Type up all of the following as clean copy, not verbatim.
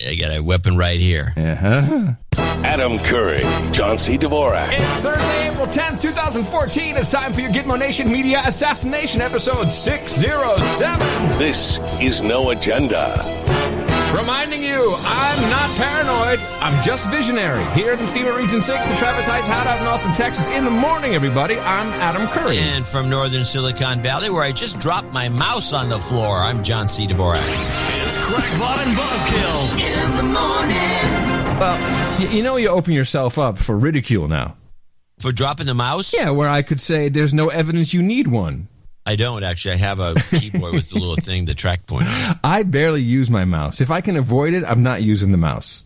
I got a weapon right here. Uh-huh. Adam Curry, John C. Dvorak. It's Thursday, April 10th, 2014. It's time for your Gitmo Nation Media Assassination, episode 607. This is No Agenda. Reminding you, I'm not paranoid. I'm just visionary. Here in FEMA Region 6, the Travis Heights Hideout in Austin, Texas. In the morning, everybody, I'm Adam Curry. And from northern Silicon Valley, where I just dropped my mouse on the floor, I'm John C. Dvorak. It's Crackpot and Buzzkill in the morning. Well, you know you open yourself up for ridicule now. For dropping the mouse? Yeah, where I could say there's no evidence you need one. I don't, actually. I have a keyboard with the little thing, the track pointer. I barely use my mouse. If I can avoid it, I'm not using the mouse.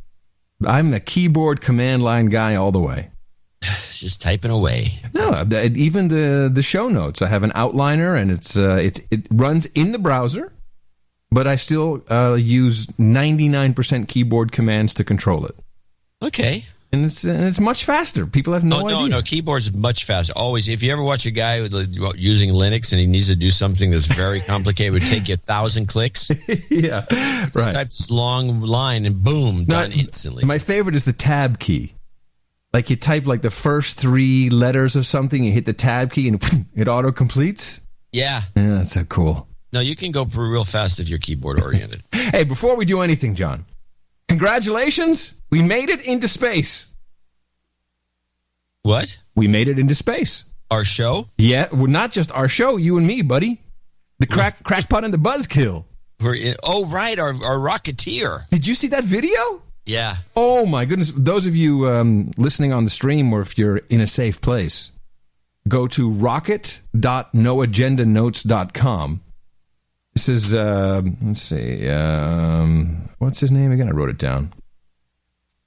I'm a keyboard command line guy all the way. Just typing away. No, even the show notes. I have an outliner, and it runs in the browser, but I still use 99% keyboard commands to control it. Okay. And it's much faster. People have no idea. No, keyboard's much faster. Always. If you ever watch a guy using Linux and he needs to do something that's very complicated, it would take you 1,000 clicks. Yeah, Just right. type this long line and boom, done instantly. My favorite is the tab key. Like you type like the first 3 letters of something, you hit the tab key and it auto-completes. Yeah. Yeah, that's so cool. No, you can go real fast if you're keyboard oriented. Hey, before we do anything, John, congratulations. We made it into space. What? We made it into space. Our show? Yeah, well, not just our show, you and me, buddy. The Crackpot and the Buzzkill. Right, our Rocketeer. Did you see that video? Yeah. Oh, my goodness. Those of you listening on the stream, or if you're in a safe place, go to rocket.noagendanotes.com. This is, let's see, what's his name again? I wrote it down.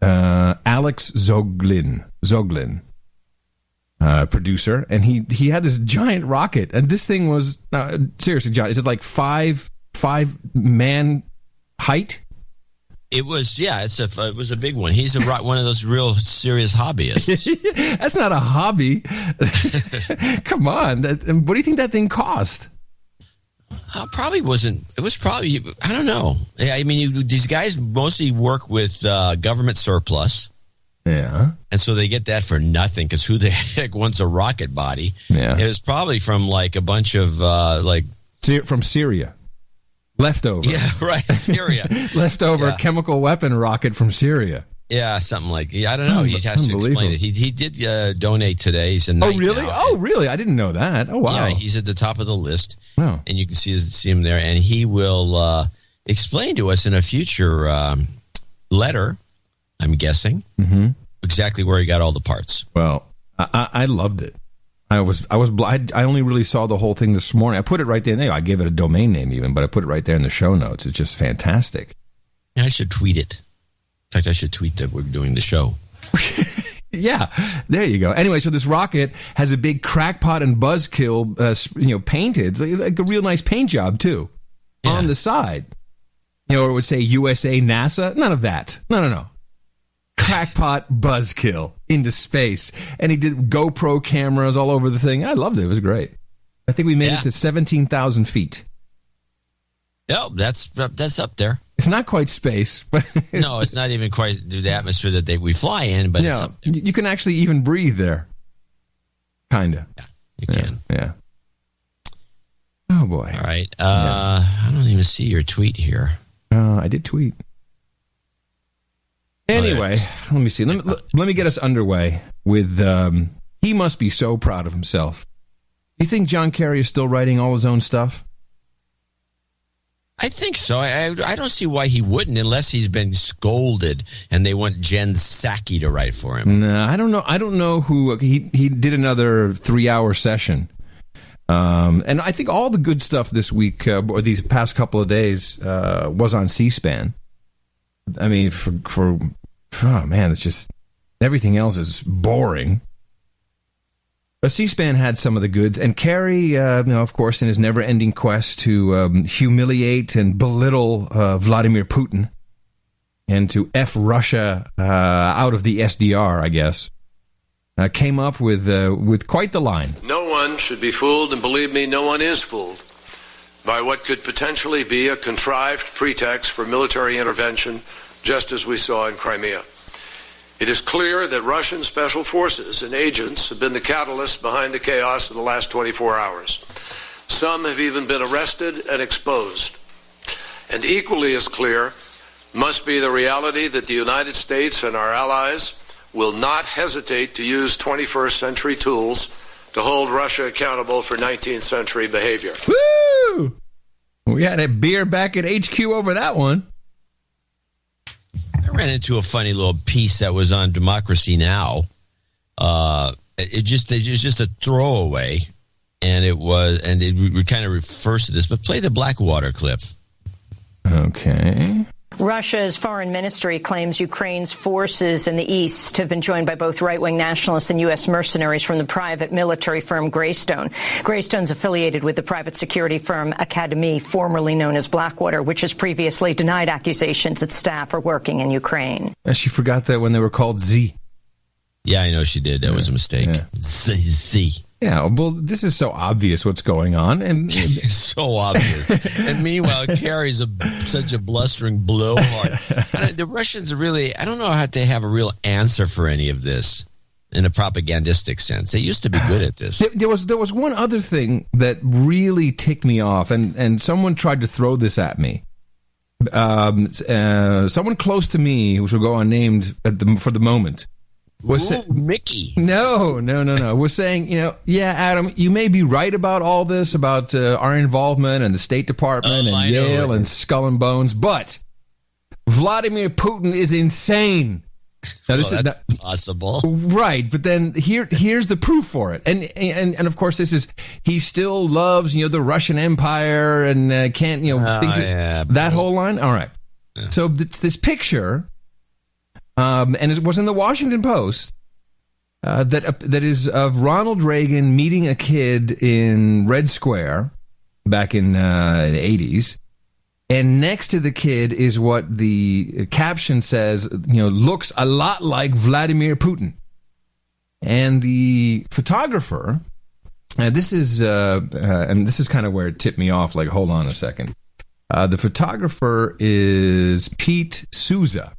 Alex Zoglin, producer, and he had this giant rocket, and this thing was seriously, John, is it like five man height? It was, yeah. It was a big one. He's one of those real serious hobbyists. That's not a hobby. Come on, what do you think that thing cost? Probably wasn't. It was probably, I don't know. I mean, these guys mostly work with government surplus. Yeah. And so they get that for nothing, because who the heck wants a rocket body? Yeah. It was probably from like a bunch of from Syria. Leftover. Yeah, right, Syria. Leftover chemical weapon rocket from Syria. Yeah, something like, I don't know. He has to explain it. He did donate today. He's a knight. Oh, really? Now. Oh, really? I didn't know that. Oh, wow. Yeah, he's at the top of the list. Wow. And you can see him there. And he will explain to us in a future letter, I'm guessing, exactly where he got all the parts. Well, I loved it. I was blind. I only really saw the whole thing this morning. I put it right there. I gave it a domain name even, but I put it right there in the show notes. It's just fantastic. And I should tweet it. In fact, I should tweet that we're doing the show. Yeah, there you go. Anyway, so this rocket has a big Crackpot and Buzzkill, painted, like a real nice paint job too, on the side. Or it would say USA NASA. None of that. No. Crackpot Buzzkill into space, and he did GoPro cameras all over the thing. I loved it. It was great. I think we made it to 17,000 feet. Oh, that's up there. It's not quite space, but no, it's not even quite the atmosphere that we fly in, but it's up there. You can actually even breathe there. Kind of. Yeah, you can. Yeah. Oh, boy. All right. I don't even see your tweet here. I did tweet. Anyway, let me see. Let me get us underway with, he must be so proud of himself. You think John Kerry is still writing all his own stuff? I think so. I don't see why he wouldn't, unless he's been scolded and they want Jen Psaki to write for him. No, I don't know. I don't know who he did another 3-hour session, and I think all the good stuff this week or these past couple of days was on C-SPAN. I mean, oh man, it's just everything else is boring. C-SPAN had some of the goods, and Kerry, of course, in his never-ending quest to humiliate and belittle Vladimir Putin and to F Russia out of the SDR, I guess, came up with quite the line. No one should be fooled, and believe me, no one is fooled, by what could potentially be a contrived pretext for military intervention just as we saw in Crimea. It is clear that Russian special forces and agents have been the catalyst behind the chaos of the last 24 hours. Some have even been arrested and exposed. And equally as clear must be the reality that the United States and our allies will not hesitate to use 21st century tools to hold Russia accountable for 19th century behavior. Woo! We had a beer back at HQ over that one. I ran into a funny little piece that was on Democracy Now. It was just a throwaway, and it kind of refers to this. But play the Blackwater clip. Okay. Russia's foreign ministry claims Ukraine's forces in the east have been joined by both right-wing nationalists and U.S. mercenaries from the private military firm Greystone. Greystone's affiliated with the private security firm Academy, formerly known as Blackwater, which has previously denied accusations its staff are working in Ukraine. She forgot that when they were called Z. Yeah, I know she did. That was a mistake. Yeah. Z. Yeah, well, this is so obvious what's going on. And It's so obvious. And meanwhile, Kerry's such a blustering blowhard. The Russians are really, I don't know how they have a real answer for any of this in a propagandistic sense. They used to be good at this. There was one other thing that really ticked me off, and someone tried to throw this at me. Someone close to me, who shall go unnamed for the moment, Mickey. No. Was saying, yeah, Adam, you may be right about all this, about our involvement and the State Department and Yale and Skull and Bones, but Vladimir Putin is insane. Now, that's possible. Right, but then here's the proof for it. And of course, he still loves, the Russian Empire and can't, that whole line. All right. Yeah. So it's this picture... and it was in the Washington Post that is of Ronald Reagan meeting a kid in Red Square back in the 80s. And next to the kid is what the caption says, looks a lot like Vladimir Putin. And the photographer, this is kind of where it tipped me off, like, hold on a second. The photographer is Pete Souza.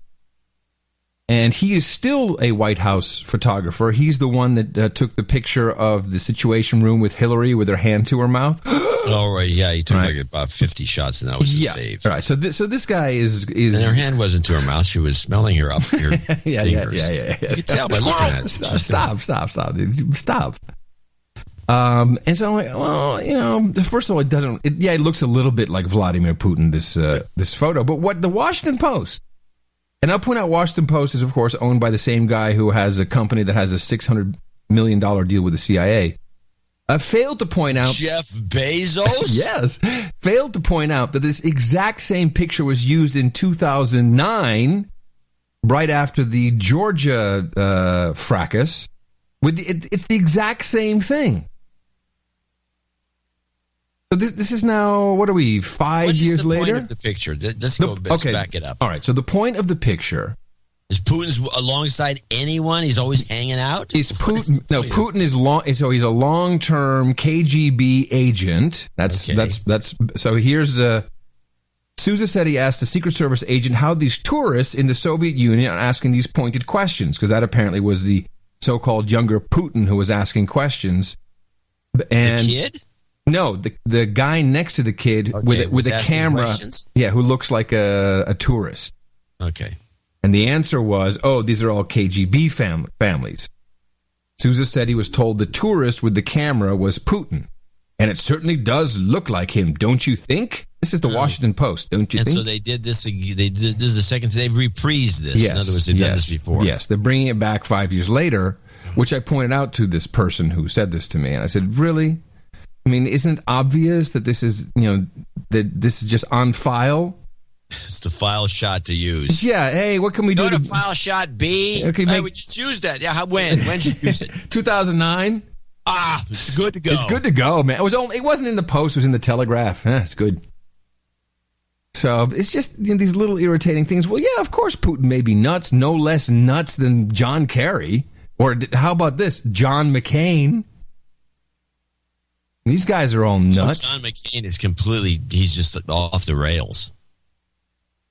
And he is still a White House photographer. He's the one that took the picture of the Situation Room with Hillary with her hand to her mouth. Oh, right. Yeah, he took like about 50 shots, and that was his fave. Right. So this guy is... And her hand wasn't to her mouth. She was smelling her up her yeah. fingers. Yeah. You can tell by looking at it. Stop. And so I'm like, well, first of all, it looks a little bit like Vladimir Putin, this photo. But what the Washington Post... And I'll point out Washington Post is, of course, owned by the same guy who has a company that has a $600 million deal with the CIA. Failed to point out... Jeff Bezos? Yes. Failed to point out that this exact same picture was used in 2009, right after the Georgia fracas. It's the exact same thing. So this is now, what are we, 5 years later? What is the point of the picture? Let's go back it up. All right, so the point of the picture... Is Putin's alongside anyone? He's always hanging out? Is Putin? No, Putin is so he's a long-term KGB agent. That's so here's Souza said he asked the Secret Service agent how these tourists in the Soviet Union are asking these pointed questions, because that apparently was the so-called younger Putin who was asking questions. And the kid? No, the guy next to the kid with a camera, questions? Who looks like a tourist. Okay. And the answer was, these are all KGB families. Souza said he was told the tourist with the camera was Putin. And it certainly does look like him, don't you think? This is the Washington Post, don't you think? And so they did this. This is the second. They've reprised this. Yes, in other words, they've done this before. Yes, they're bringing it back 5 years later, which I pointed out to this person who said this to me. And I said, really? I mean, isn't it obvious that this is, that this is just on file? It's the file shot to use. Yeah. Hey, what can we do? Go to file shot B. Okay, we just used that. Yeah. When did you use it? 2009. It's good to go. It's good to go, man. It wasn't in the Post. It was in the Telegraph. It's good. So it's just these little irritating things. Well, yeah, of course, Putin may be nuts. No less nuts than John Kerry, or how about this, John McCain? These guys are all nuts. John McCain is completely. He's just off the rails.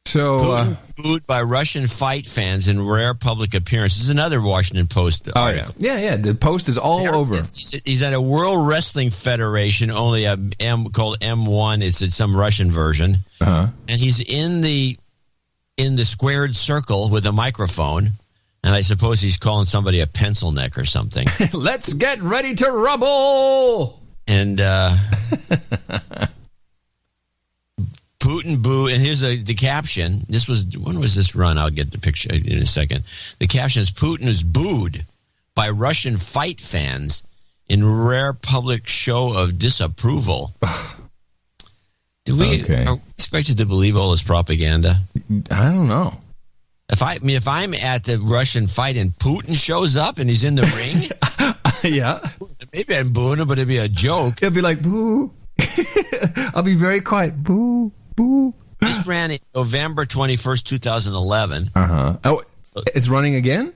So, Putin booed by Russian fight fans in rare public appearance. This is another Washington Post article. Yeah. The Post is all over. He's at a World Wrestling Federation, only called M1. It's some Russian version, and he's in the squared circle with a microphone. And I suppose he's calling somebody a pencil neck or something. Let's get ready to rumble. And Putin boo, and here's the caption. When was this run? I'll get the picture in a second. The caption is Putin is booed by Russian fight fans in rare public show of disapproval. Are we expected to believe all this propaganda? I don't know. If I'm at the Russian fight and Putin shows up and he's in the ring, yeah, maybe I'm booing him, but it'd be a joke. It'll be like boo. I'll be very quiet. Boo, boo. This ran in November 21st, 2011. Oh, it's running again?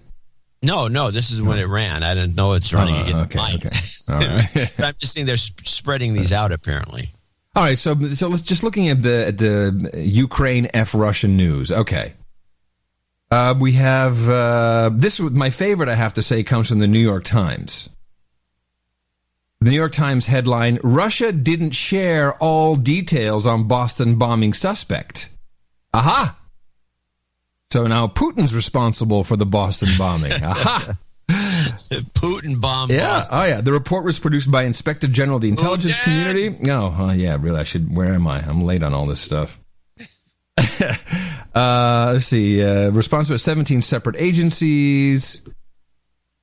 No. This is when it ran. I didn't know it's running again. Okay. All right. I'm just saying they're spreading these out. Apparently. All right. So let's just looking at the Ukraine Russian news. Okay. We have this. My favorite, I have to say, comes from the New York Times. The New York Times headline: Russia didn't share all details on Boston bombing suspect. Aha! So now Putin's responsible for the Boston bombing. Aha! Putin bombed Boston. Oh, yeah. The report was produced by Inspector General of the Intelligence Community. Oh, yeah, really. Where am I? I'm late on all this stuff. Let's see. Responsible for 17 separate agencies.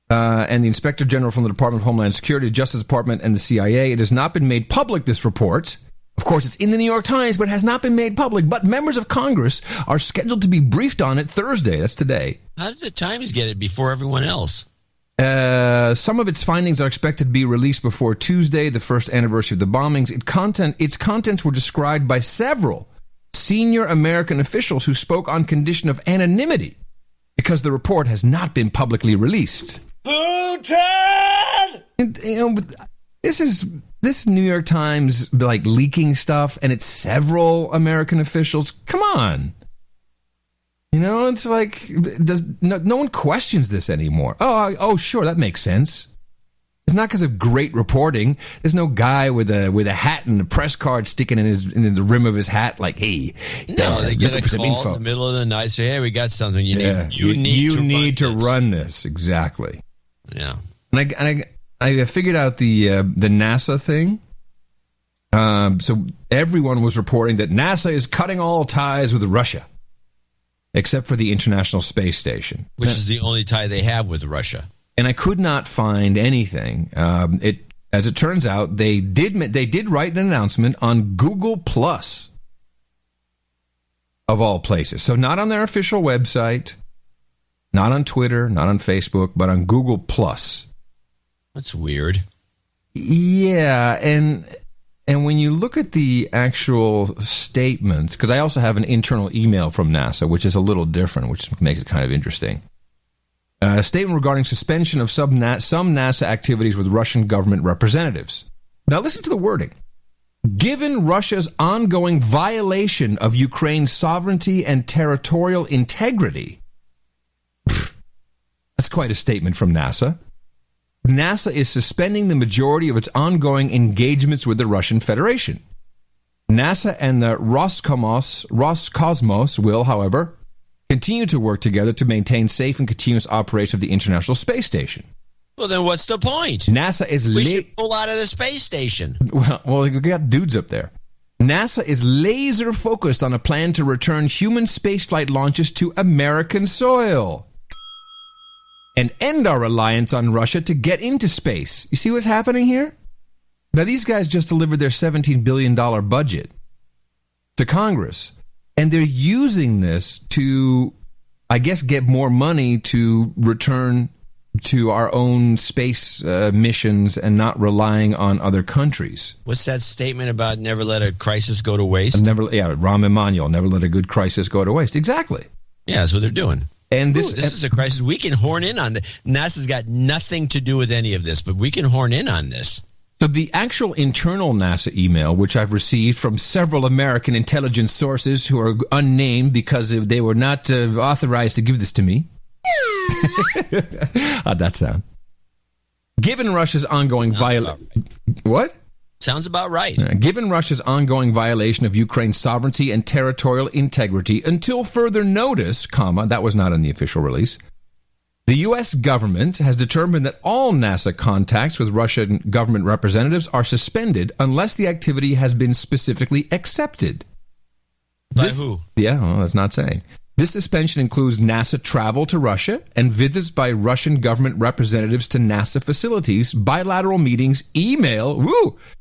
And the Inspector General from the Department of Homeland Security, the Justice Department, and the CIA. It has not been made public, this report. Of course, it's in the New York Times, but it has not been made public. But members of Congress are scheduled to be briefed on it Thursday. That's today. How did the Times get it before everyone else? Some of its findings are expected to be released before Tuesday, the first anniversary of the bombings. Its contents were described by several senior American officials who spoke on condition of anonymity because the report has not been publicly released. Putin! This New York Times like leaking stuff, and it's several American officials. Come on. It's like no one questions this anymore. Oh, sure, that makes sense. It's not because of great reporting. There's no guy with a hat and a press card sticking in the rim of his hat, like, hey. No, they get a call in the middle of the night, say, hey, we got something. You need to run this. Exactly. Yeah. And I figured out the NASA thing. So everyone was reporting that NASA is cutting all ties with Russia, except for the International Space Station, which is the only tie they have with Russia. And I could not find anything. As it turns out, they did write an announcement on Google Plus, of all places. So not on their official website, not on Twitter, not on Facebook, but on Google Plus. That's weird. Yeah, and when you look at the actual statements, because I also have an internal email from NASA, which is a little different, which makes it kind of interesting. A statement regarding suspension of some NASA activities with Russian government representatives. Now listen to the wording. Given Russia's ongoing violation of Ukraine's sovereignty and territorial integrity. That's quite a statement from NASA. NASA is suspending the majority of its ongoing engagements with the Russian Federation. NASA and the Roscosmos will, however, continue to work together to maintain safe and continuous operation of the International Space Station. Well, then what's the point? NASA is we should pull out of the space station. Well, you got dudes up there. NASA is laser focused on a plan to return human spaceflight launches to American soil and end our reliance on Russia to get into space. You see what's happening here? Now, these guys just delivered their $17 billion budget to Congress. And they're using this to, I guess, get more money to return to our own space missions and not relying on other countries. What's that statement about never let a crisis go to waste? Rahm Emanuel, never let a good crisis go to waste. Exactly. Yeah, that's what they're doing. And this is a crisis. We can horn in on it. NASA's got nothing to do with any of this, but we can horn in on this. So the actual internal NASA email, which I've received from several American intelligence sources who are unnamed because they were not authorized to give this to me. How'd that sound? Given Russia's ongoing What? Sounds about right. Given Russia's ongoing violation of Ukraine's sovereignty and territorial integrity until further notice, that was not in the official release, the U.S. government has determined that all NASA contacts with Russian government representatives are suspended unless the activity has been specifically accepted. By who? Yeah, well, that's not saying. This suspension includes NASA travel to Russia and visits by Russian government representatives to NASA facilities, bilateral meetings, email,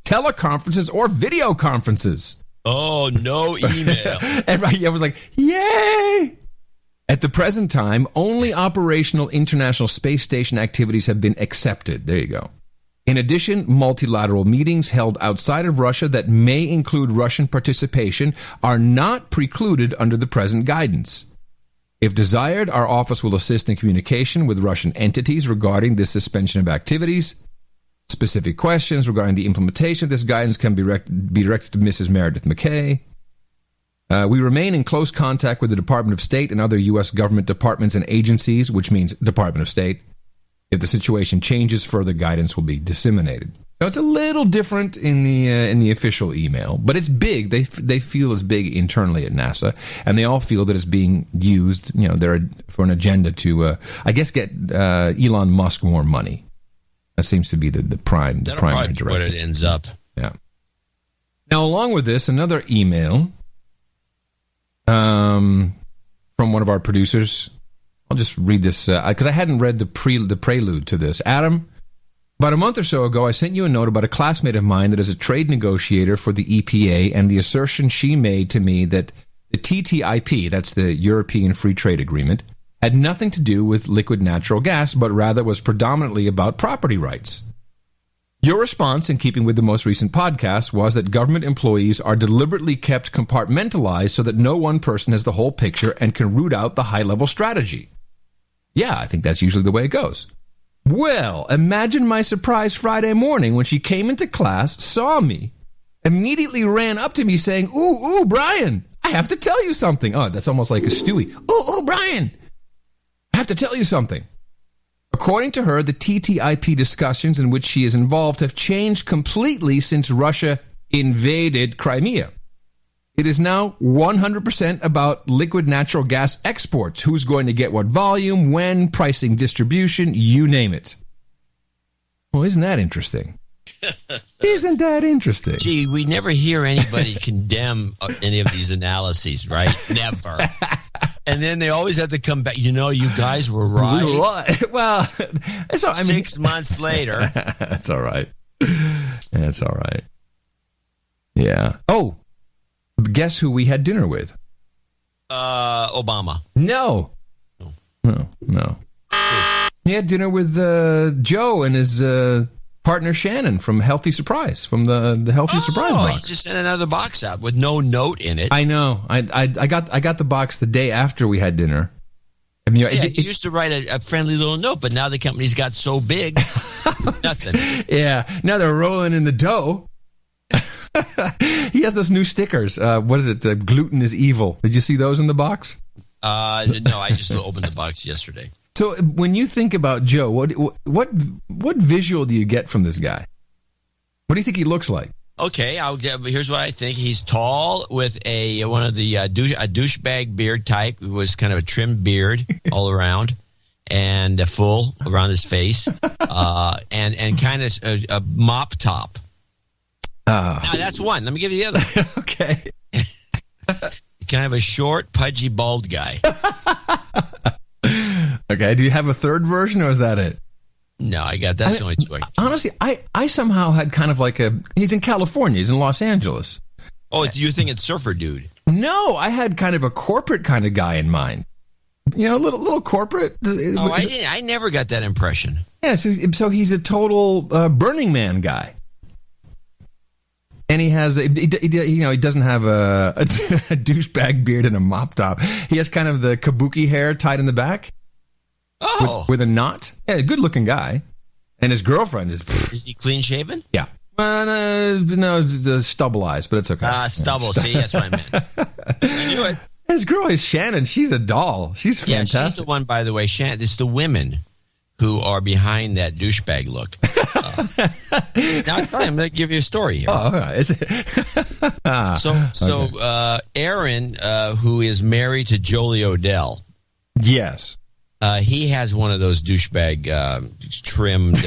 teleconferences, or video conferences. Oh, no email. Everybody was like, yay! At the present time, only operational International Space Station activities have been accepted. There you go. In addition, multilateral meetings held outside of Russia that may include Russian participation are not precluded under the present guidance. If desired, our office will assist in communication with Russian entities regarding this suspension of activities. Specific questions regarding the implementation of this guidance can be directed to Mrs. Meredith McKay. We remain in close contact with the Department of State and other U.S. government departments and agencies, which means Department of State. If the situation changes, further guidance will be disseminated. So it's a little different in the official email, but it's big. They feel it's big internally at NASA, and they all feel that it's being used, for an agenda to, I guess, get Elon Musk more money. That seems to be the primary direction. What it ends up. Yeah. Now, along with this, another email from one of our producers. I'll just read this because I hadn't read the prelude to this. Adam, about a month or so ago, I sent you a note about a classmate of mine that is a trade negotiator for the EPA and the assertion she made to me that the TTIP, that's the European Free Trade Agreement, had nothing to do with liquid natural gas, but rather was predominantly about property rights. Your response, in keeping with the most recent podcast, was that government employees are deliberately kept compartmentalized so that no one person has the whole picture and can root out the high-level strategy. Yeah, I think that's usually the way it goes. Well, imagine my surprise Friday morning when she came into class, saw me, immediately ran up to me saying, ooh, Brian, I have to tell you something. Oh, that's almost like a Stewie. Ooh, Brian, I have to tell you something. According to her, the TTIP discussions in which she is involved have changed completely since Russia invaded Crimea. It is now 100% about liquid natural gas exports. Who's going to get what volume, when, pricing, distribution, you name it. Well, isn't that interesting? Isn't that interesting? Gee, we never hear anybody condemn any of these analyses, right? Never. And then they always have to come back. You guys were right. Well, 6 months later. That's all right. That's all right. Yeah. Oh, guess who we had dinner with? Obama. No. He had dinner with Joe and his partner Shannon from Healthy Surprise, from the Healthy Surprise box. He just sent another box out with no note in it. I know. I got the box the day after we had dinner. I mean, he used to write a friendly little note, but now the company's got so big, nothing. Yeah, now they're rolling in the dough. He has those new stickers. What is it? Gluten is evil. Did you see those in the box? No, I just opened the box yesterday. So when you think about Joe, what visual do you get from this guy? What do you think he looks like? Okay, here's what I think. He's tall with a douchebag beard type. It was kind of a trimmed beard all around and full around his face, and kind of a mop top. Now, that's one. Let me give you the other. Okay. Kind of a short, pudgy, bald guy. Okay. Do you have a third version, or is that it? No, that's the only two. Honestly, I somehow had kind of like he's in California. He's in Los Angeles. Oh, do you think it's Surfer Dude? No, I had kind of a corporate kind of guy in mind. A little corporate. Oh, I never got that impression. Yeah, so he's a total Burning Man guy. And he has, he doesn't have a douchebag beard and a mop top. He has kind of the kabuki hair tied in the back. Oh. With a knot. Yeah, good looking guy. And his girlfriend is... Is he clean shaven? Yeah. No, the stubble eyes, but it's okay. Stubble. See, that's what I meant. I knew it. This girl is Shannon. She's a doll. She's fantastic. Yeah, she's the one, by the way. Shannon, it's the women who are behind that douchebag look. Now, I'm going to give you a story here. Oh, all right. Aaron, who is married to Jolie Odell. Yes. He has one of those douchebag trimmed.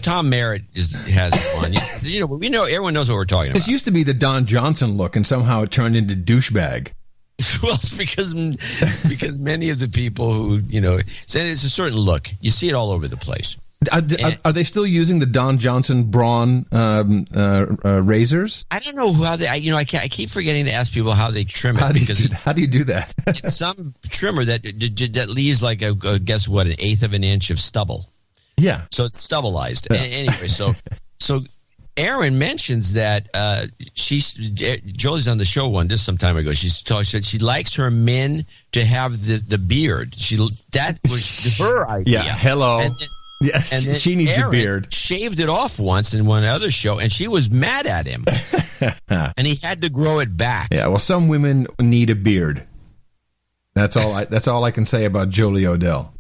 Tom Merritt has one. We know everyone knows what we're talking about. This used to be the Don Johnson look, and somehow it turned into douchebag. Well, it's because many of the people who say it's a certain look. You see it all over the place. Are they still using the Don Johnson Braun razors? I don't know how they. I keep forgetting to ask people how they trim it. How do you do that? It's some trimmer that leaves like guess what, an eighth of an inch of stubble. Yeah. So it's stubbleized. Yeah. Anyway, so Aaron mentions that Jolie's on the show some time ago. She said she likes her men to have the beard. That was her idea. Yeah. Hello. Yes, and she needs Aaron a beard. Shaved it off once in one other show, and she was mad at him. And he had to grow it back. Yeah, well, some women need a beard. That's all I can say about Jolie Odell.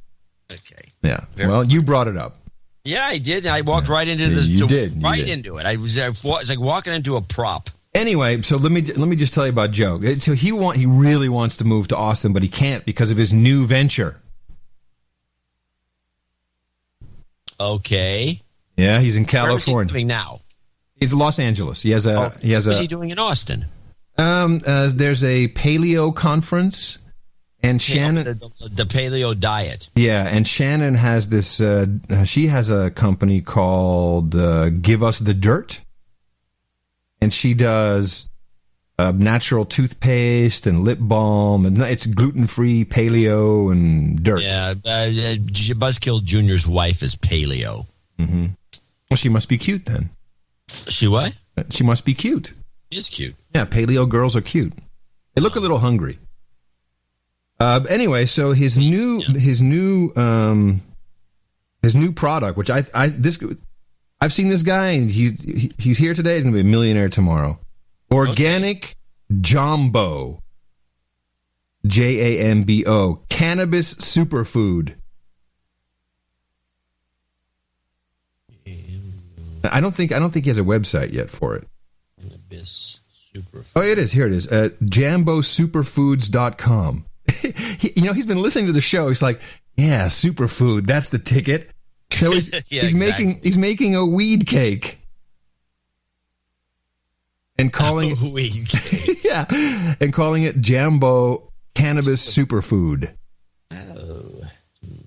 Okay. Yeah. Well, you brought it up. Yeah, I did. I walked right into this. You did. Into it. It's like walking into a prop. Anyway, so let me just tell you about Joe. So he really wants to move to Austin, but he can't because of his new venture. Okay. Yeah, he's in California. Where is he living now? He's in Los Angeles. What is he doing in Austin? There's a paleo conference, and Shannon the paleo diet. Yeah, and Shannon has this. She has a company called Give Us the Dirt, and she does natural toothpaste and lip balm, and it's gluten-free paleo and dirt. Yeah, Buzzkill Jr.'s wife is paleo. Mm-hmm. Well, she must be cute then. She what? She must be cute. She is cute. Yeah, paleo girls are cute. They look a little hungry. Anyway, so his new product, which I've seen this guy, and he's here today. He's going to be a millionaire tomorrow. Organic Jambo, Jambo, cannabis superfood. I don't think he has a website yet for it. Cannabis superfood. Oh, it is. Here it is. JamboSuperfoods.com. He's been listening to the show. He's like, yeah, superfood. That's the ticket. So he's making a weed cake. And calling it weed cake. Yeah, and calling it Jambo Cannabis Superfood. Oh.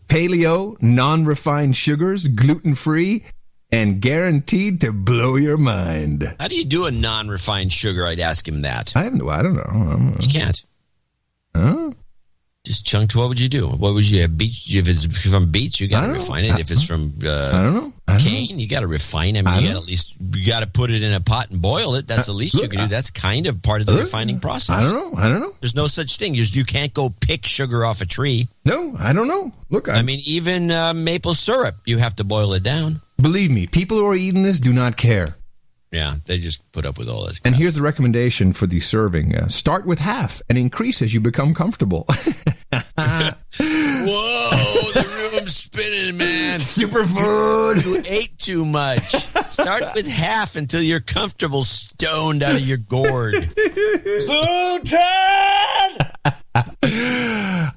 Paleo, non-refined sugars, gluten-free, and guaranteed to blow your mind. How do you do a non-refined sugar? I'd ask him that. I don't know. You can't. Huh? Just chunked. What would you do? What would you beach? If it's from beets, you got to refine it. If it's from I don't know. cane, you got to refine. You got to put it in a pot and boil it. That's the least you can do. That's kind of part of the refining process. I don't know. There's no such thing. You can't go pick sugar off a tree. No, I don't know. Look, I mean, even maple syrup, you have to boil it down. Believe me, people who are eating this do not care. Yeah, they just put up with all this crap. And here's the recommendation for the serving. Start with half and increase as you become comfortable. Whoa, the room's spinning, man. Superfood. You ate too much. Start with half until you're comfortable stoned out of your gourd.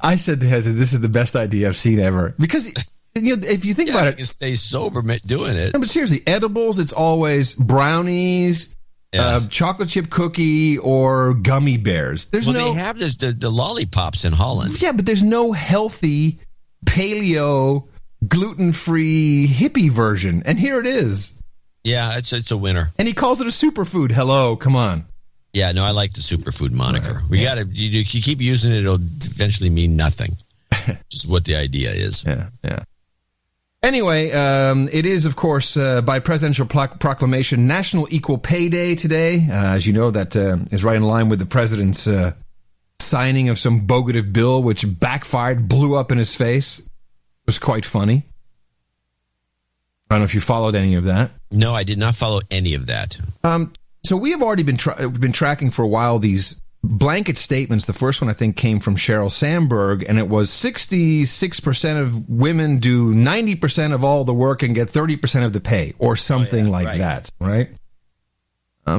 I said to Hezzy, this is the best idea I've seen ever. Because... if you think about it, you can stay sober doing it. No, but seriously, edibles, it's always brownies, chocolate chip cookie, or gummy bears. They have the lollipops in Holland. Yeah, but there's no healthy paleo gluten-free hippie version, and here it is. Yeah, it's a winner. And he calls it a superfood. Hello, come on. Yeah, no, I like the superfood moniker. We got to you keep using it; it'll eventually mean nothing. Just what the idea is. Yeah. Anyway, it is, of course, by presidential proclamation, National Equal Pay Day today. As you know, that is right in line with the president's signing of some bogative bill, which backfired, blew up in his face. It was quite funny. I don't know if you followed any of that. No, I did not follow any of that. So we have already been tracking for a while these blanket statements. The first one, I think, came from Sheryl Sandberg, and it was 66% of women do 90% of all the work and get 30% of the pay, or something that, right?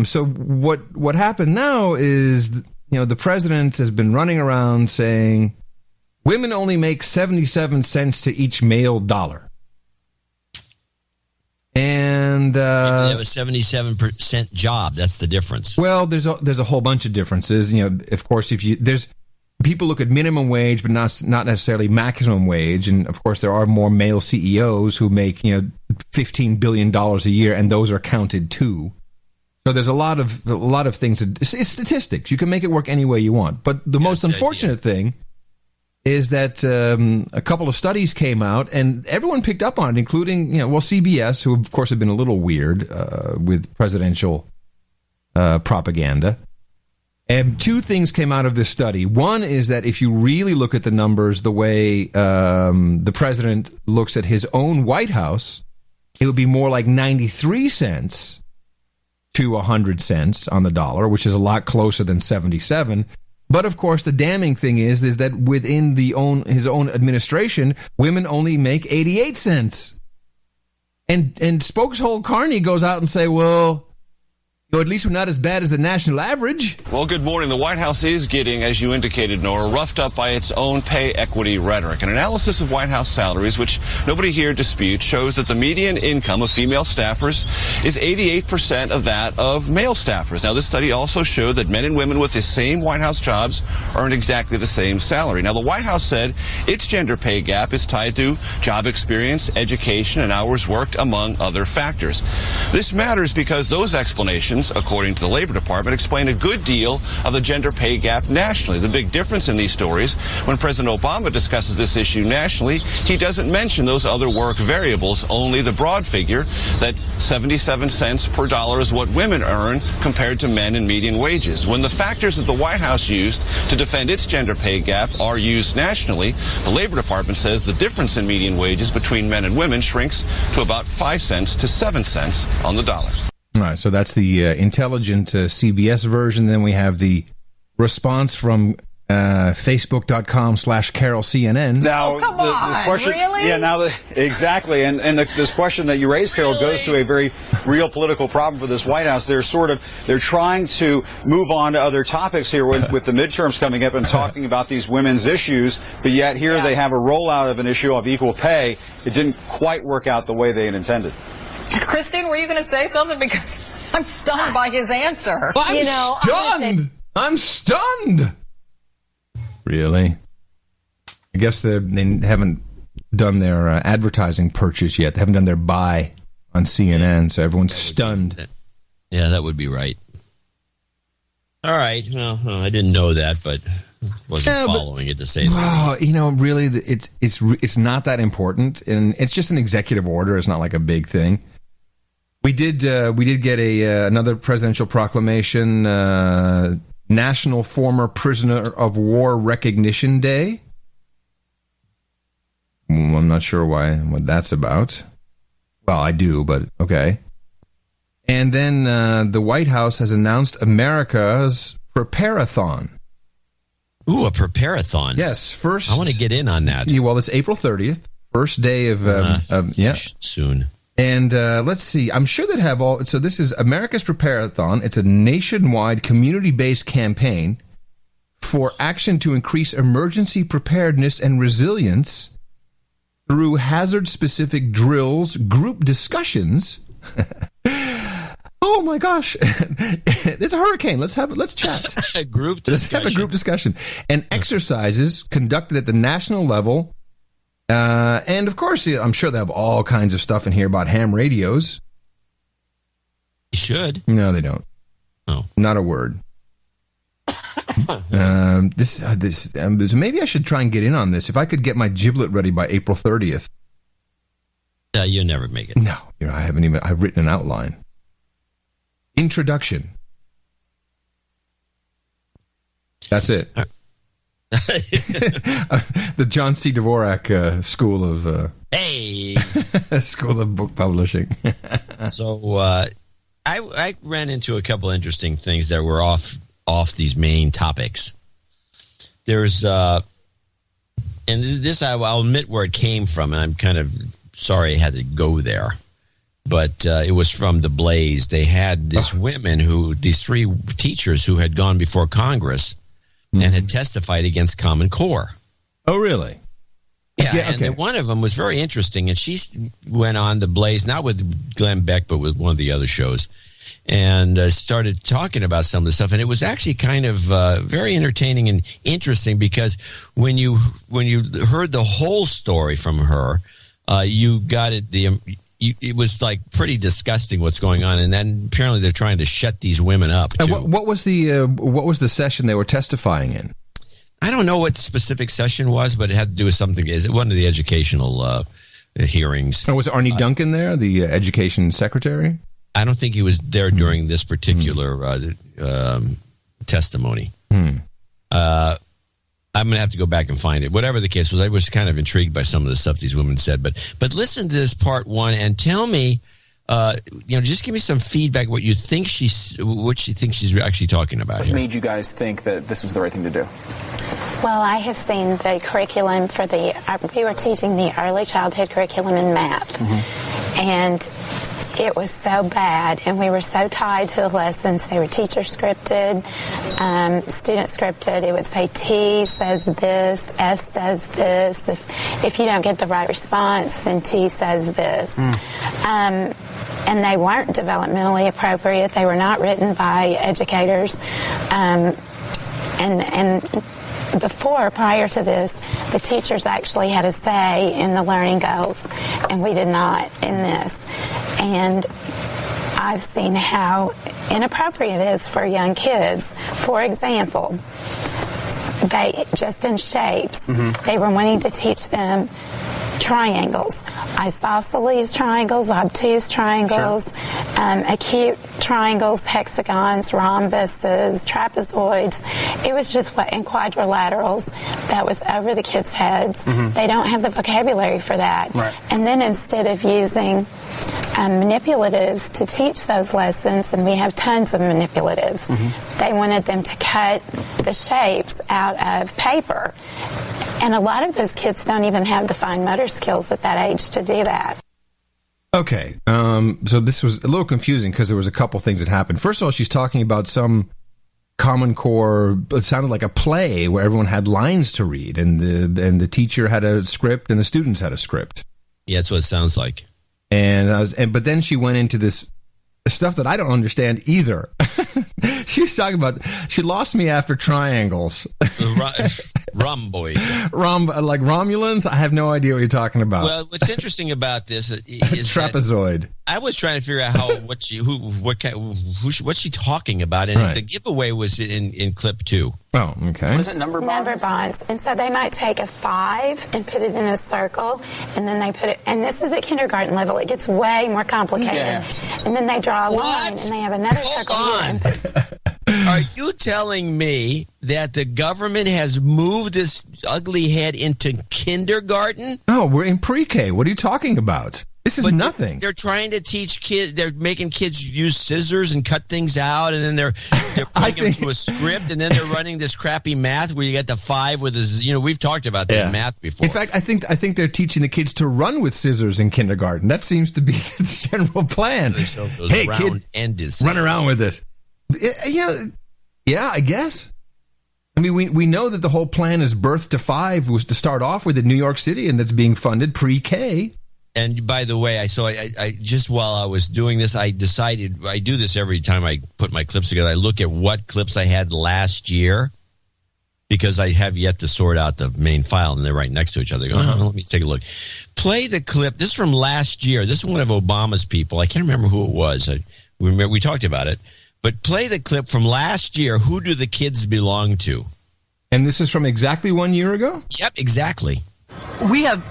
So what happened now is, the president has been running around saying women only make 77 cents to each male dollar. And they have a 77% job. That's the difference. Well, there's a whole bunch of differences. Of course, people look at minimum wage, but not necessarily maximum wage. And of course, there are more male CEOs who make $15 billion a year, and those are counted too. So there's a lot of things. It's statistics. You can make it work any way you want. But the most unfortunate thing is that a couple of studies came out, and everyone picked up on it, including, CBS, who, of course, have been a little weird with presidential propaganda. And two things came out of this study. One is that if you really look at the numbers the way the president looks at his own White House, it would be more like 93 cents to 100 cents on the dollar, which is a lot closer than 77. But, of course, the damning thing is that within his own administration, women only make 88 cents. And Spokeshole Carney goes out and say, well, at least we're not as bad as the national average. Well, good morning. The White House is getting, as you indicated, Nora, roughed up by its own pay equity rhetoric. An analysis of White House salaries, which nobody here disputes, shows that the median income of female staffers is 88% of that of male staffers. Now, this study also showed that men and women with the same White House jobs earned exactly the same salary. Now, the White House said its gender pay gap is tied to job experience, education, and hours worked, among other factors. This matters because those explanations, according to the Labor Department, explain a good deal of the gender pay gap nationally. The big difference in these stories, when President Obama discusses this issue nationally, he doesn't mention those other work variables, only the broad figure that 77 cents per dollar is what women earn compared to men in median wages. When the factors that the White House used to defend its gender pay gap are used nationally, the Labor Department says the difference in median wages between men and women shrinks to about 5 cents to 7 cents on the dollar. All right, so that's the intelligent CBS version. Then we have the response from Facebook.com/CarolCNN. Now, this question, really? Yeah, exactly. And this question that you raised, Carol, goes to a very real political problem for this White House. They're trying to move on to other topics here with the midterms coming up and talking about these women's issues, but yet here they have a rollout of an issue of equal pay. It didn't quite work out the way they had intended. Christine, were you going to say something? Because I'm stunned by his answer. Stunned. I'm stunned. Really? I guess they haven't done their advertising purchase yet. They haven't done their buy on CNN, so everyone's stunned. That would be right. All right. Well, I didn't know that, but wasn't following it to say that. Really, it's not that important, and it's just an executive order. It's not like a big thing. We did get another presidential proclamation. National Former Prisoner of War Recognition Day. I'm not sure what that's about. Well, I do, but okay. And then the White House has announced America's Prepare-a-thon. Ooh, a Prepare-a-thon. Yes, first. I want to get in on that. Well, it's April 30th, first day of soon. And let's see. I'm sure they'd have all. So this is America's Prepare-a-thon. It's a nationwide community-based campaign for action to increase emergency preparedness and resilience through hazard-specific drills, group discussions. Oh my gosh! There's a hurricane. Let's chat. A group discussion. Let's have a group discussion and exercises conducted at the national level. And of course, I'm sure they have all kinds of stuff in here about ham radios. You should. No, they don't. Oh, not a word. So maybe I should try and get in on this. If I could get my giblet ready by April 30th. You'll never make it. No, I've written an outline. Introduction. That's it. The John C. Dvorak school of school of book publishing. So I ran into a couple interesting things that were off these main topics. There's and this I'll admit where it came from, and I'm kind of sorry I had to go there. But it was from the Blaze. They had these these three teachers who had gone before Congress and had testified against Common Core. Oh, really? Yeah, and one of them was very interesting, and she went on the Blaze, not with Glenn Beck, but with one of the other shows, and started talking about some of the stuff. And it was actually kind of very entertaining and interesting because when you heard the whole story from her, you got it. It was like pretty disgusting what's going on, and then apparently they're trying to shut these women up. And what was the session they were testifying in? I don't know what specific session was, but it had to do with something. One of the educational hearings. Oh, was Arnie Duncan there, the education secretary? I don't think he was there during this particular testimony. I'm going to have to go back and find it. Whatever the case was, I was kind of intrigued by some of the stuff these women said. But listen to this part one and tell me, just give me some feedback. What she thinks she's actually talking about. What made you guys think that this was the right thing to do? Well, I have seen the curriculum we were teaching the early childhood curriculum in math, and it was so bad, and we were so tied to the lessons. They were teacher scripted, student scripted. It would say T says this, S says this. If you don't get the right response, then T says this. And they weren't developmentally appropriate. They were not written by educators. And prior to this, the teachers actually had a say in the learning goals, and we did not in this. And I've seen how inappropriate it is for young kids. For example, they just in shapes, they were wanting to teach them triangles, isosceles triangles, obtuse triangles, acute triangles, hexagons, rhombuses, trapezoids. It was just in quadrilaterals that was over the kids' heads. They don't have the vocabulary for that. Right. And then instead of using manipulatives to teach those lessons, and we have tons of manipulatives, they wanted them to cut the shapes out of paper. And a lot of those kids don't even have the fine motor skills at that age to do that. Okay, so this was a little confusing because there was a couple things that happened. First of all, she's talking about some Common Core, it sounded like a play where everyone had lines to read, and the teacher had a script and the students had a script. Yeah, that's what it sounds like. But then she went into this stuff that I don't understand either. She was talking about, she lost me after triangles. Rhomboid. Like Romulans? I have no idea what you're talking about. Well, what's interesting about this is trapezoid. I was trying to figure out what's she talking about, and the giveaway was in clip 2. Oh, okay. What is it, number bonds? Number bonds. And so they might take a 5 and put it in a circle, and then they put it, and this is at kindergarten level. It gets way more complicated. Yeah. And then they draw a line, and they have another circle here. Are you telling me that the government has moved this ugly head into kindergarten? No, we're in pre-K. What are you talking about? This is nothing. They're trying to teach kids. They're making kids use scissors and cut things out, and then they're putting them through a script, and then they're running this crappy math where you get the 5 with this. We've talked about this math before. In fact, I think they're teking the kids to run with scissors in kindergarten. That seems to be the general plan. Hey, kid, run around with this. Yeah, I guess. I mean, we know that the whole plan is Birth to 5 was to start off with in New York City, and that's being funded pre-K. And by the way, I just while I was doing this, I decided I do this every time I put my clips together. I look at what clips I had last year because I have yet to sort out the main file, and they're right next to each other. Let me take a look. Play the clip. This is from last year. This is one of Obama's people. I can't remember who it was. We talked about it. But play the clip from last year. Who do the kids belong to? And this is from exactly 1 year ago? Yep, exactly. We have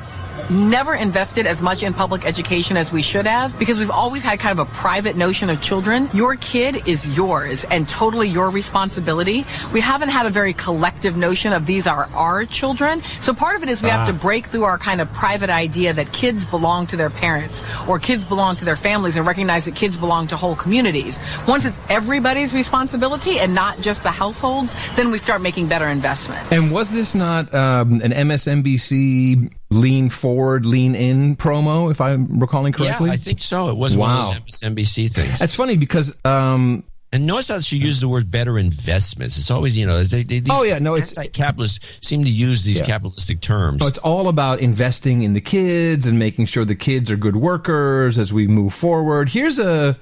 never invested as much in public education as we should have because we've always had kind of a private notion of children. Your kid is yours and totally your responsibility. We haven't had a very collective notion of these are our children. So part of it is we have to break through our kind of private idea that kids belong to their parents or kids belong to their families and recognize that kids belong to whole communities. Once it's everybody's responsibility and not just the households, then we start making better investments. And was this not an MSNBC lean forward, lean in promo, if I'm recalling correctly? Yeah, I think so. It was one of those MSNBC things. That's funny because... and notice how she used the word better investments. It's always, these anti-capitalists seem to use these capitalistic terms. No, it's all about investing in the kids and making sure the kids are good workers as we move forward. Here's an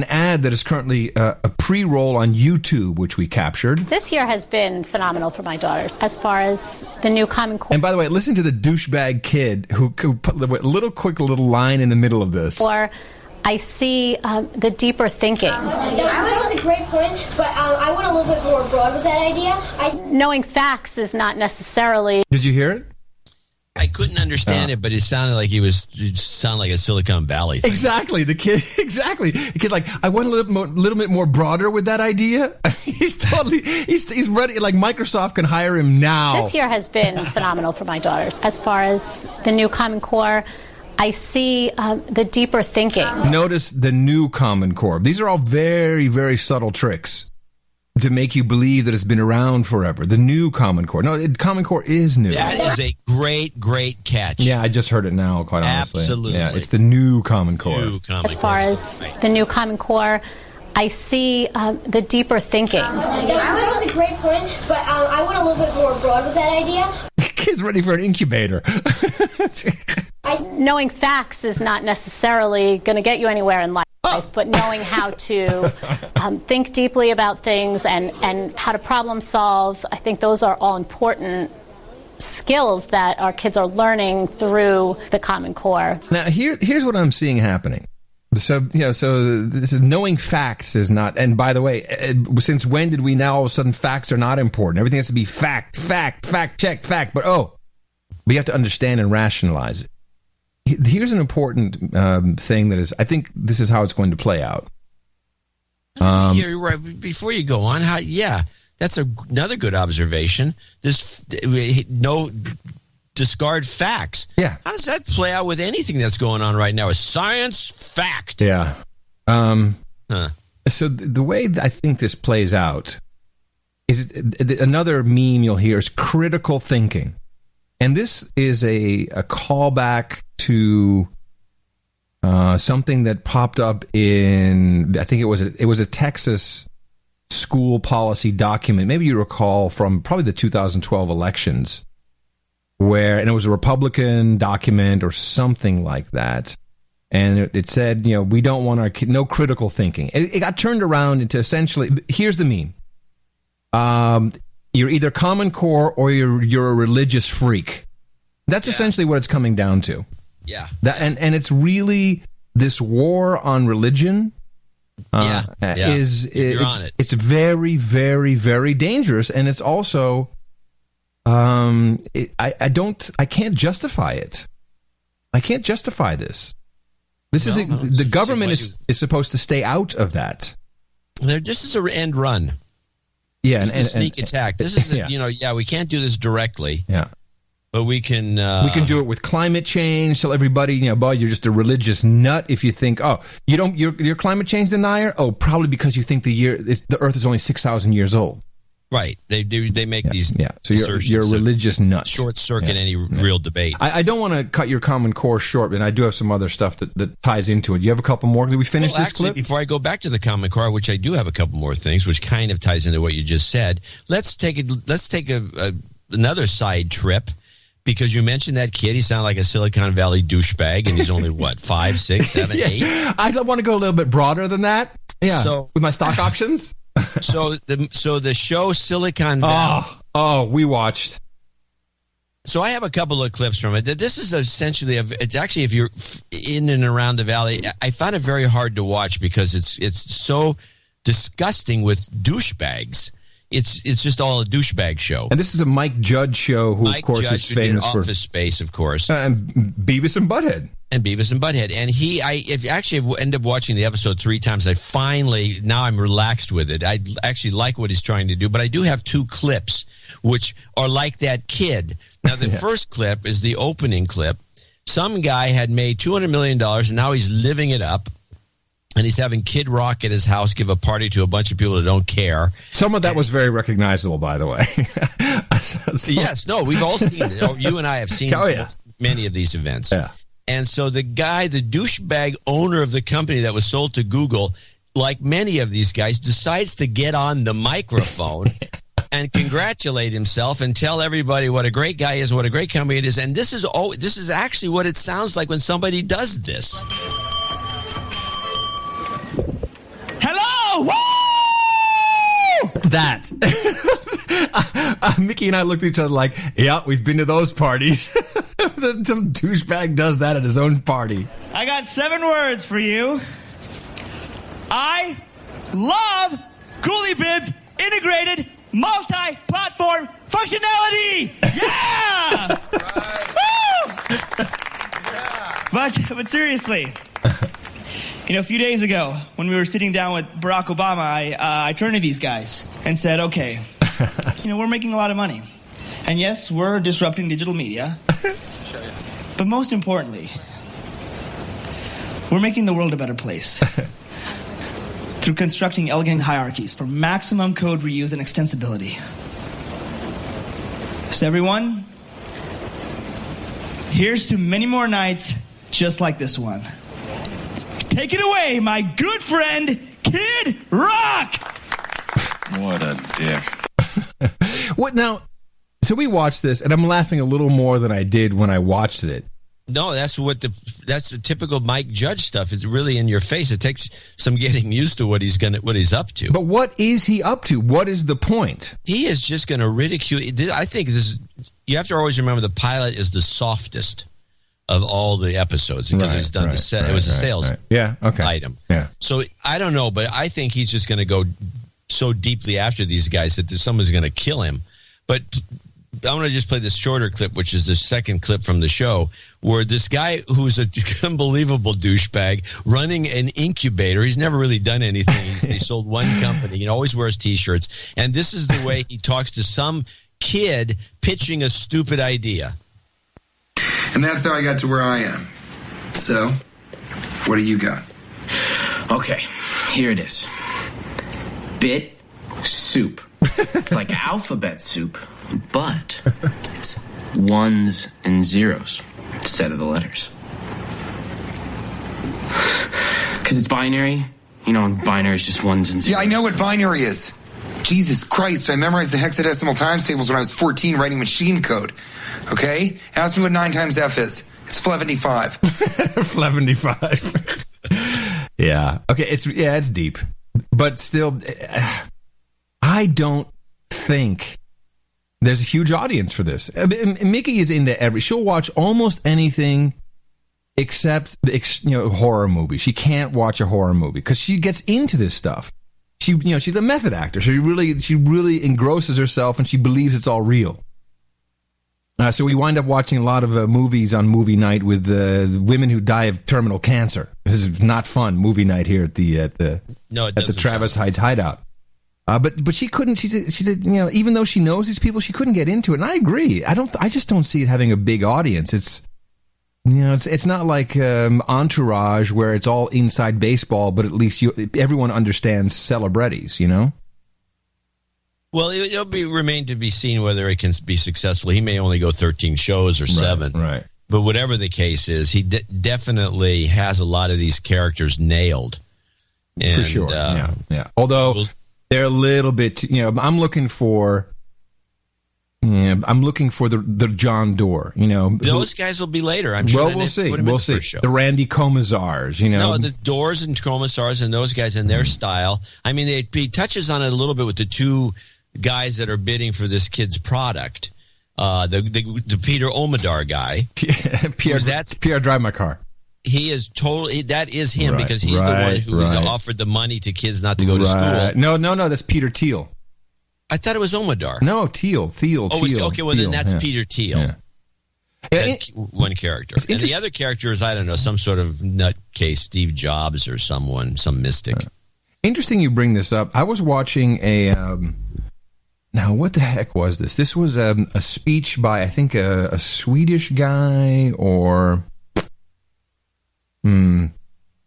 ad that is currently a pre-roll on YouTube, which we captured. This year has been phenomenal for my daughter as far as the new Common Core. And by the way, listen to the douchebag kid who put a quick little line in the middle of this. Or I see the deeper thinking. That was a great point, but I went a little bit more broad with that idea. Knowing facts is not necessarily... Did you hear it? I couldn't understand it, but it sounded like it sounded like a Silicon Valley thing. Exactly. The kid, like, I went a little bit more broader with that idea. He's ready. Like, Microsoft can hire him now. This year has been phenomenal for my daughter. As far as the new Common Core, I see the deeper thinking. Notice the new Common Core. These are all very, very subtle tricks to make you believe that it's been around forever. The new Common Core. No, Common Core is new. That is a great, great catch. Yeah, I just heard it now, quite honestly. Absolutely. Yeah, it's the new Common Core. As far as the new Common Core, I see the deeper thinking. That was a great point, but I went a little bit more broad with that idea. Kid's ready for an incubator. Knowing facts is not necessarily going to get you anywhere in life. But knowing how to think deeply about things and how to problem solve, I think those are all important skills that our kids are learning through the Common Core. Now, here's what I'm seeing happening. So this is knowing facts is not, and by the way, since when did we now all of a sudden facts are not important? Everything has to be fact, check, fact, but we have to understand and rationalize it. Here's an important thing that is, I think this is how it's going to play out. You're right. Before you go on, that's another good observation. Discard facts. Yeah. How does that play out with anything that's going on right now? A science fact. Yeah. So the way I think this plays out is another meme you'll hear is critical thinking. And this is a callback to something that popped up in, I think it was a Texas school policy document. Maybe you recall from probably the 2012 elections, and it was a Republican document or something like that. And it said, we don't want our no critical thinking. It got turned around into essentially, here's the meme. You're either Common Core or you're a religious freak. That's essentially what it's coming down to. Yeah. And it's really this war on religion. You're on it. It's very, very, very dangerous, and it's also I can't justify it. I can't justify this. The government is supposed to stay out of that. This is an end run. Yeah, and sneak attack. This is we can't do this directly. Yeah. But we can do it with climate change. Tell everybody, you're just a religious nut if you think, you're climate change denier. Oh, probably because you think the Earth is only 6,000 years old. Right. They make these. Yeah. So you're a religious nut. Short circuit any real debate. I don't want to cut your Common Core short, and I do have some other stuff that ties into it. Do you have a couple more? Did we finish this clip? Before I go back to the Common Core, which I do have a couple more things, which kind of ties into what you just said. Let's take another side trip. Because you mentioned that kid, he sounded like a Silicon Valley douchebag, and he's only, 5, 6, 7, 8? I want to go a little bit broader than that. Yeah, so, with my stock options. So the show Silicon Valley. We watched. So I have a couple of clips from it. This is essentially, it's actually, if you're in and around the Valley, I found it very hard to watch because it's so disgusting with douchebags. it's just all a douchebag show. And this is a Mike Judge show, who Mike of course Judge, is famous for Office Space, of course, and Beavis and Butthead. And I actually ended up watching the episode 3 times. Now I'm relaxed with it. I actually like what he's trying to do, but I do have 2 clips which are like that kid. Now, the first clip is the opening clip. Some guy had made $200 million, and now he's living it up. And he's having Kid Rock at his house give a party to a bunch of people that don't care. Some of that was very recognizable, by the way. Yes, no, we've all seen it. You and I have seen many of these events. Yeah. And so the douchebag owner of the company that was sold to Google, like many of these guys, decides to get on the microphone and congratulate himself and tell everybody what a great guy is, what a great company it is. And this is actually what it sounds like when somebody does this. Hello! Woo! That. Mickey and I looked at each other like, yeah, we've been to those parties. Some douchebag does that at his own party. I got 7 words for you. I love Ghoulie Bibs integrated multi-platform functionality. Yeah! But seriously, a few days ago when we were sitting down with Barack Obama, I turned to these guys and said, okay, we're making a lot of money. And yes, we're disrupting digital media. But most importantly, we're making the world a better place through constructing elegant hierarchies for maximum code reuse and extensibility. So everyone, here's to many more nights just like this one. Take it away, my good friend, Kid Rock! What a dick. What now? So we watched this, and I'm laughing a little more than I did when I watched it. No, that's the typical Mike Judge stuff. It's really in your face. It takes some getting used to what he's up to. But what is he up to? What is the point? He is just going to ridicule. I think you have to always remember the pilot is the softest of all the episodes because it's done it was a sales item. Yeah. So I don't know, but I think he's just going to go so deeply after these guys that someone's going to kill him. But I want to just play this shorter clip, which is the second clip from the show, where this guy who's an unbelievable douchebag running an incubator. He's never really done anything. He sold one company. He always wears T-shirts. And this is the way he talks to some kid pitching a stupid idea. And that's how I got to where I am. So, what do you got? Okay, here it is. Bit soup. It's like alphabet soup, but it's 1s and 0s instead of the letters. Because it's binary, and binary is just 1s and 0s. Yeah, I know what binary is. Jesus Christ, I memerized the hexadecimal times tables when I was 14 writing machine code. Okay? Ask me what 9 times F is. It's 75. 75. Yeah. Okay, it's deep. But still, I don't think there's a huge audience for this. Mickey is into she'll watch almost anything except horror movies. She can't watch a horror movie because she gets into this stuff. She's a method actor. She really engrosses herself and she believes it's all real. So we wind up watching a lot of movies on movie night with women who die of terminal cancer. This is not fun. Movie night here at the Travis Heights hideout. But she couldn't. She said, even though she knows these people, she couldn't get into it. And I agree. I just don't see it having a big audience. It's not like Entourage where it's all inside baseball, but at least everyone understands celebrities. Well, it'll remain to be seen whether it can be successful. He may only go 13 shows or 7. Right. But whatever the case is, he definitely has a lot of these characters nailed. And, for sure. Yeah. Although they're a little bit, I'm looking for the John Doerr, Those guys will be later, I'm sure. Well, we'll see. The Randy Komisars, No, the Doors and Komisars and those guys in their style. I mean, he touches on it a little bit with the 2 guys that are bidding for this kid's product. The Peter Omadar guy. Pierre Drive My Car. He is totally, that is him because he's the one who offered the money to kids not to go to school. No, that's Peter Thiel. I thought it was Omidar. No, Thiel. Okay, well, then that's yeah. Peter Thiel. Yeah. One character. And the other character is, I don't know, some sort of nutcase Steve Jobs or some mystic. Interesting you bring this up. I was watching a... now, what the heck was this? This was a speech by, I think, a Swedish guy or...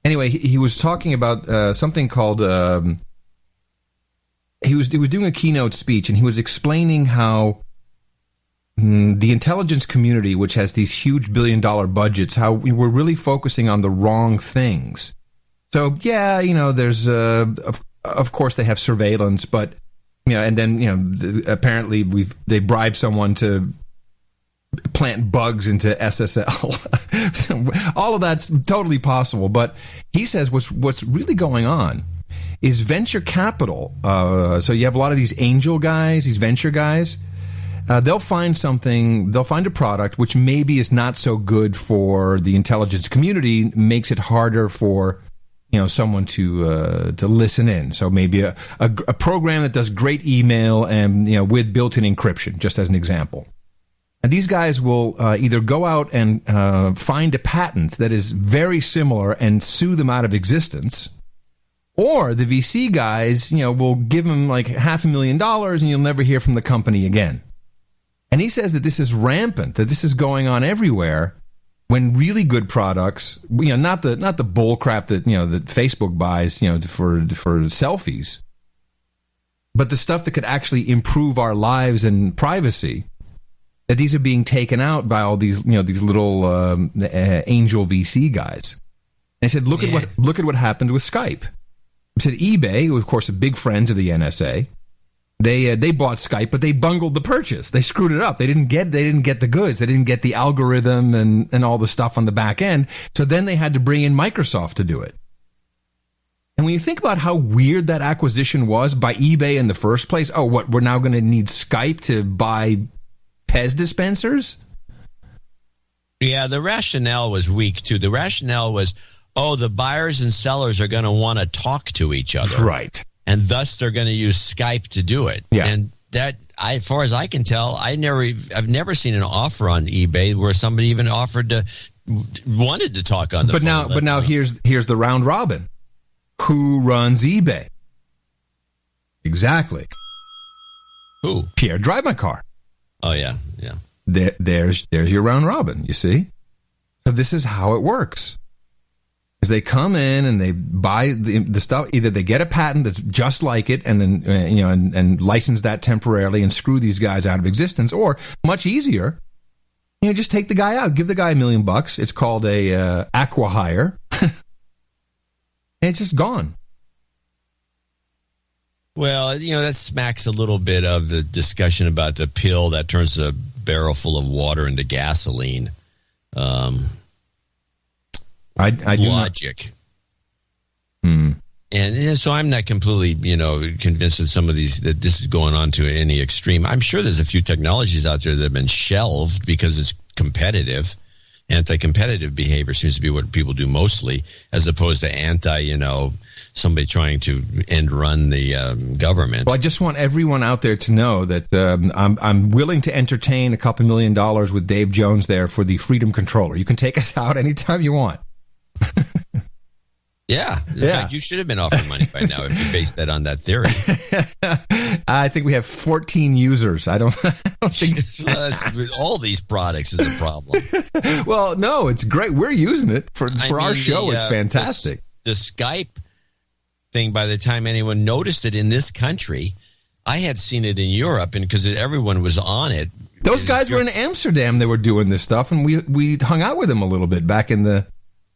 Anyway, he was talking about something called... He was doing a keynote speech, and he was explaining how the intelligence community, which has these huge billion-dollar budgets, how we were really focusing on the wrong things. So, yeah, there's... of course, they have surveillance, but... and then, apparently they bribed someone to plant bugs into SSL. So all of that's totally possible. But he says what's really going on is venture capital. So you have a lot of these angel guys, these venture guys. They'll find a product which maybe is not so good for the intelligence community, makes it harder for someone to listen in. So maybe a program that does great email and with built-in encryption, just as an example. And these guys will either go out and find a patent that is very similar and sue them out of existence, or the VC guys, will give them like $500,000 and you'll never hear from the company again. And he says that this is rampant, that this is going on everywhere. When really good products, not the bull crap that that Facebook buys, for selfies, but the stuff that could actually improve our lives and privacy, that these are being taken out by all these these little angel VC guys. And I said, look at what happened with Skype. I said eBay, who of course are big friends of the NSA. They bought Skype, but they bungled the purchase. They screwed it up. They didn't get the goods. They didn't get the algorithm and all the stuff on the back end. So then they had to bring in Microsoft to do it. And when you think about how weird that acquisition was by eBay in the first place, we're now going to need Skype to buy Pez dispensers? Yeah, the rationale was weak too. The rationale was, the buyers and sellers are going to want to talk to each other. Right. And thus they're going to use Skype to do it. Yeah. And that, as far as I can tell, I've never seen an offer on eBay where somebody even wanted to talk on the phone. But now here's the round robin. Who runs eBay? Exactly. Who? Pierre Drive My Car. Oh yeah. There's your round robin. You see. So this is how it works. Is they come in and they buy the stuff. Either they get a patent that's just like it, and then and license that temporarily and screw these guys out of existence, or much easier, just take the guy out, give the guy $1 million. It's called a acqui-hire, and it's just gone. Well, that smacks a little bit of the discussion about the pill that turns a barrel full of water into gasoline. I do logic. And so I'm not completely, convinced of some of these, that this is going on to any extreme. I'm sure there's a few technologies out there that have been shelved because it's competitive. Anti-competitive behavior seems to be what people do mostly, as opposed to somebody trying to end run the government. Well, I just want everyone out there to know that I'm willing to entertain a couple $1 million with Dave Jones there for the Freedom Controller. You can take us out anytime you want. Yeah. In fact, you should have been offering money by now if you based that on that theory. I think we have 14 users. I don't think all these products is a problem. Well, no, it's great. We're using it for our show. It's fantastic. The Skype thing, by the time anyone noticed it in this country, I had seen it in Europe, and because everyone was on it. Those guys were in Amsterdam. They were doing this stuff, and we hung out with them a little bit back in the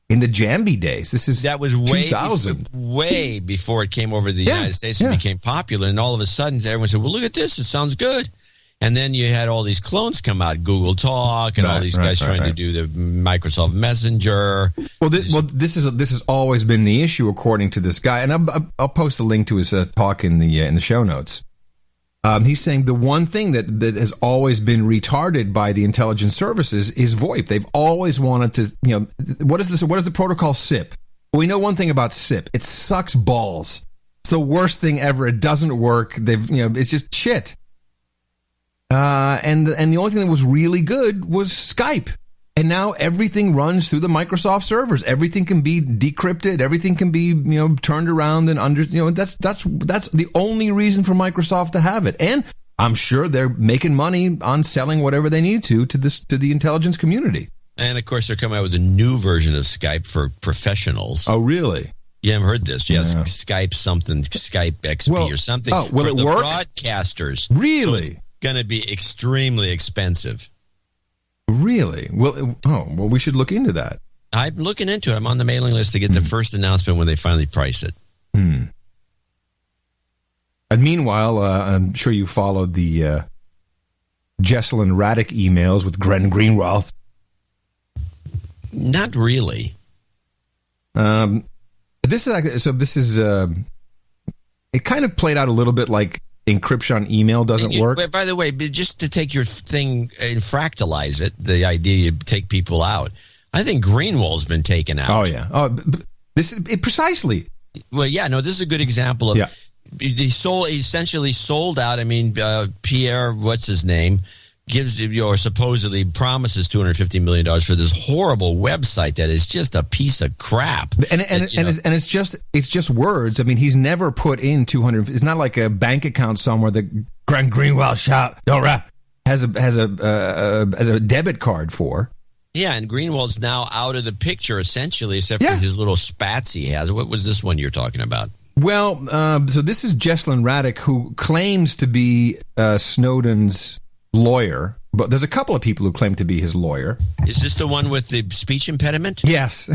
Jambi days. That was 2000. way before it came over to the United States and became popular. And all of a sudden, everyone said, "Well, look at this! It sounds good." And then you had all these clones come out, Google Talk, and all these guys trying to do the Microsoft Messenger. Well, this has always been the issue, according to this guy. And I'll post a link to his talk in the show notes. He's saying the one thing that has always been retarded by the intelligence services is VoIP. They've always wanted to, what is this? What is the protocol SIP? Well, we know one thing about SIP. It sucks balls. It's the worst thing ever. It doesn't work. It's just shit. And the only thing that was really good was Skype. And now everything runs through the Microsoft servers. Everything can be decrypted. Everything can be, turned around and that's the only reason for Microsoft to have it. And I'm sure they're making money on selling whatever they need to the intelligence community. And of course, they're coming out with a new version of Skype for professionals. Oh, really? You haven't heard this? Yes, yeah. Skype XP or something. Oh, will for it the work? Broadcasters. Really? So it's going to be extremely expensive. Really? Well, we should look into that. I'm looking into it. I'm on the mailing list to get the first announcement when they finally price it. And meanwhile, I'm sure you followed the Jesselyn Radick emails with Glenn Greenwald. Not really. This is it kind of played out a little bit like encryption on email doesn't work. By the way, just to take your thing and fractalize it, the idea you take people out. I think Greenwald's been taken out. Oh yeah. Precisely. Well, yeah. No, this is a good example of. Yeah. He essentially sold out. I mean, Pierre, what's his name, gives or supposedly promises $250 million for this horrible website that is just a piece of crap. And it's just words. I mean, he's never put in 200. It's not like a bank account somewhere that Glenn Greenwald has a debit card for. Yeah, and Greenwald's now out of the picture essentially, except for his little spats he has. What was this one you're talking about? Well, so this is Jesselyn Radick, who claims to be Snowden's lawyer, but there's a couple of people who claim to be his lawyer. Is this the one with the speech impediment? Yes.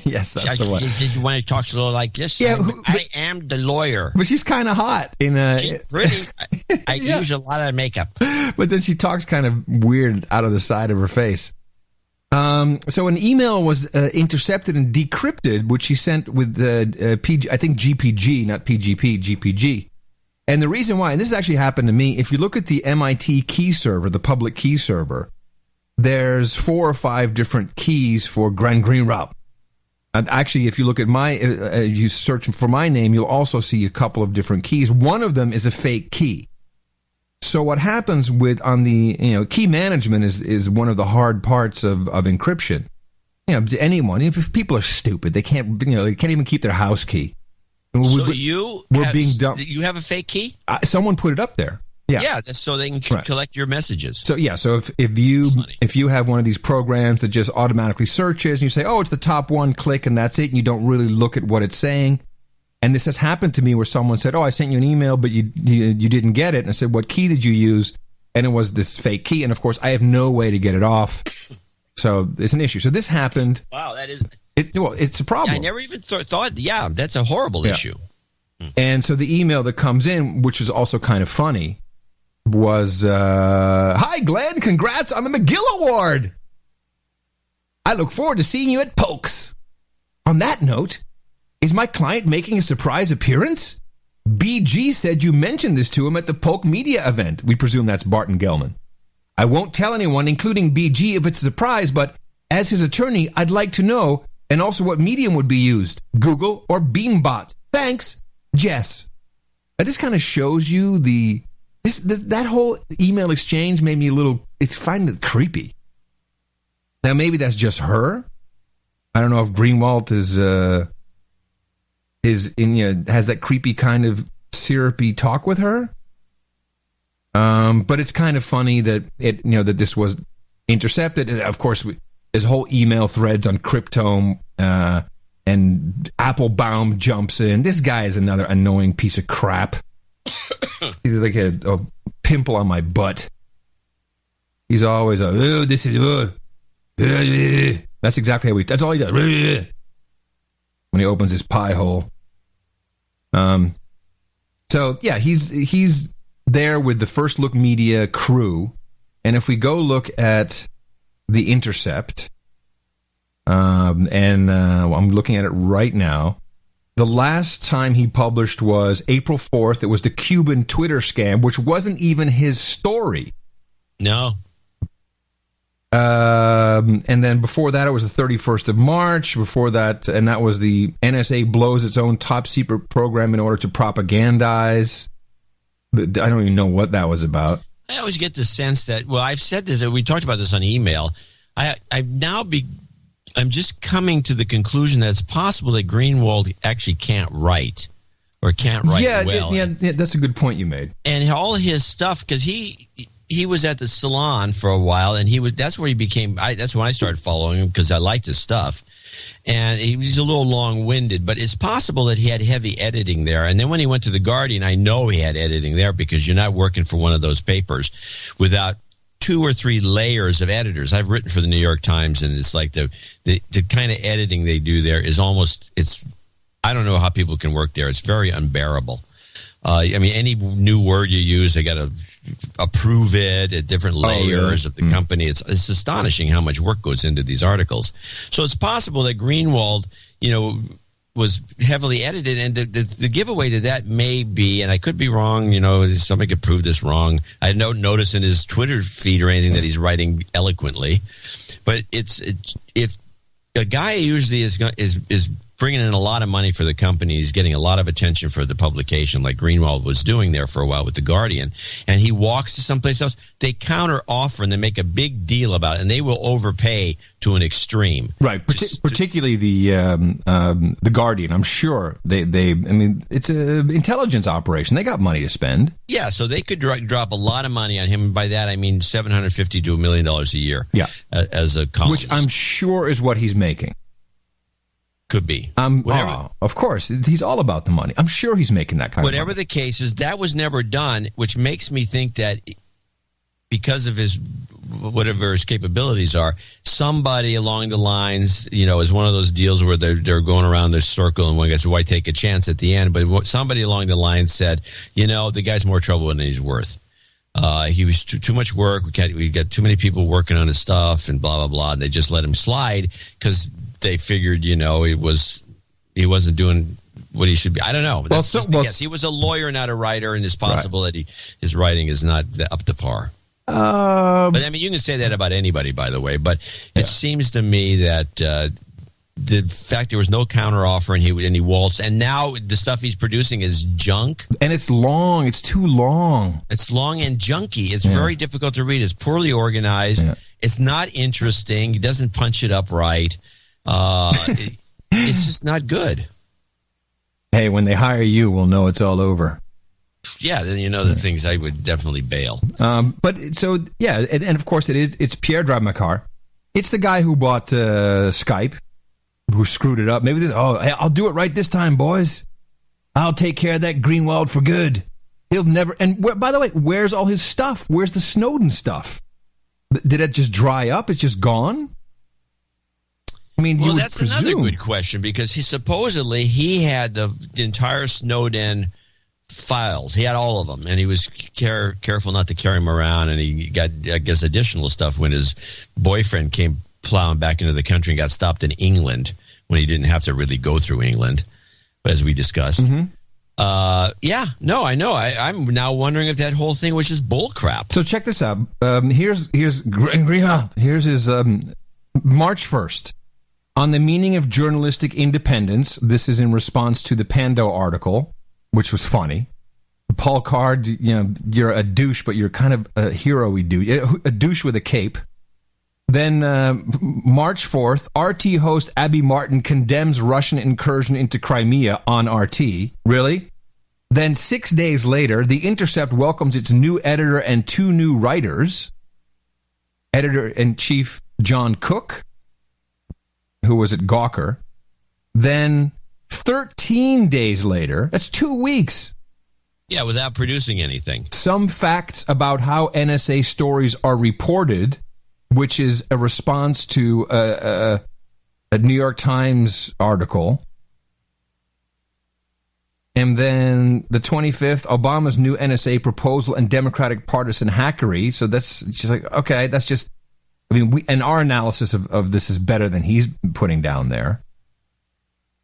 Yes, that's the one. Did you want to talk a little like this? Yeah, I am the lawyer. But she's kind of hot. She's pretty. I use a lot of makeup. But then she talks kind of weird out of the side of her face. So an email was intercepted and decrypted, which she sent with I think GPG, not PGP, GPG. And the reason why, and this actually happened to me, if you look at the MIT key server, the public key server, there's 4 or 5 different keys for Glenn Greenwald. And actually, if you look at you search for my name, you'll also see a couple of different keys. One of them is a fake key. So what happens on the key management is one of the hard parts of encryption. Anyone, if people are stupid, they can't even keep their house key. So you have a fake key? Someone put it up there. Yeah. Yeah, that's so they can collect your messages. So if you have one of these programs that just automatically searches and you say, oh, it's the top one, click, and that's it, and you don't really look at what it's saying. And this has happened to me where someone said, oh, I sent you an email, but you didn't get it. And I said, what key did you use? And it was this fake key. And, of course, I have no way to get it off. So it's an issue. So this happened. Wow, that is... it's a problem. I never even thought, that's a horrible issue. And so the email that comes in, which is also kind of funny, was, hi, Glenn, congrats on the McGill Award. I look forward to seeing you at Pokes. On that note... is my client making a surprise appearance? BG said you mentioned this to him at the Polk Media event. We presume that's Barton Gellman. I won't tell anyone, including BG, if it's a surprise, but as his attorney, I'd like to know, and also what medium would be used, Google or Beambot. Thanks, Jess. Now, this kind of shows you that whole email exchange made me finding it creepy. Now, maybe that's just her. I don't know if Greenwald has that creepy kind of syrupy talk with her. But it's kind of funny that that this was intercepted. And of course, there's whole email threads on Cryptome, and Applebaum jumps in. This guy is another annoying piece of crap. He's like a pimple on my butt. He's always this is that's exactly how that's all he does. When he opens his pie hole. So yeah, he's there with the First Look Media crew, and if we go look at The Intercept, I'm looking at it right now. The last time he published was April 4th. It was the Cuban Twitter scam, which wasn't even his story. No. And then before that, it was the 31st of March. Before that, and that was the NSA blows its own top secret program in order to propagandize. I don't even know what that was about. I always get the sense that, well, I've said this, we talked about this on email. I'm just coming to the conclusion that it's possible that Greenwald actually can't write or can't write well. Yeah, that's a good point you made. And all his stuff, because he was at the Salon for a while, and that's where he became. That's when I started following him because I liked his stuff. And he's a little long-winded, but it's possible that he had heavy editing there. And then when he went to The Guardian, I know he had editing there because you're not working for one of those papers without 2 or 3 layers of editors. I've written for the New York Times, and it's like the kind of editing they do there is almost, I don't know how people can work there. It's very unbearable. I mean, any new word you use, they got to approve it at different layers of the company. It's astonishing how much work goes into these articles. So it's possible that Greenwald, was heavily edited, and the giveaway to that may be, and I could be wrong, somebody could prove this wrong. I don't notice in his Twitter feed or anything that he's writing eloquently, but it's if a guy usually is bringing in a lot of money for the company, he's getting a lot of attention for the publication, like Greenwald was doing there for a while with The Guardian, and he walks to someplace else, they counter offer and they make a big deal about it, and they will overpay to an extreme. Right, particularly the Guardian. I'm sure they I mean, it's an intelligence operation. They got money to spend. Yeah, so they could drop a lot of money on him, and by that I mean $750,000 to $1 million a year. Yeah, as a columnist, which I'm sure is what he's making. Could be. Of course. He's all about the money. I'm sure he's making that kind of money. Whatever the case is, that was never done, which makes me think that because of whatever his capabilities are, somebody along the lines, is one of those deals where they're going around the circle and one guy says, why take a chance at the end? But somebody along the line said, the guy's more trouble than he's worth. He was too much work. We got too many people working on his stuff and blah, blah, blah. And they just let him slide because they figured, he wasn't doing what he should be. I don't know. Yes, he was a lawyer, not a writer, and it's possible that his writing is not up to par. But I mean, you can say that about anybody, by the way. But it seems to me that the fact there was no counteroffer and he waltzed, and now the stuff he's producing is junk, and it's long. It's too long. It's long and junky. It's very difficult to read. It's poorly organized. Yeah. It's not interesting. He doesn't punch it up right. It's just not good. Hey, when they hire you, we'll know it's all over. Yeah, then the things I would definitely bail. But so and of course it's Pierre Drabmakar. It's the guy who bought Skype, who screwed it up. Maybe I'll do it right this time, boys. I'll take care of that Greenwald for good. He'll never. And by the way, where's all his stuff? Where's the Snowden stuff? Did it just dry up? It's just gone? I mean, well, that's another good question, because he had the entire Snowden files. He had all of them, and he was careful not to carry them around, and he got, I guess, additional stuff when his boyfriend came plowing back into the country and got stopped in England when he didn't have to really go through England, as we discussed. Mm-hmm. I know. I'm now wondering if that whole thing was just bull crap. So check this out. Here's his March 1st. On the meaning of journalistic independence, this is in response to the Pando article, which was funny. Paul Card, you're a douche, but you're kind of a hero-y douche. A douche with a cape. Then March 4th, RT host Abby Martin condemns Russian incursion into Crimea on RT. Really? Then 6 days later, The Intercept welcomes its new editor and 2 new writers. Editor-in-chief John Cook, who was at Gawker. Then 13 days later, that's 2 weeks. Yeah, without producing anything. Some facts about how NSA stories are reported, which is a response to a New York Times article. And then the 25th, Obama's new NSA proposal and Democratic partisan hackery. So that's just like, okay, that's just, and our analysis of this is better than he's putting down there.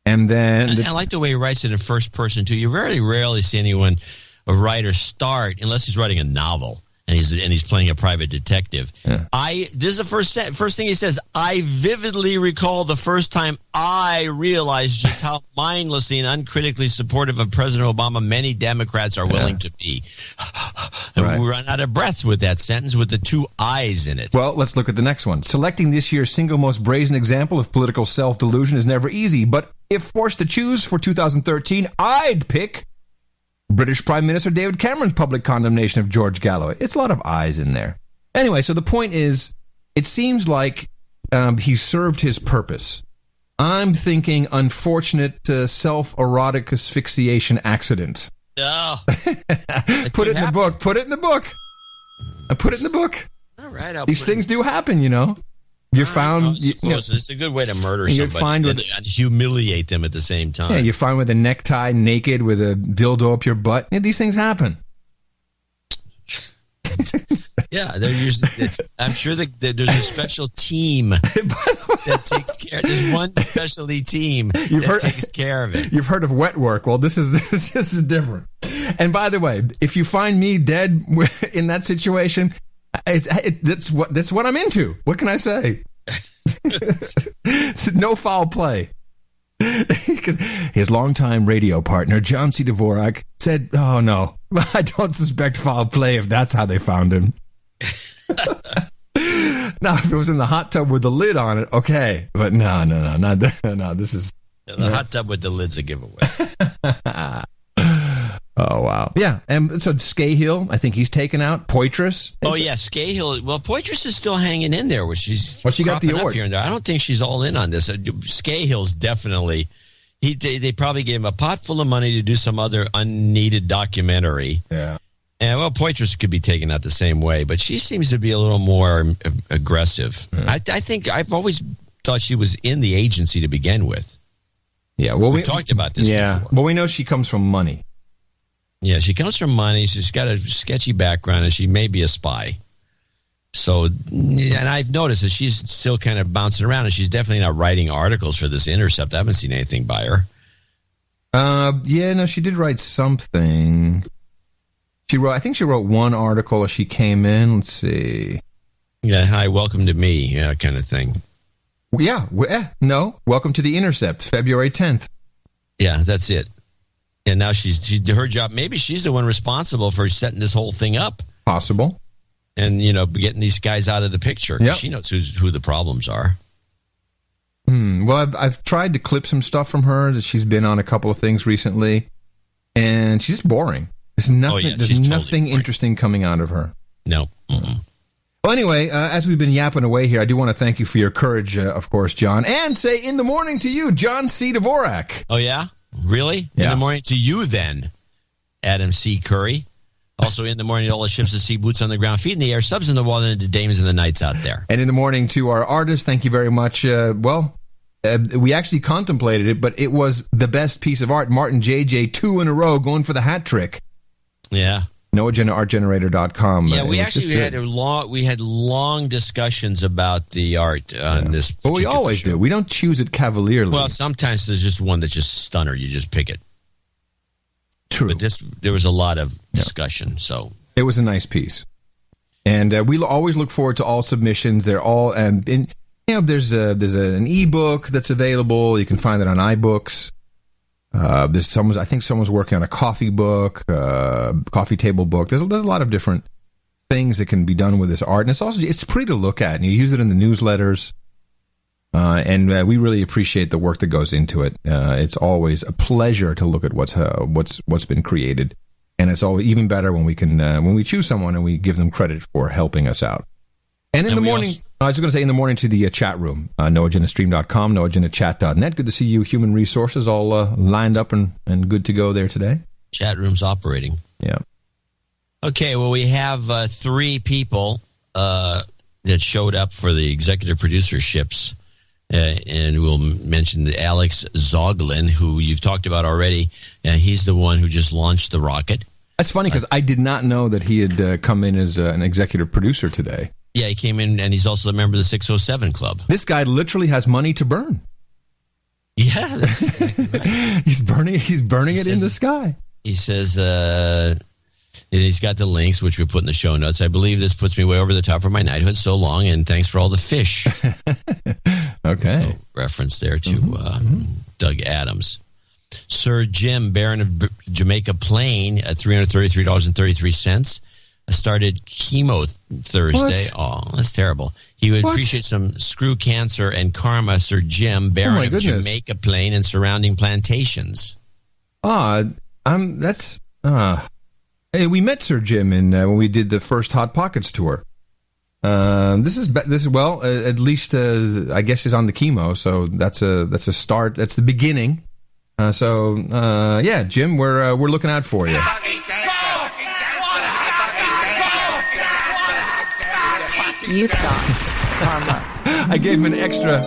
And then... I like the way he writes it in first person, too. You very rarely see a writer start, unless he's writing a novel, and he's playing a private detective. Yeah. This is the first thing he says. I vividly recall the first time I realized just how mindlessly and uncritically supportive of President Obama many Democrats are willing to be. And we run out of breath with that sentence with the two I's in it. Well, let's look at the next one. Selecting this year's single most brazen example of political self-delusion is never easy, but if forced to choose for 2013, I'd pick British Prime Minister David Cameron's public condemnation of George Galloway. It's a lot of I's in there. Anyway, so the point is, it seems like he served his purpose. I'm thinking unfortunate self-erotic asphyxiation accident. No. Put it in the book. Put it in the book. I put it in the book. All right. These things do happen, you know. You're found. It's a good way to murder somebody and humiliate them at the same time. Yeah, you're found with a necktie, naked, with a dildo up your butt. Yeah, these things happen. Yeah, I'm sure that there's a special team that takes care. There's one specialty team that takes care of it. You've heard of wet work. Well, this is different. And by the way, if you find me dead in that situation, that's what I'm into. What can I say? No foul play. His longtime radio partner, John C. Dvorak, said, "Oh no, I don't suspect foul play if that's how they found him." Now, if it was in the hot tub with the lid on it, okay. But no, not that. No, this is the hot tub with the lid's a giveaway. Oh, wow. Yeah, and so Scahill, I think he's taken out. Poitras. Oh, yeah, Scahill. Well, Poitras is still hanging in there. She got the up here and there. I don't think she's all in on this. Scahill's definitely... They probably gave him a pot full of money to do some other unneeded documentary. Yeah. And, well, Poitras could be taken out the same way, but she seems to be a little more aggressive. I think I've always thought she was in the agency to begin with. Yeah, well, we talked about this before. Well, we know she comes from money. Yeah, she comes from money. She's got a sketchy background, and she may be a spy. So, and I've noticed that she's still kind of bouncing around, and she's definitely not writing articles for this Intercept. I haven't seen anything by her. Yeah, no, she did write something. I think she wrote one article as she came in. Let's see. Yeah, hi, welcome to me, yeah, kind of thing. Yeah, no, welcome to the Intercept, February 10th. Yeah, that's it. And now she's her job. Maybe she's the one responsible for setting this whole thing up. Possible. And, getting these guys out of the picture. Yep. She knows who the problems are. Well, I've tried to clip some stuff from her. That she's been on a couple of things recently. And she's just boring. There's nothing, there's nothing interesting coming out of her. No. Mm-hmm. Well, anyway, as we've been yapping away here, I do want to thank you for your courage, of course, John. And say in the morning to you, John C. Dvorak. Oh, yeah? Really? Yeah. In the morning to you, then, Adam C. Curry. Also in the morning to all the ships at sea, boots on the ground, feet in the air, subs in the water, and the dames and the knights out there. And in the morning to our artists, thank you very much. We actually contemplated it, but it was the best piece of art. Martin J.J., 2 in a row, going for the hat trick. Yeah. NoAgendaArtGenerator.com. Yeah, we actually had long discussions about the art on this. But we always do. We don't choose it cavalierly. Well, sometimes there's just one that's just stunner. You just pick it. True. But there was a lot of discussion, so. It was a nice piece. And we always look forward to all submissions. They're all, there's an ebook that's available. You can find it on iBooks. I think someone's working on a coffee book, coffee table book. There's a lot of different things that can be done with this art. And it's pretty to look at. And you use it in the newsletters. And we really appreciate the work that goes into it. It's always a pleasure to look at what's been created, and it's always even better when we can when we choose someone and we give them credit for helping us out. And in the morning, I was going to say in the morning to the chat room, NoAgendaStream.com, NoAgendaChat.net. Good to see you, Human Resources, all lined up and good to go there today. Chat room's operating. Yeah. Okay, well, we have 3 people that showed up for the executive producerships. And we'll mention Alex Zoglin, who you've talked about already. He's the one who just launched the rocket. That's funny because I did not know that he had come in as an executive producer today. Yeah, he came in, and he's also a member of the 607 Club. This guy literally has money to burn. Yeah, that's exactly right. He's burning it in the sky. He says, And he's got the links, which we put in the show notes. I believe this puts me way over the top for my knighthood. So long, and thanks for all the fish. Okay. Reference there to Doug Adams. Sir Jim, Baron of Jamaica Plain, at $333.33. Started chemo Thursday. What? Oh, that's terrible. He would What? appreciate some screw cancer and karma, Sir Jim, Baron my of goodness. Jamaica Plain and surrounding plantations. Hey, we met Sir Jim when we did the first Hot Pockets tour. This is at least I guess he's on the chemo, so that's a start. That's the beginning. Jim, we're looking out for you. You thought karma. I gave him an extra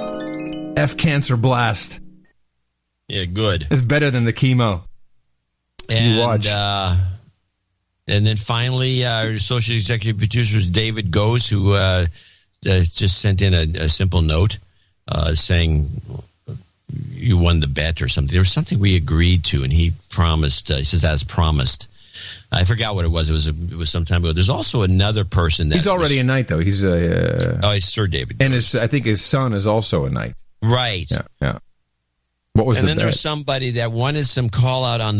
F cancer blast. Yeah, good. It's better than the chemo. And, you watch. And then finally, our associate executive producer is David Goes, who just sent in a simple note saying you won the bet or something. There was something we agreed to, and he promised. He says, as promised. I forgot what it was. It was some time ago. There's also another person that he's already a knight, though. He's he's Sir David Goes. And I think his son is also a knight. Right. Yeah. What was and the then bet? there's somebody that wanted some call out on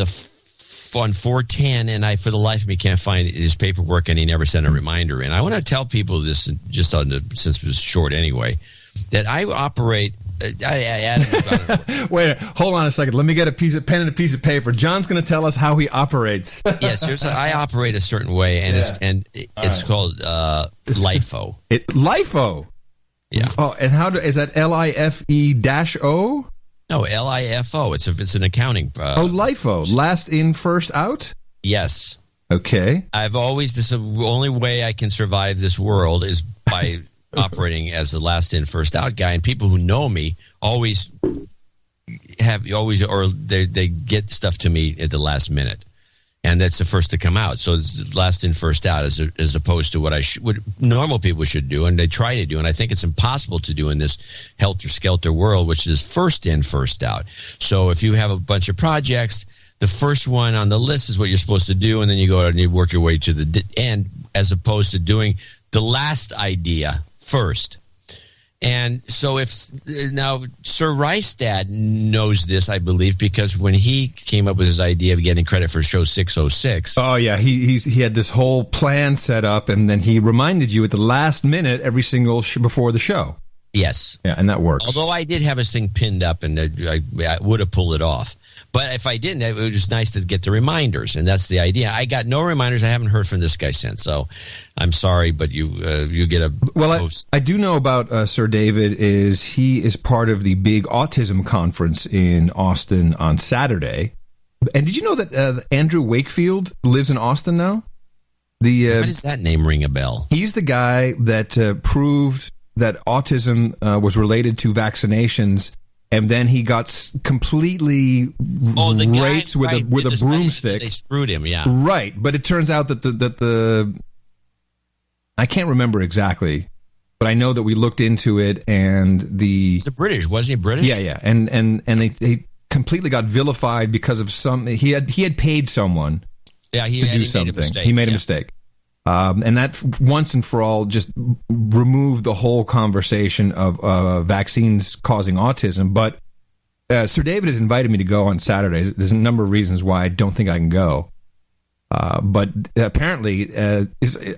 on 410, and I, for the life of me, can't find his paperwork, and he never sent a reminder in. I want to tell people this, just since it was short anyway, that I operate. Wait, hold on a second. Let me get a pen and a piece of paper. John's going to tell us how he operates. Yes, I operate a certain way, and it's called LIFO. LIFO. Yeah. Oh, and is that LIFE-O? No, LIFO. It's an accounting. LIFO. Last in, first out? Yes. Okay. This is the only way I can survive this world is by operating as the last in, first out guy. And people who know me they get stuff to me at the last minute. And that's the first to come out. So it's last in, first out, as opposed to what normal people should do, and they try to do. And I think it's impossible to do in this helter-skelter world, which is first in, first out. So if you have a bunch of projects, the first one on the list is what you're supposed to do, and then you go out and you work your way to the end, as opposed to doing the last idea first. And so now Sir Rystad knows this, I believe, because when he came up with his idea of getting credit for show 606. Oh yeah, he had this whole plan set up, and then he reminded you at the last minute every single before the show. Yes. Yeah, and that works. Although I did have his thing pinned up, and I would have pulled it off. But if I didn't, it was just nice to get the reminders, and that's the idea. I got no reminders. I haven't heard from this guy since, so I'm sorry, but you get a post. I do know about Sir David he is part of the big autism conference in Austin on Saturday. And did you know that Andrew Wakefield lives in Austin now? How does that name ring a bell? He's the guy that proved that autism was related to vaccinations. And then he got completely raped with a broomstick. They screwed him, yeah. Right, but it turns out that the I can't remember exactly, but I know that we looked into it, and He's the British, wasn't he British? Yeah, and they completely got vilified because of he had paid someone to do something. He made a mistake. And that once and for all just removed the whole conversation of vaccines causing autism. But Sir David has invited me to go on Saturday. There's a number of reasons why I don't think I can go. But apparently,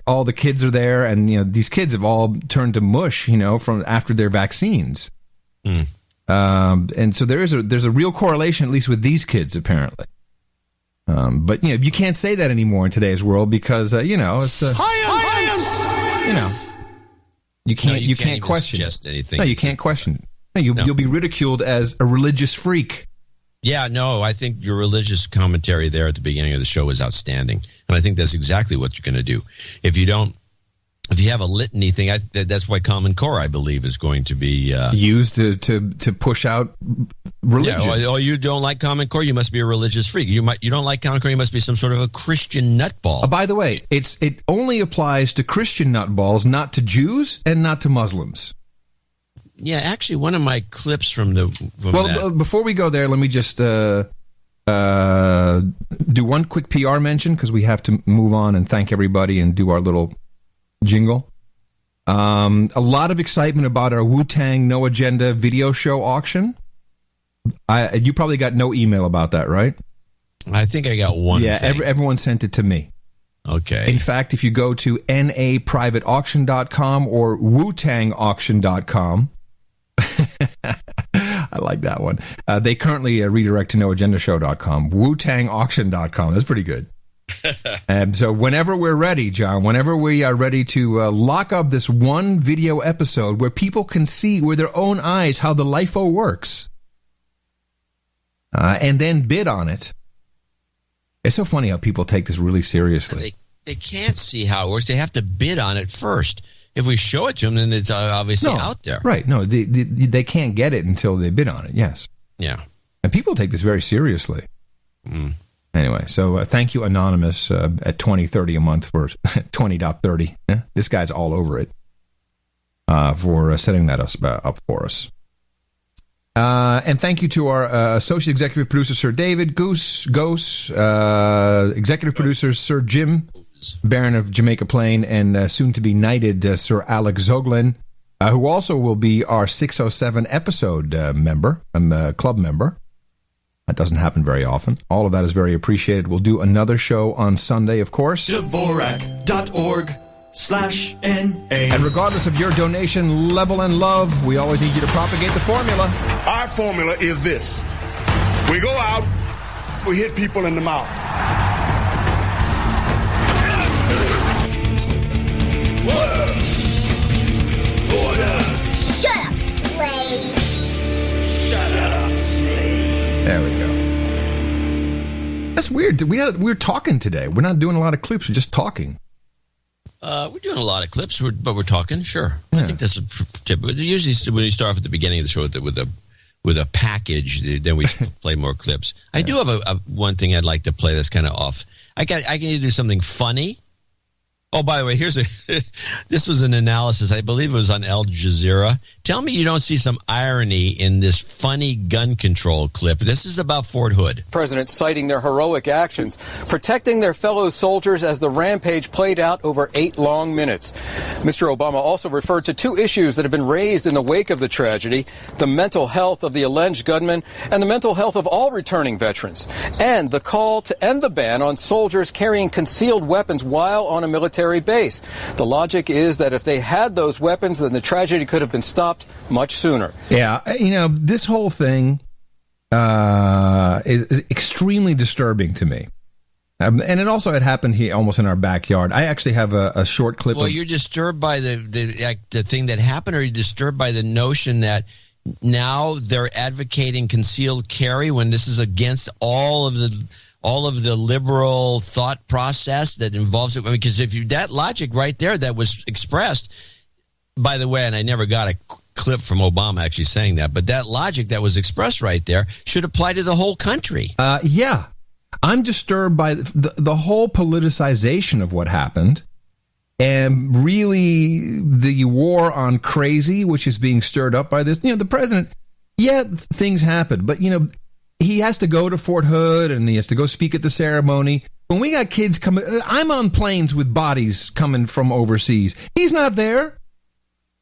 all the kids are there, and these kids have all turned to mush, from after their vaccines. And so there's a real correlation, at least with these kids, apparently. But you can't say that anymore in today's world because it's science. You can't question anything. No, you can't question it. You'll be ridiculed as a religious freak. Yeah, no, I think your religious commentary there at the beginning of the show is outstanding, and I think that's exactly what you're going to do. If you have a litany thing, that's why Common Core, I believe, is going to be used to push out religion. Yeah, you don't like Common Core, you must be a religious freak. You don't like Common Core, you must be some sort of a Christian nutball. By the way, it only applies to Christian nutballs, not to Jews and not to Muslims. Yeah, actually, one of my clips from that. Before we go there, let me just do one quick PR mention because we have to move on and thank everybody and do our little jingle. A lot of excitement about our Wu-Tang No Agenda video show auction. You probably got no email about that, right? I think I got one. Yeah, everyone sent it to me. Okay. In fact, if you go to naprivateauction.com or wutangauction.com, I like that one. They currently redirect to noagendashow.com. wutangauction.com. That's pretty good. So whenever we're ready, John, whenever we are ready to lock up this one video episode where people can see with their own eyes how the LIFO works, and then bid on it. It's so funny how people take this really seriously. They can't see how it works. They have to bid on it first. If we show it to them, then it's obviously out there. Right. No, they can't get it until they bid on it, yes. Yeah. And people take this very seriously. Anyway, so thank you, Anonymous, at $20.30 a month for 20.30. Yeah, this guy's all over it for setting that up for us. And thank you to our associate executive producer, Sir David Gose, executive producer, Sir Jim, Baron of Jamaica Plain, and soon-to-be knighted Sir Alex Zoglin, who also will be our 607 episode member, club member. That doesn't happen very often. All of that is very appreciated. We'll do another show on Sunday, of course. Dvorak.org/NA. And regardless of your donation level and love, we always need you to propagate the formula. Our formula is this. We go out, we hit people in the mouth. Order. Shut up, slave. Shut up, slave. There we go. That's weird. We're talking today. We're not doing a lot of clips. We're just talking. We're doing a lot of clips, but we're talking. Sure, yeah. I think that's a typical. Usually, when you start off at the beginning of the show with a package, then we play more clips. I do have a one thing I'd like to play that's kind of off. I can either do something funny. Oh, by the way, this was an analysis. I believe it was on Al Jazeera. Tell me you don't see some irony in this funny gun control clip. This is about Fort Hood. President citing their heroic actions, protecting their fellow soldiers as the rampage played out over 8 long minutes. Mr. Obama also referred to 2 issues that have been raised in the wake of the tragedy: the mental health of the alleged gunmen and the mental health of all returning veterans, and the call to end the ban on soldiers carrying concealed weapons while on a military base. The logic is that if they had those weapons, then the tragedy could have been stopped much sooner. Yeah, this whole thing is extremely disturbing to me. And it also had happened here almost in our backyard. I actually have a short clip. Well, you're disturbed by the thing that happened, or are you disturbed by the notion that now they're advocating concealed carry when this is against all of the liberal thought process that involves it? Because if you that logic right there that was expressed, by the way, and I never got a clip from Obama actually saying that, but that logic that was expressed right there should apply to the whole country. Yeah. I'm disturbed by the whole politicization of what happened, and really the war on crazy, which is being stirred up by this. The president, things happen, but, he has to go to Fort Hood and he has to go speak at the ceremony. When we got kids coming, I'm on planes with bodies coming from overseas. He's not there.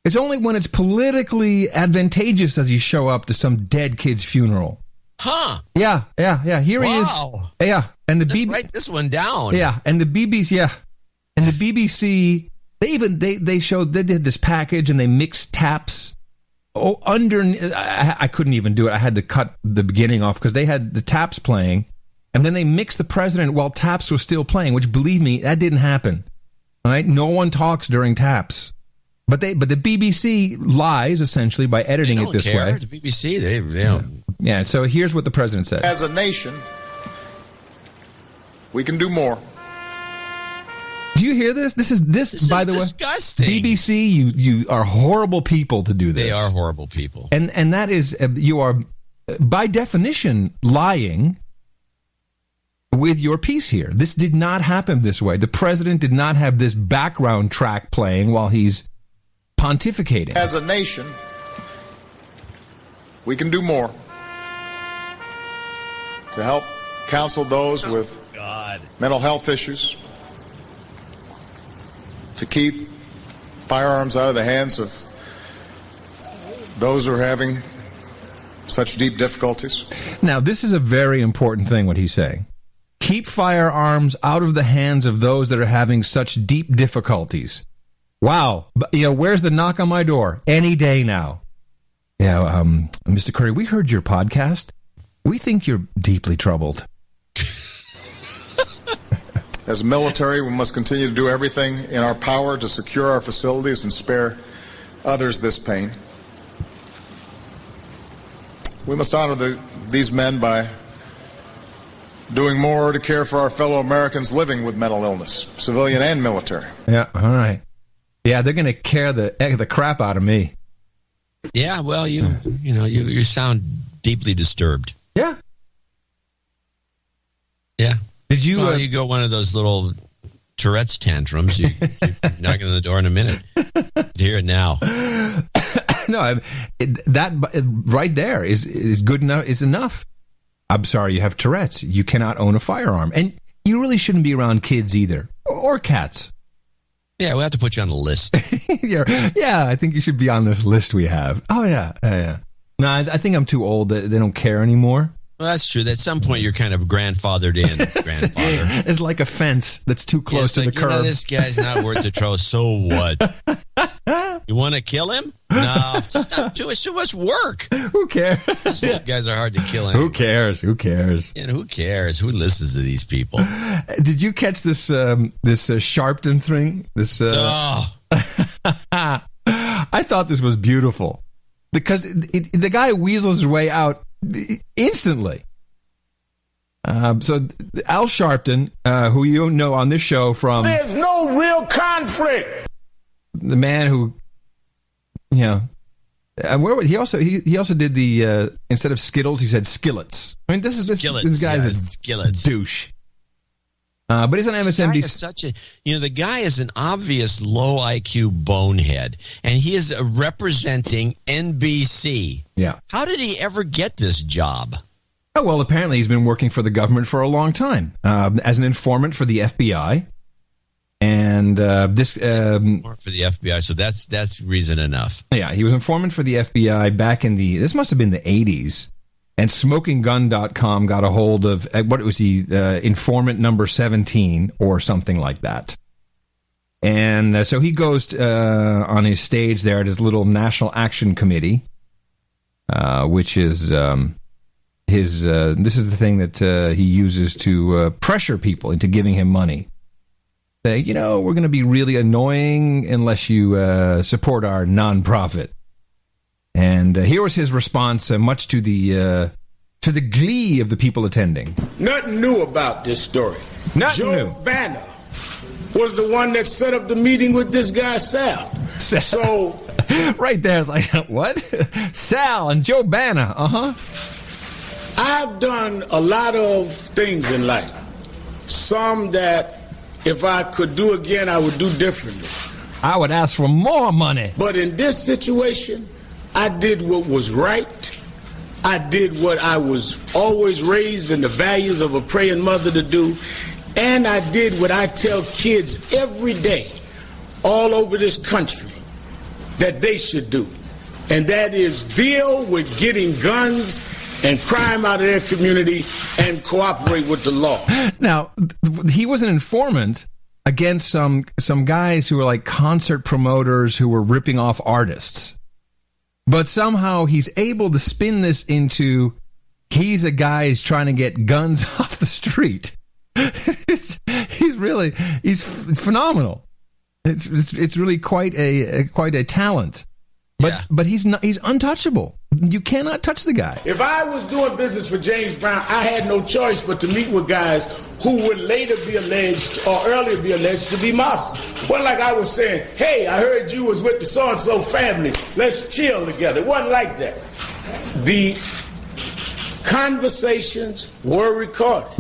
It's only when it's politically advantageous does he show up to some dead kid's funeral. Huh? Yeah. Here he is. Yeah, and Let's write this one down. Yeah, and the BBC. Yeah, and the BBC. They showed they did this package and they mixed taps. Oh, I couldn't even do it. I had to cut the beginning off because they had the taps playing, and then they mixed the president while taps was still playing. Which, believe me, that didn't happen. All right, no one talks during taps. But the BBC lies essentially by editing it this way. The BBC, they don't. Yeah. So here's what the president said: as a nation, we can do more. Do you hear this? This is by the disgusting. way, BBC. You are horrible people to do this. They are horrible people, and that is you are by definition lying with your piece here. This did not happen this way. The president did not have this background track playing while he's pontificating. As a nation, we can do more to help counseled those with mental health issues to keep firearms out of the hands of those who are having such deep difficulties. Now, this is a very important thing, what he's saying. Keep firearms out of the hands of those that are having such deep difficulties. Wow. Where's the knock on my door? Any day now. Yeah, Mr. Curry, we heard your podcast. We think you're deeply troubled. As a military, we must continue to do everything in our power to secure our facilities and spare others this pain. We must honor these men by doing more to care for our fellow Americans living with mental illness, civilian and military. Yeah, all right. Yeah, they're going to care the crap out of me. Yeah, well, you sound deeply disturbed. Yeah. Yeah. Did you? Well, you go one of those little Tourette's tantrums. You're knocking on the door in a minute. Hear it now. No, that right there is good enough. Is enough. I'm sorry, you have Tourette's. You cannot own a firearm, and you really shouldn't be around kids either, or cats. Yeah, we'll have to put you on a list. Yeah, I think you should be on this list we have. Oh yeah. No, I think I'm too old. They don't care anymore. Well, that's true. At some point, you're kind of grandfathered in. Grandfather. It's like a fence that's too close to the curb. This guy's not worth the trouble. So what? You want to kill him? No, just not do it. So much work. Who cares? These guys are hard to kill. Anyway. Who cares? And who cares? Who listens to these people? Did you catch this Sharpton thing? I thought this was beautiful because the guy weasels his way out instantly. So Al Sharpton, who you know on this show from, there's no real conflict. The man who, he also did the instead of Skittles, he said skillets. I mean, this guy's a skillets douche. But he's on MSNBC. The guy is an obvious low IQ bonehead, and he is representing NBC. Yeah. How did he ever get this job? Oh, well, apparently he's been working for the government for a long time as an informant for the FBI. And for the FBI, so that's reason enough. Yeah, he was informant for the FBI back in this must have been the 80s. And SmokingGun.com got a hold of, what was he, informant number 17 or something like that. And so he goes on his stage there at his little National Action Committee, which is this is the thing that he uses to pressure people into giving him money. Say, we're going to be really annoying unless you support our nonprofit. And here was his response, much to the glee of the people attending. Nothing new about this story. Nothing Joe new. Banner was the one that set up the meeting with this guy, Sal. So right there, it's like, what? Sal and Joe Banner, I've done a lot of things in life. Some that if I could do again, I would do differently. I would ask for more money. But in this situation, I did what was right. I did what I was always raised in the values of a praying mother to do. And I did what I tell kids every day all over this country that they should do. And that is deal with getting guns and crime out of their community and cooperate with the law. Now, he was an informant against some guys who were like concert promoters who were ripping off artists. But somehow he's able to spin this into he's a guy who's trying to get guns off the street. He's phenomenal. It's really quite a talent. But he's untouchable. You cannot touch the guy. If I was doing business for James Brown, I had no choice but to meet with guys who would later be alleged or earlier be alleged to be mobsters. Wasn't like I was saying, hey, I heard you was with the so-and-so family. Let's chill together. It wasn't like that. The conversations were recorded.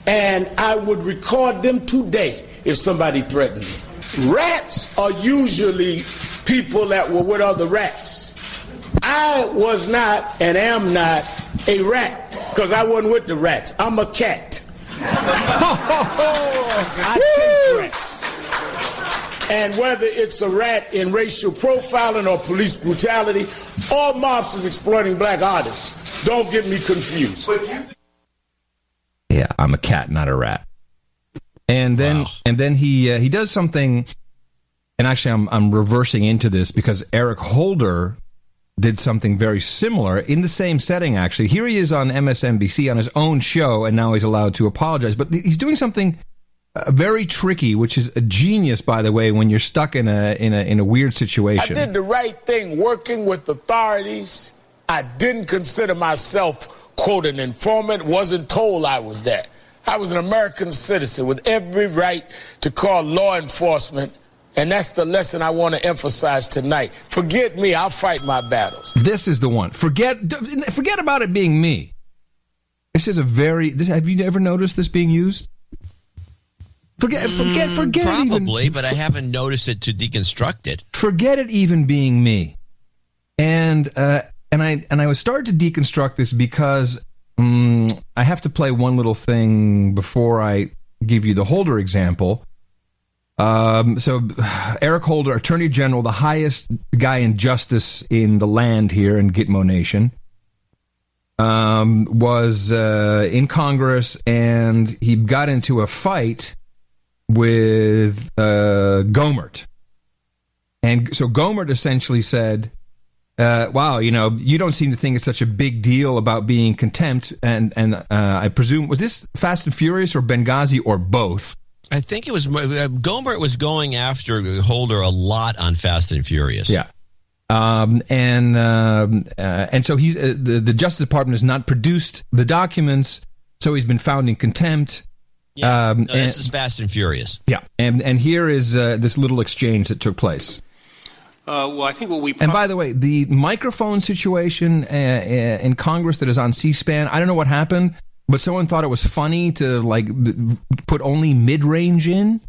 And I would record them today if somebody threatened me. Rats are usually people that were with other rats. I was not and am not a rat, because I wasn't with the rats. I'm a cat. I chase rats. And whether it's a rat in racial profiling or police brutality, or mobsters exploiting black artists, don't get me confused. Yeah, I'm a cat, not a rat. And then he does something, and actually I'm reversing into this because Eric Holder did something very similar in the same setting, actually. Here he is on MSNBC on his own show, and now he's allowed to apologize. But he's doing something very tricky, which is a genius, by the way, when you're stuck in a weird situation. I did the right thing working with authorities. I didn't consider myself, quote, an informant, wasn't told I was that. I was an American citizen with every right to call law enforcement, and that's the lesson I want to emphasize tonight. Forget me, I'll fight my battles. This is the one. Forget about it being me. This is have you ever noticed this being used? Forget probably, even, but I haven't noticed it to deconstruct it. Forget it even being me. And I would start to deconstruct this because I have to play one little thing before I give you the Holder example. So Eric Holder, Attorney General, the highest guy in justice in the land here in Gitmo Nation, was in Congress, and he got into a fight with Gohmert. And so Gohmert essentially said, wow, you don't seem to think it's such a big deal about being contempt. And I presume, was this Fast and Furious or Benghazi or both? I think it was Gohmert was going after Holder a lot on Fast and Furious. Yeah. And so he's the Justice Department has not produced the documents, so he's been found in contempt. Yeah. This is Fast and Furious. Yeah. And here is this little exchange that took place. Well, I think what we... And by the way, the microphone situation in Congress that is on C-SPAN, I don't know what happened, but someone thought it was funny to put only mid-range in.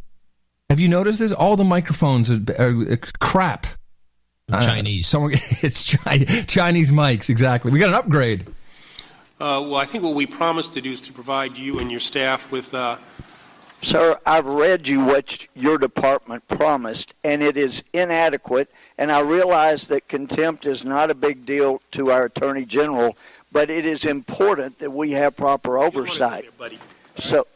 Have you noticed this? All the microphones are crap. Chinese. It's Chinese mics, exactly. We got an upgrade. Well, I think what we promised to do is to provide you and your staff with... Sir, I've read you what your department promised, and it is inadequate, and I realize that contempt is not a big deal to our Attorney General, but it is important that we have proper oversight. You don't want to go there, buddy. So,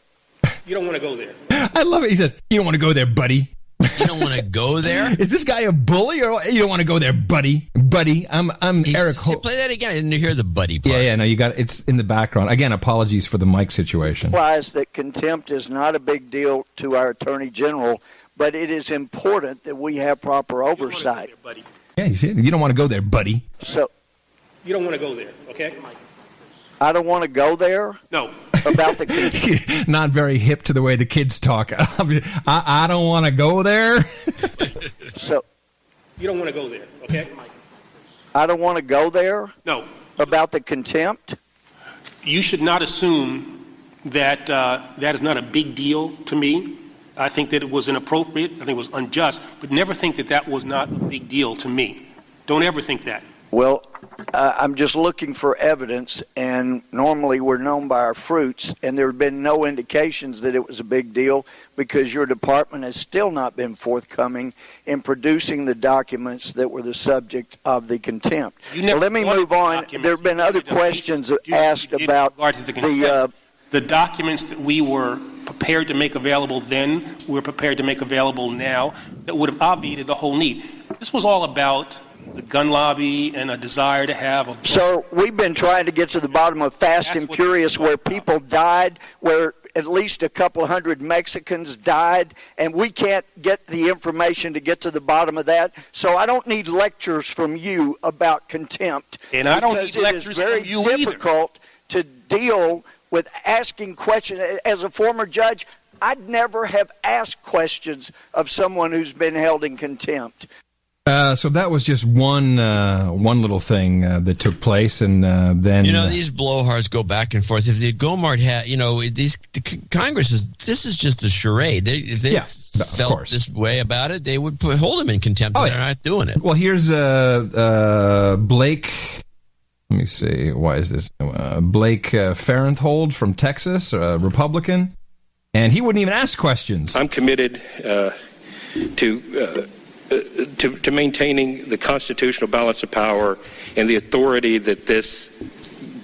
you don't want to go there. I love it. He says, you don't want to go there, buddy. You don't want to go there? Is this guy a bully, or you don't want to go there, buddy? Buddy, I'm Eric Holder. Play that again. I didn't hear the buddy part. Yeah, no, you got it's in the background. Again, apologies for the mic situation. Realize that contempt is not a big deal to our Attorney General, but it is important that we have proper oversight. You don't want to go there, buddy. Yeah, you don't want to go there, buddy. So, you don't want to go there, okay? I don't want to go there? No. About the not very hip to the way the kids talk. I don't want to go there. So, you don't want to go there, okay? I don't want to go there? No. About the contempt? You should not assume that that is not a big deal to me. I think that it was inappropriate. I think it was unjust. But never think that that was not a big deal to me. Don't ever think that. Well, I'm just looking for evidence, and normally we're known by our fruits, and there have been no indications that it was a big deal because your department has still not been forthcoming in producing the documents that were the subject of the contempt. Well, let me move on. There have been other questions asked about the documents that we were prepared to make available then, we're prepared to make available now, that would have obviated the whole need. This was all about the gun lobby and a desire to have a... So we've been trying to get to the bottom of Fast and Furious, where people died, where at least a couple hundred Mexicans died, and we can't get the information to get to the bottom of that. So I don't need lectures from you about contempt. And I don't need lectures from you either. It is very difficult to deal with asking questions. As a former judge, I'd never have asked questions of someone who's been held in contempt. So that was just one little thing that took place, and then these blowhards go back and forth. If the Gohmert had, Congress this is just a charade. If they felt this way about it, they would hold him in contempt. They're not doing it. Well, here's Blake Let me see. Why is this? Blake Farenthold from Texas, a Republican. And he wouldn't even ask questions. I'm committed to maintaining the constitutional balance of power and the authority that this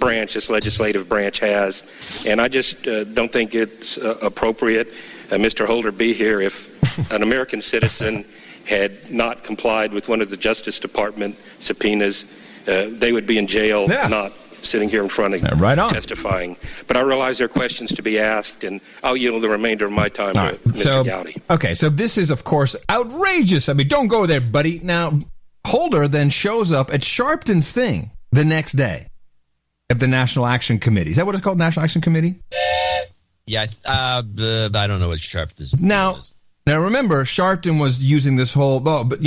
legislative branch has. And I just don't think it's appropriate, Mr. Holder, be here if an American citizen had not complied with one of the Justice Department subpoenas. They would be in jail, not sitting here in front of testifying. But I realize there are questions to be asked, and I'll yield the remainder of my time to Mr. Gowdy. Okay, so this is, of course, outrageous. I mean, don't go there, buddy. Now, Holder then shows up at Sharpton's thing the next day at the National Action Committee. Is that what it's called, National Action Committee? Yeah, I don't know what Sharpton's is. Now, remember, Sharpton was using this whole,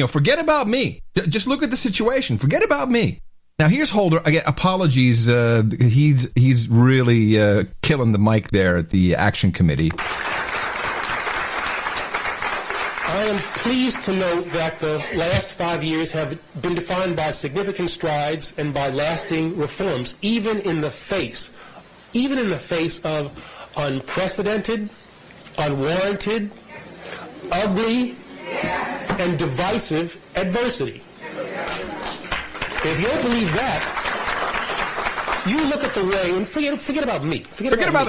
forget about me. Just look at the situation. Forget about me. Now, here's Holder. Again, apologies. He's really killing the mic there at the Action Committee. I am pleased to note that the last 5 years have been defined by significant strides and by lasting reforms, even in the face of unprecedented, unwarranted, ugly, and divisive adversity. If you don't believe that, you look at the way, and forget about me. Forget about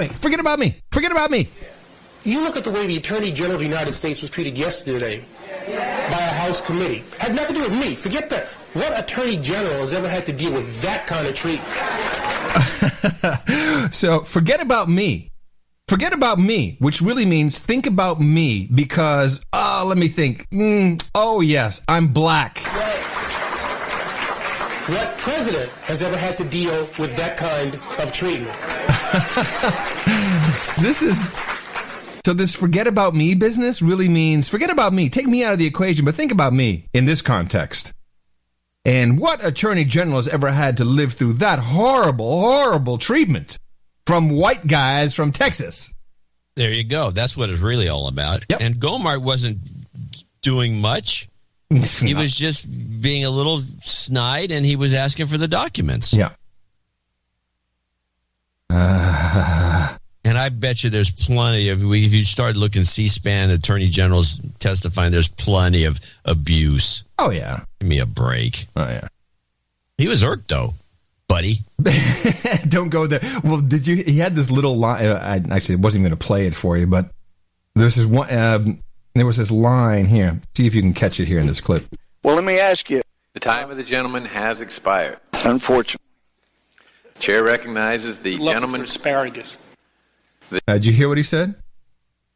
me. You look at the way the Attorney General of the United States was treated yesterday by a House committee. Had nothing to do with me. Forget that. What Attorney General has ever had to deal with that kind of treatment? So forget about me. Forget about me, which really means think about me because, let me think. Oh, yes, I'm black. Right. What president has ever had to deal with that kind of treatment? This forget about me business really means forget about me. Take me out of the equation, but think about me in this context. And what Attorney General has ever had to live through that horrible, horrible treatment from white guys from Texas? There you go. That's what it's really all about. Yep. And Gohmert wasn't doing much. He was just being a little snide, and he was asking for the documents. Yeah. And I bet you there's plenty of, if you start looking C-SPAN, Attorney General's testifying, there's plenty of abuse. Oh, yeah. Give me a break. Oh, yeah. He was irked, though, buddy. Don't go there. Well, he had this little line. I actually wasn't even going to play it for you, but there's this one, there was this line here. See if you can catch it here in this clip. Well, let me ask you. The time of the gentleman has expired. Unfortunately. The chair recognizes the gentleman. Asparagus. Did you hear what he said?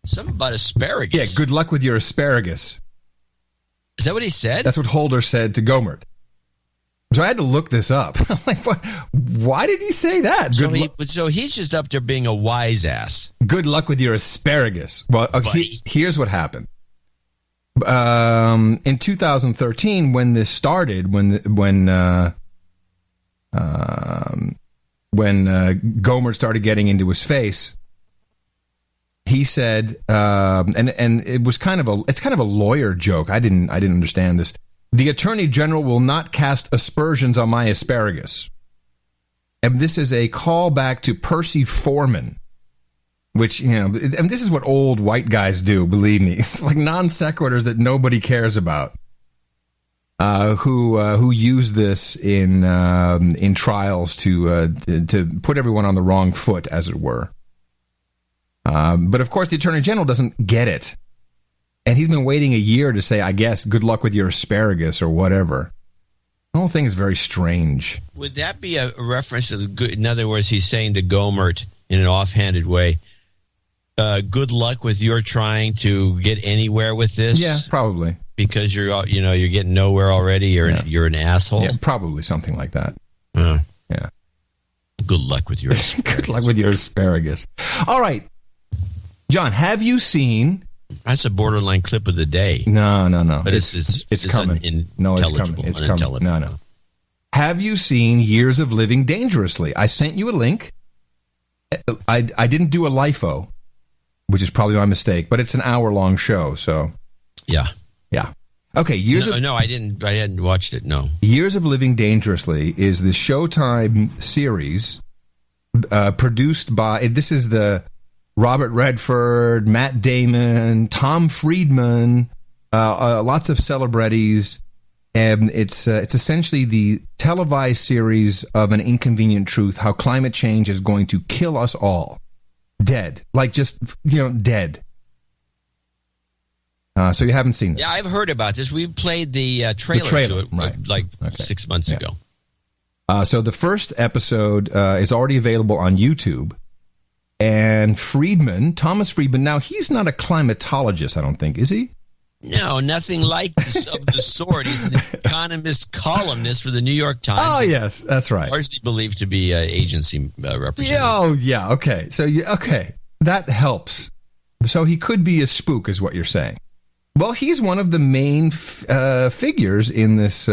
Something about asparagus. Yeah, good luck with your asparagus. Is that what he said? That's what Holder said to Gohmert. So I had to look this up. I'm like, what? Why did he say that? So he's just up there being a wise ass. Good luck with your asparagus. Well, here's what happened. In 2013, when this started, when Gohmert started getting into his face, he said, and it was kind of a lawyer joke. I didn't understand this. The Attorney General will not cast aspersions on my asparagus. And this is a callback to Percy Foreman, which, and this is what old white guys do, believe me. It's like non sequiturs that nobody cares about, who use this in trials to put everyone on the wrong foot, as it were. But of course, the Attorney General doesn't get it. And he's been waiting a year to say, I guess, good luck with your asparagus or whatever. The whole thing is very strange. Would that be a reference to in other words, he's saying to Gohmert in an offhanded way, good luck with your trying to get anywhere with this? Yeah, probably. Because you're getting nowhere already. You're an asshole. Yeah, probably something like that. Yeah. Good luck with your asparagus. Good luck with your asparagus. All right. John, have you seen... That's a borderline clip of the day. No. But it's coming. No, it's coming. It's coming. No. Have you seen Years of Living Dangerously? I sent you a link. I didn't do a LIFO, which is probably my mistake, but it's an hour-long show, so... Yeah. Okay, No, I didn't. I hadn't watched it. No. Years of Living Dangerously is the Showtime series produced by. This is the Robert Redford, Matt Damon, Tom Friedman, lots of celebrities, and it's essentially the televised series of An Inconvenient Truth: How Climate Change is Going to Kill Us All, dead, like just dead. So you haven't seen this? Yeah, I've heard about this. We played the trailer to it 6 months ago. So the first episode is already available on YouTube. And Thomas Friedman, now he's not a climatologist, I don't think, is he? No, nothing like this of the sort. He's an economist columnist for the New York Times. Oh, yes, that's right. Largely believed to be an agency representative. Oh, yeah, okay. So, okay, that helps. So he could be a spook, is what you're saying. Well, he's one of the main figures in this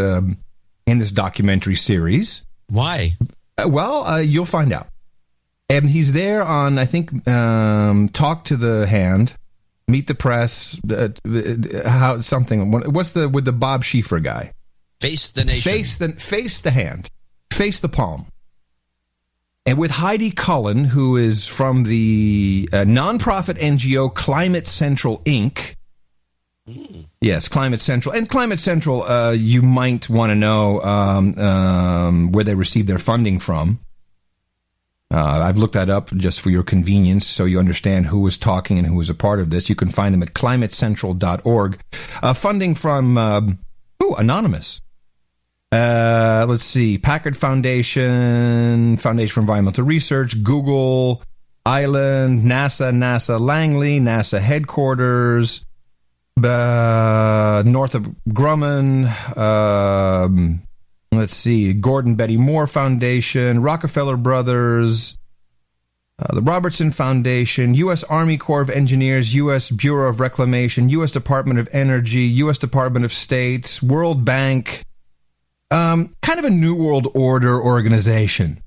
documentary series. Why? You'll find out. And he's there on, I think, Talk to the Hand, Meet the Press, something. What's with the Bob Schieffer guy? Face the Nation. Face the Hand. Face the Palm. And with Heidi Cullen, who is from the nonprofit NGO Climate Central, Inc. Yes, Climate Central. And Climate Central, you might want to know where they receive their funding from. I've looked that up just for your convenience so you understand who was talking and who was a part of this. You can find them at climatecentral.org. Funding from, anonymous. Let's see, Packard Foundation, Foundation for Environmental Research, Google, Island, NASA Langley, NASA headquarters, Northrop Grumman, let's see, Gordon Betty Moore Foundation, Rockefeller Brothers, the Robertson Foundation, U.S. Army Corps of Engineers, U.S. Bureau of Reclamation, U.S. Department of Energy, U.S. Department of State, World Bank, kind of a New World Order organization.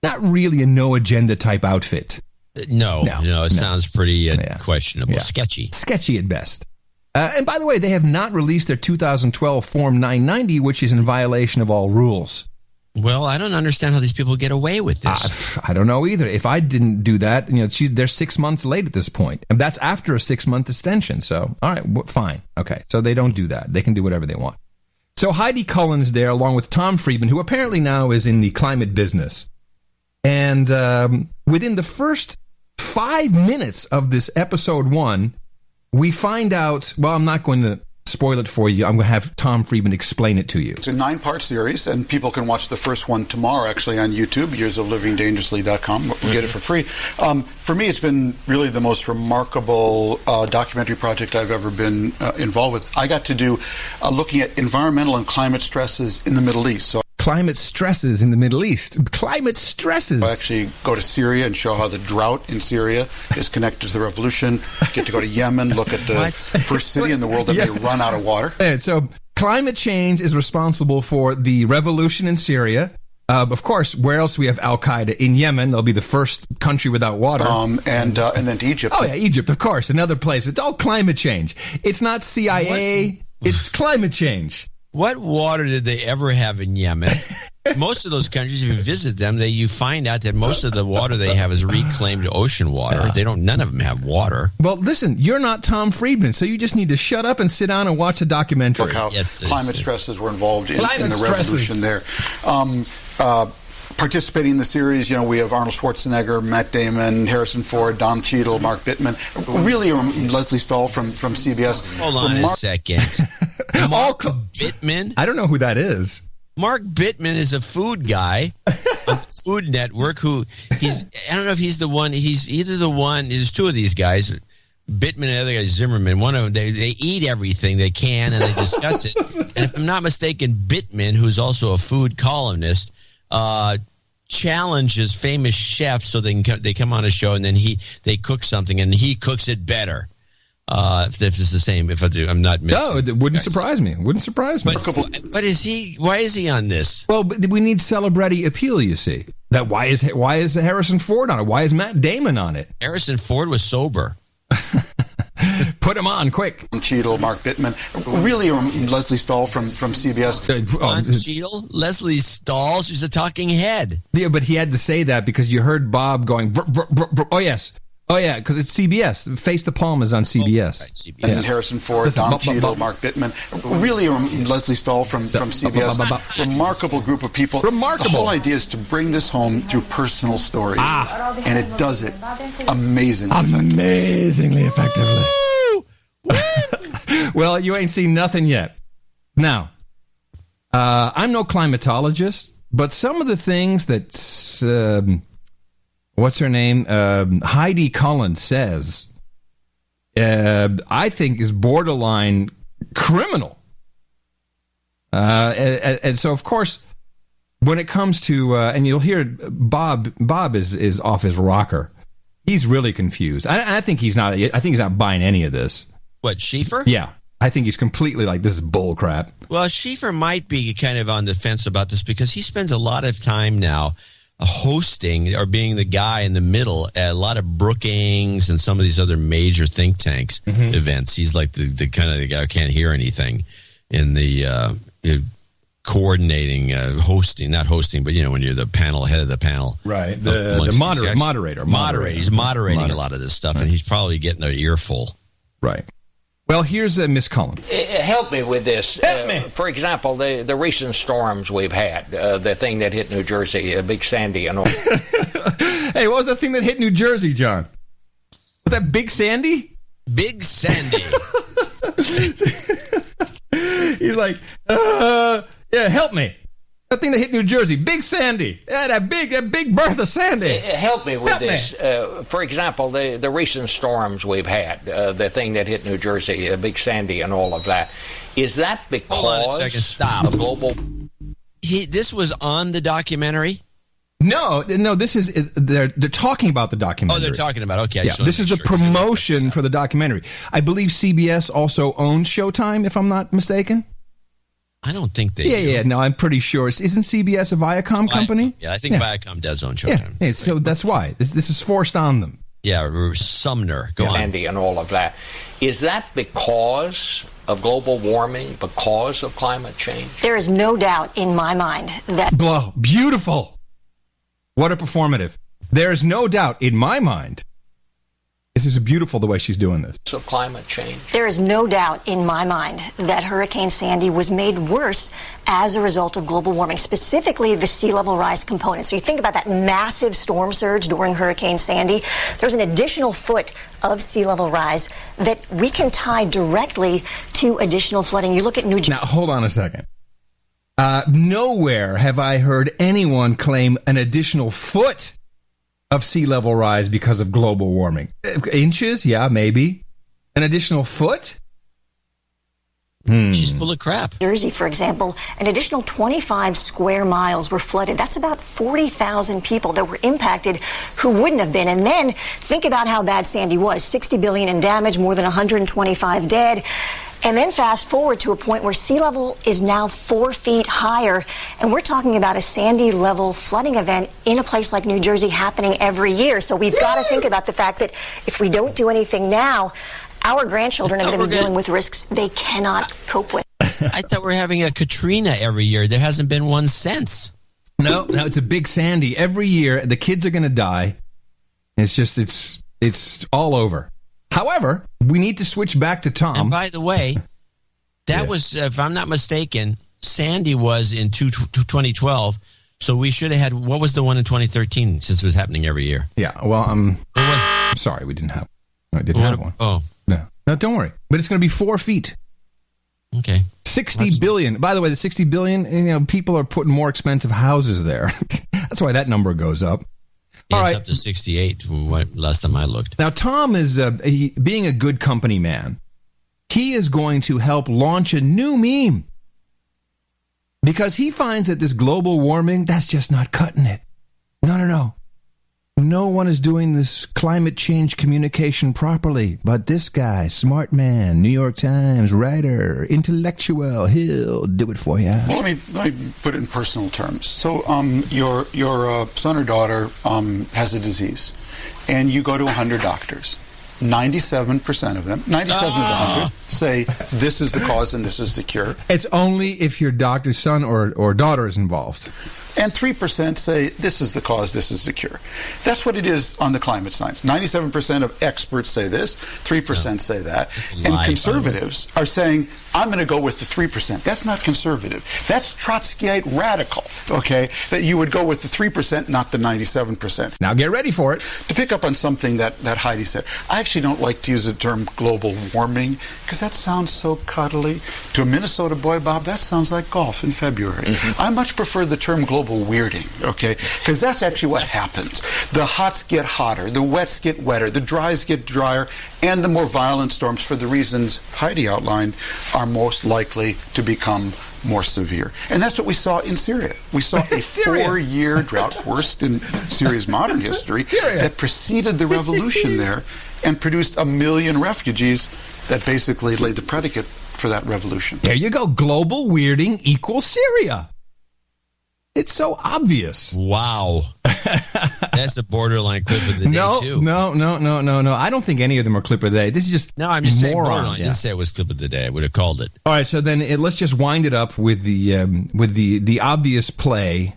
Not really a no-agenda type outfit. No, it sounds pretty questionable, sketchy. Sketchy at best. And by the way, they have not released their 2012 Form 990, which is in violation of all rules. Well, I don't understand how these people get away with this. I don't know either. If I didn't do that, they're 6 months late at this point. And that's after a 6-month extension. So, all right, fine. Okay, so they don't do that. They can do whatever they want. So Heidi Cullen is there along with Tom Friedman, who apparently now is in the climate business. And within the first 5 minutes of this episode 1, we find out, well, I'm not going to spoil it for you. I'm going to have Tom Friedman explain it to you. It's a 9-part series, and people can watch the first one tomorrow, actually, on YouTube, yearsoflivingdangerously.com. We'll get it for free. For me, it's been really the most remarkable documentary project I've ever been involved with. I got to do looking at environmental and climate stresses in the Middle East. So climate stresses in the Middle East. Climate stresses. I actually go to Syria and show how the drought in Syria is connected to the revolution. Get to go to Yemen, look at the first city in the world that may run out of water. And so climate change is responsible for the revolution in Syria. Of course, where else do we have Al-Qaeda? In Yemen, they'll be the first country without water. And then to Egypt. Oh, yeah, Egypt, of course, another place. It's all climate change. It's not CIA. It's climate change. What water did they ever have in Yemen? Most of those countries, if you visit them, you find out that most of the water they have is reclaimed ocean water. None of them have water. Well, listen, you're not Tom Friedman, so you just need to shut up and sit down and watch a documentary. Look how climate stresses were involved in the revolution there. Participating in the series, we have Arnold Schwarzenegger, Matt Damon, Harrison Ford, Don Cheadle, Mark Bittman, really Leslie Stahl from CBS. Hold on a second. Mark Bittman? I don't know who that is. Mark Bittman is a food guy on Food Network I don't know if he's the one, he's either the one, there's two of these guys, Bittman and the other guy, Zimmerman. One of them, they eat everything they can and they discuss it. And if I'm not mistaken, Bittman, who's also a food columnist, challenges famous chefs so they come on a show and then they cook something and he cooks it better. If it's the same, I'm not mixing. No, it wouldn't surprise me. But is he? Why is he on this? Well, we need celebrity appeal. You see that why is Harrison Ford on it? Why is Matt Damon on it? Harrison Ford was sober. Put him on, quick. Cheadle, Mark Bittman, really Leslie Stahl from CBS. Don Cheadle? Leslie Stahl? She's a talking head. Yeah, but he had to say that because you heard Bob going, brr, brr, brr, brr. Oh, yes. Oh, yeah, because it's CBS. Face the Palm is on CBS. Right, CBS. And Harrison Ford, Don Cheadle, Mark Bittman, really Leslie Stahl from CBS. Remarkable group of people. Remarkable. The whole idea is to bring this home through personal stories. And it does it amazingly effectively. Well, you ain't seen nothing yet. Now, I'm no climatologist, but some of the things that... what's her name? Heidi Cullen says, I think is borderline criminal. And so, of course, when it comes to, and you'll hear Bob is off his rocker. He's really confused. I think he's not buying any of this. What, Schieffer? Yeah. I think he's completely like, this is bull crap. Well, Schieffer might be kind of on the fence about this because he spends a lot of time now hosting or being the guy in the middle at a lot of Brookings and some of these other major think tanks events. He's like the kind of the guy who can't hear anything in the coordinating, hosting, not hosting, but when you're the panel, head of the panel. Right. The moderator. He's moderating a lot of this stuff, and he's probably getting an earful. Right. Well, here's Miss Cullen. Help me with this. Help me. For example, the recent storms we've had, the thing that hit New Jersey, Big Sandy and all. Hey, what was that thing that hit New Jersey, John? Was that Big Sandy? Big Sandy. He's like, yeah, help me. That thing that hit New Jersey, Big Sandy. Yeah, that big Bertha Sandy. Help me with this. For example, the recent storms we've had, the thing that hit New Jersey, Big Sandy and all of that. Is that because Hold on a second. Stop. of global... This was on the documentary? No, this is, they're talking about the documentary. Oh, they're talking about, okay. Yeah, this is the promotion for the documentary. I believe CBS also owns Showtime, if I'm not mistaken. I don't think they do. Yeah, no, I'm pretty sure. Isn't CBS a Viacom company? Yeah, I think Viacom does own Showtime. Yeah, so that's why. This is forced on them. Yeah, Sumner. Go on. Andy and all of that. Is that because of global warming, because of climate change? There is no doubt in my mind that... Beautiful. What a performative. There is no doubt in my mind. This is beautiful the way she's doing this. So climate change. There is no doubt in my mind that Hurricane Sandy was made worse as a result of global warming, specifically the sea level rise component. So you think about that massive storm surge during Hurricane Sandy. There's an additional foot of sea level rise that we can tie directly to additional flooding. You look at New Jersey. Now, hold on a second. Nowhere have I heard anyone claim an additional foot of sea level rise because of global warming. Inches? Yeah, maybe. An additional foot? She's full of crap. Jersey, for example, an additional 25 square miles were flooded. That's about 40,000 people that were impacted who wouldn't have been. And then think about how bad Sandy was. $60 billion in damage, more than 125 dead. And then fast forward to a point where sea level is now 4 feet higher. And we're talking about a Sandy-level flooding event in a place like New Jersey happening every year. So we've got to think about the fact that if we don't do anything now, our grandchildren are going to be dealing with risks they cannot cope with. I thought we were having a Katrina every year. There hasn't been one since. No, it's a Big Sandy. Every year, the kids are going to die. It's all over. However, we need to switch back to Tom. And by the way, that was, if I'm not mistaken, Sandy was in 2012. So we should have had, what was the one in 2013 since it was happening every year? Yeah, well, I'm sorry, we didn't have one. I didn't have one. Oh. No, don't worry. But it's going to be 4 feet. Okay. 60 billion. By the way, the 60 billion, people are putting more expensive houses there. That's why that number goes up. Yeah, it's up to 68 from last time I looked. Now, Tom is, being a good company man, he is going to help launch a new meme. Because he finds that this global warming, that's just not cutting it. No. No one is doing this climate change communication properly. But this guy, smart man, New York Times writer, intellectual, he'll do it for you. Well, let me put it in personal terms. So your son or daughter has a disease, and you go to 100 doctors. 97% of them, 97 of the 100, say this is the cause and this is the cure. It's only if your doctor's son or daughter is involved. And 3% say this is the cause, this is the cure. That's what it is on the climate science. 97% of experts say this, 3% say that. And conservatives are saying, I'm going to go with the 3%. That's not conservative. That's Trotskyite radical, okay? That you would go with the 3%, not the 97%. Now get ready for it. To pick up on something that Heidi said, I actually don't like to use the term global warming because that sounds so cuddly. To a Minnesota boy, Bob, that sounds like golf in February. I much prefer the term global weirding, okay? Because that's actually what happens. The hots get hotter, the wets get wetter, the dries get drier, and the more violent storms, for the reasons Heidi outlined, are most likely to become more severe. And that's what we saw in Syria. We saw a 4-year drought, worst in Syria's modern history, that preceded the revolution there and produced 1 million refugees that basically laid the predicate for that revolution. There you go. Global weirding equals Syria. It's so obvious. Wow. That's a borderline clip of the day, too. No. I don't think any of them are clip of the day. This is just No, I'm just saying borderline. I didn't say it was clip of the day. I would have called it. All right, so then let's just wind it up with the obvious play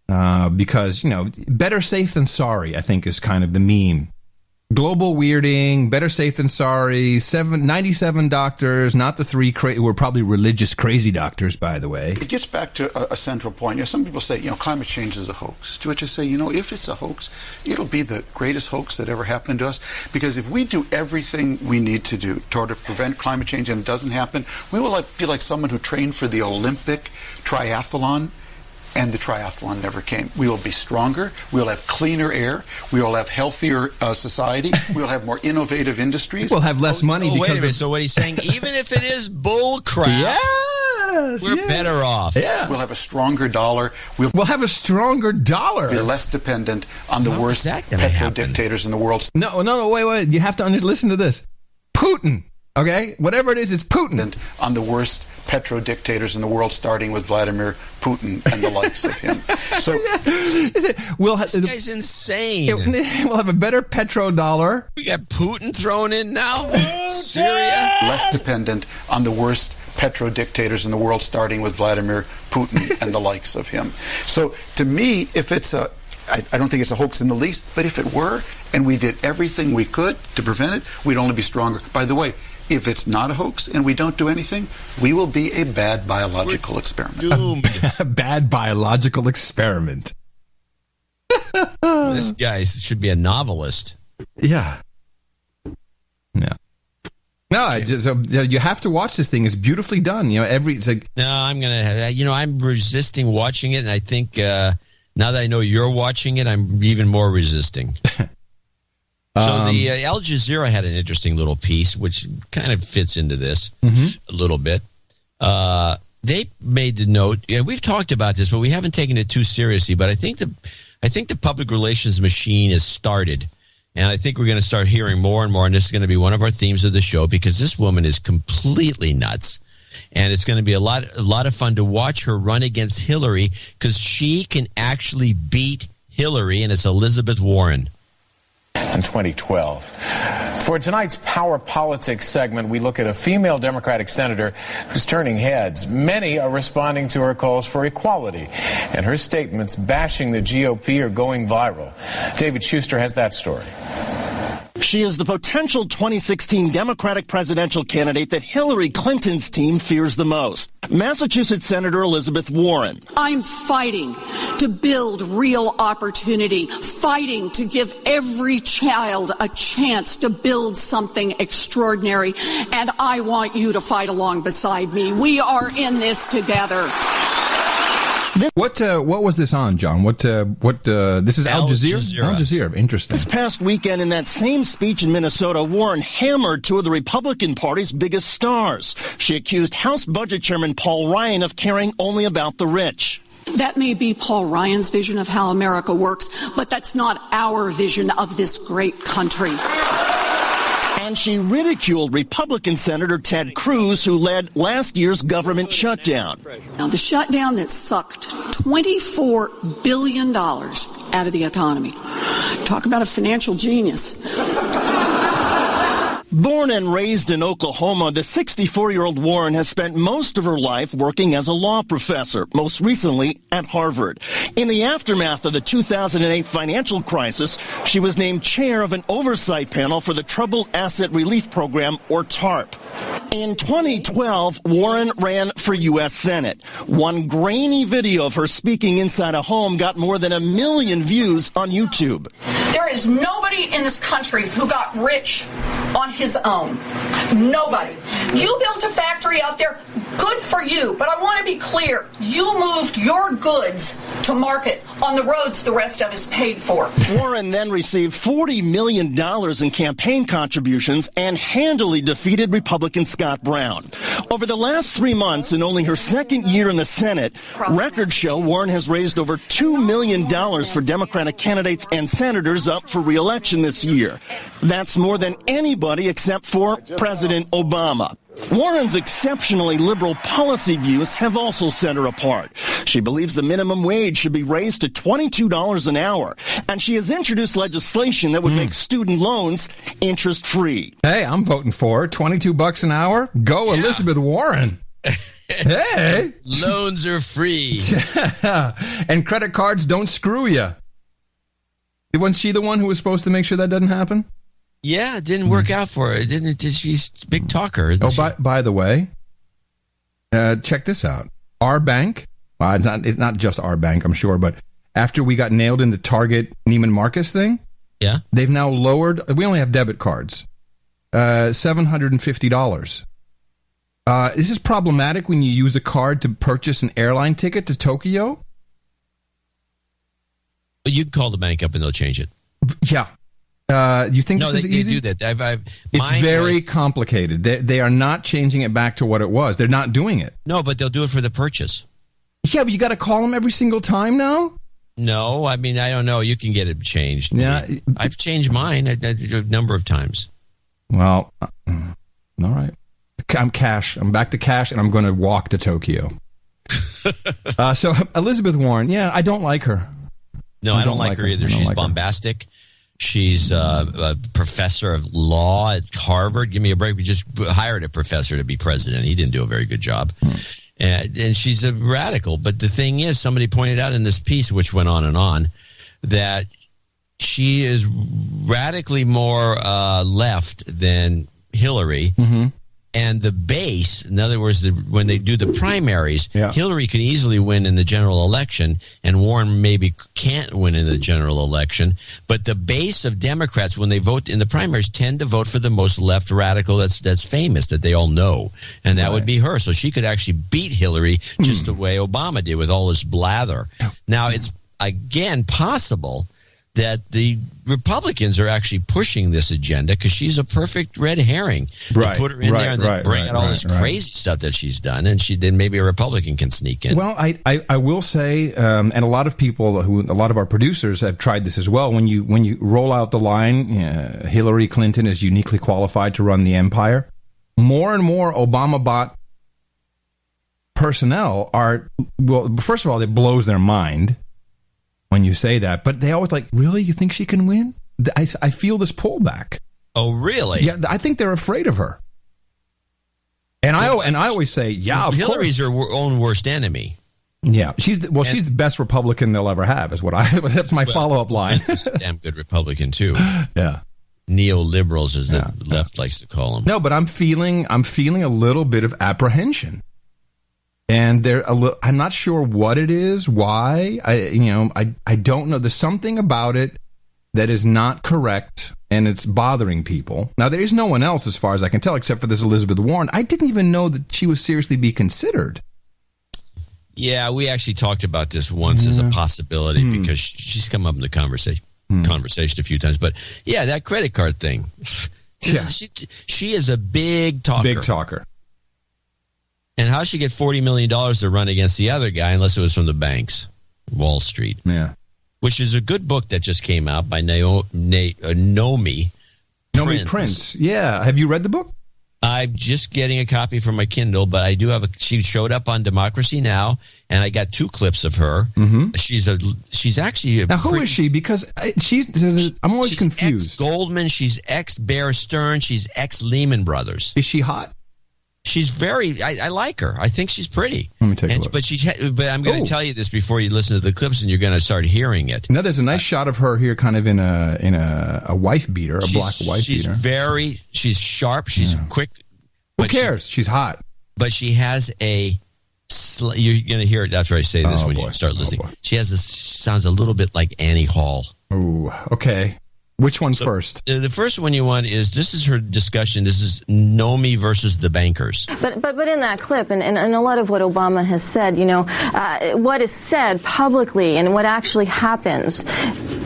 because, better safe than sorry, I think, is kind of the meme. Global weirding, better safe than sorry, 97 doctors, not the 3 who are probably religious crazy doctors, by the way. It gets back to a central point. Some people say, climate change is a hoax. To which I say, if it's a hoax, it'll be the greatest hoax that ever happened to us. Because if we do everything we need to do to prevent climate change and it doesn't happen, we will be like someone who trained for the Olympic triathlon, and the triathlon never came. We will be stronger. We'll have cleaner air. We will have healthier society. We'll have more innovative industries. We'll have less money because wait a minute. So what he's saying, even if it is bull crap, we're better off. Yeah. We'll have a stronger dollar. We'll have a stronger dollar. Be less dependent on the worst petro-dictators in the world. No, wait. You have to listen to this. Putin, okay? Whatever it is, it's Putin. On the worst petro-dictators in the world, starting with Vladimir Putin and the likes of him. So this guy's insane. We'll have a better petrodollar. We got Putin thrown in now. Syria. Less dependent on the worst petro-dictators in the world, starting with Vladimir Putin and the likes of him. So to me, if it's I don't think it's a hoax in the least, but if it were, and we did everything we could to prevent it, we'd only be stronger. By the way, if it's not a hoax and we don't do anything, we will be a bad biological experiment. Doomed. A bad biological experiment. This guy should be a novelist. Yeah. No, you have to watch this thing. It's beautifully done. It's like no, I'm gonna. I'm resisting watching it, and I think now that I know you're watching it, I'm even more resisting. So the Al Jazeera had an interesting little piece, which kind of fits into this a little bit. They made the note. We've talked about this, but we haven't taken it too seriously. But I think the public relations machine has started, and I think we're going to start hearing more and more. And this is going to be one of our themes of the show because this woman is completely nuts, and it's going to be a lot of fun to watch her run against Hillary because she can actually beat Hillary, and it's Elizabeth Warren. In 2012. For tonight's Power Politics segment, we look at a female Democratic senator who's turning heads. Many are responding to her calls for equality, and her statements bashing the GOP are going viral. David Schuster has that story. She is the potential 2016 Democratic presidential candidate that Hillary Clinton's team fears the most. Massachusetts Senator Elizabeth Warren. I'm fighting to build real opportunity, fighting to give every child a chance to build something extraordinary, and I want you to fight along beside me. We are in this together. What was this on, John? This is Al Jazeera? Al Jazeera. Interesting. This past weekend in that same speech in Minnesota, Warren hammered two of the Republican Party's biggest stars. She accused House Budget Chairman Paul Ryan of caring only about the rich. That may be Paul Ryan's vision of how America works, but that's not our vision of this great country. And she ridiculed Republican Senator Ted Cruz, who led last year's government shutdown. Now, the shutdown that sucked $24 billion out of the economy. Talk about a financial genius. Born and raised in Oklahoma, the 64-year-old Warren has spent most of her life working as a law professor, most recently at Harvard. In the aftermath of the 2008 financial crisis, she was named chair of an oversight panel for the Troubled Asset Relief Program, or TARP. In 2012, Warren ran for U.S. Senate. One grainy video of her speaking inside a home got more than 1 million views on YouTube. There is nobody in this country who got rich on his own. Nobody. You built a factory out there, good for you, but I want to be clear. You moved your goods to market on the roads the rest of us paid for. Warren then received $40 million in campaign contributions and handily defeated Republican Scott Brown. Over the last 3 months, in only her second year in the Senate, records show Warren has raised over $2 million for Democratic candidates and senators up for re-election this year. That's more than anybody except for President Obama. Warren's exceptionally liberal policy views have also set her apart. She believes the minimum wage should be raised to $22 an hour, and she has introduced legislation that would make student loans interest-free. Hey, I'm voting for it. $22 an hour? Go Elizabeth Warren. Hey. Loans are free. And credit cards don't screw you. Wasn't she the one who was supposed to make sure that doesn't happen? Yeah, it didn't work out for her, didn't it? She's a big talker, isn't she? By the way, check this out. Our bank, well, it's not just our bank, I'm sure, but after we got nailed in the Target Neiman Marcus thing, yeah, they've now lowered, we only have debit cards, $750. This is problematic when you use a card to purchase an airline ticket to Tokyo. You can call the bank up and they'll change it. Yeah. You think this is easy? No, they do that. It's very complicated. They are not changing it back to what it was. They're not doing it. No, but they'll do it for the purchase. Yeah, but you got to call them every single time now? No, I mean, I don't know. You can get it changed. Yeah. I've changed mine a number of times. Well, all right. I'm cash. I'm back to cash, and I'm going to walk to Tokyo. So Elizabeth Warren, yeah, I don't like her. No, I don't like her either. She's bombastic. She's a professor of law at Harvard. Give me a break. We just hired a professor to be president. He didn't do a very good job. And she's a radical. But the thing is, somebody pointed out in this piece, which went on, that she is radically more left than Hillary. Mm-hmm. And the base, in other words, when they do the primaries, Hillary can easily win in the general election, and Warren maybe can't win in the general election. But the base of Democrats, when they vote in the primaries, tend to vote for the most left radical that's famous, that they all know. And that would be her. So she could actually beat Hillary just the way Obama did with all this blather. Now, it's, again, possible that the Republicans are actually pushing this agenda because she's a perfect red herring. They put her in there and then bring out all this crazy stuff that she's done, and then maybe a Republican can sneak in. Well, I will say, and a lot of people, a lot of our producers have tried this as well. When you roll out the line, Hillary Clinton is uniquely qualified to run the empire, more and more Obama bot personnel are, well, first of all, it blows their mind when you say that, but they always like, really? You think she can win? I feel this pullback. Oh, really? Yeah, I think they're afraid of her. And I always say, yeah, of Hillary's course. her own worst enemy. Yeah, she's the best Republican they'll ever have. Is that's my follow-up line. She's a damn good Republican too. Yeah, neoliberals, as the left likes to call them. No, but I'm feeling a little bit of apprehension. And I'm not sure what it is, why. I don't know. There's something about it that is not correct, and it's bothering people. Now, there is no one else, as far as I can tell, except for this Elizabeth Warren. I didn't even know that she was seriously be considered. Yeah, we actually talked about this once as a possibility because she's come up in the conversation a few times. But yeah, that credit card thing. She is a big talker. Big talker. And how she get $40 million to run against the other guy unless it was from the banks, Wall Street? Yeah, which is a good book that just came out by Naomi Prince. Yeah, have you read the book? I'm just getting a copy for my Kindle, but I do have she showed up on Democracy Now, and I got 2 clips of her. Mm-hmm. She's actually now who is she? Because I'm always confused. Ex-Goldman, she's ex-Bear Stearns, she's ex-Lehman Brothers. Is she hot? She's very. I like her. I think she's pretty. Let me take a look. But I'm going to tell you this before you listen to the clips, and you're going to start hearing it. Now, there's a nice shot of her here, kind of in a wife beater, black wife beater. She's sharp. She's quick. Who cares? She's hot. But she has a. You're going to hear it after I say this when you start listening. She has this sounds a little bit like Annie Hall. Ooh, okay. Which one's first? The first one you want is, this is her discussion. This is Nomi versus the bankers. But in that clip, and a lot of what Obama has said, what is said publicly and what actually happens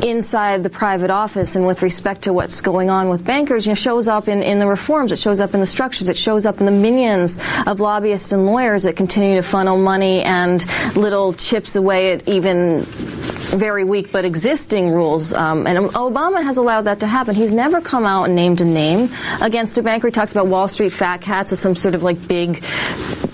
inside the private office and with respect to what's going on with bankers, shows up in the reforms. It shows up in the structures. It shows up in the minions of lobbyists and lawyers that continue to funnel money and little chips away at even very weak but existing rules. And Obama has allowed that to happen. He's never come out and named a name against a banker. He talks about Wall Street fat cats as some sort of like big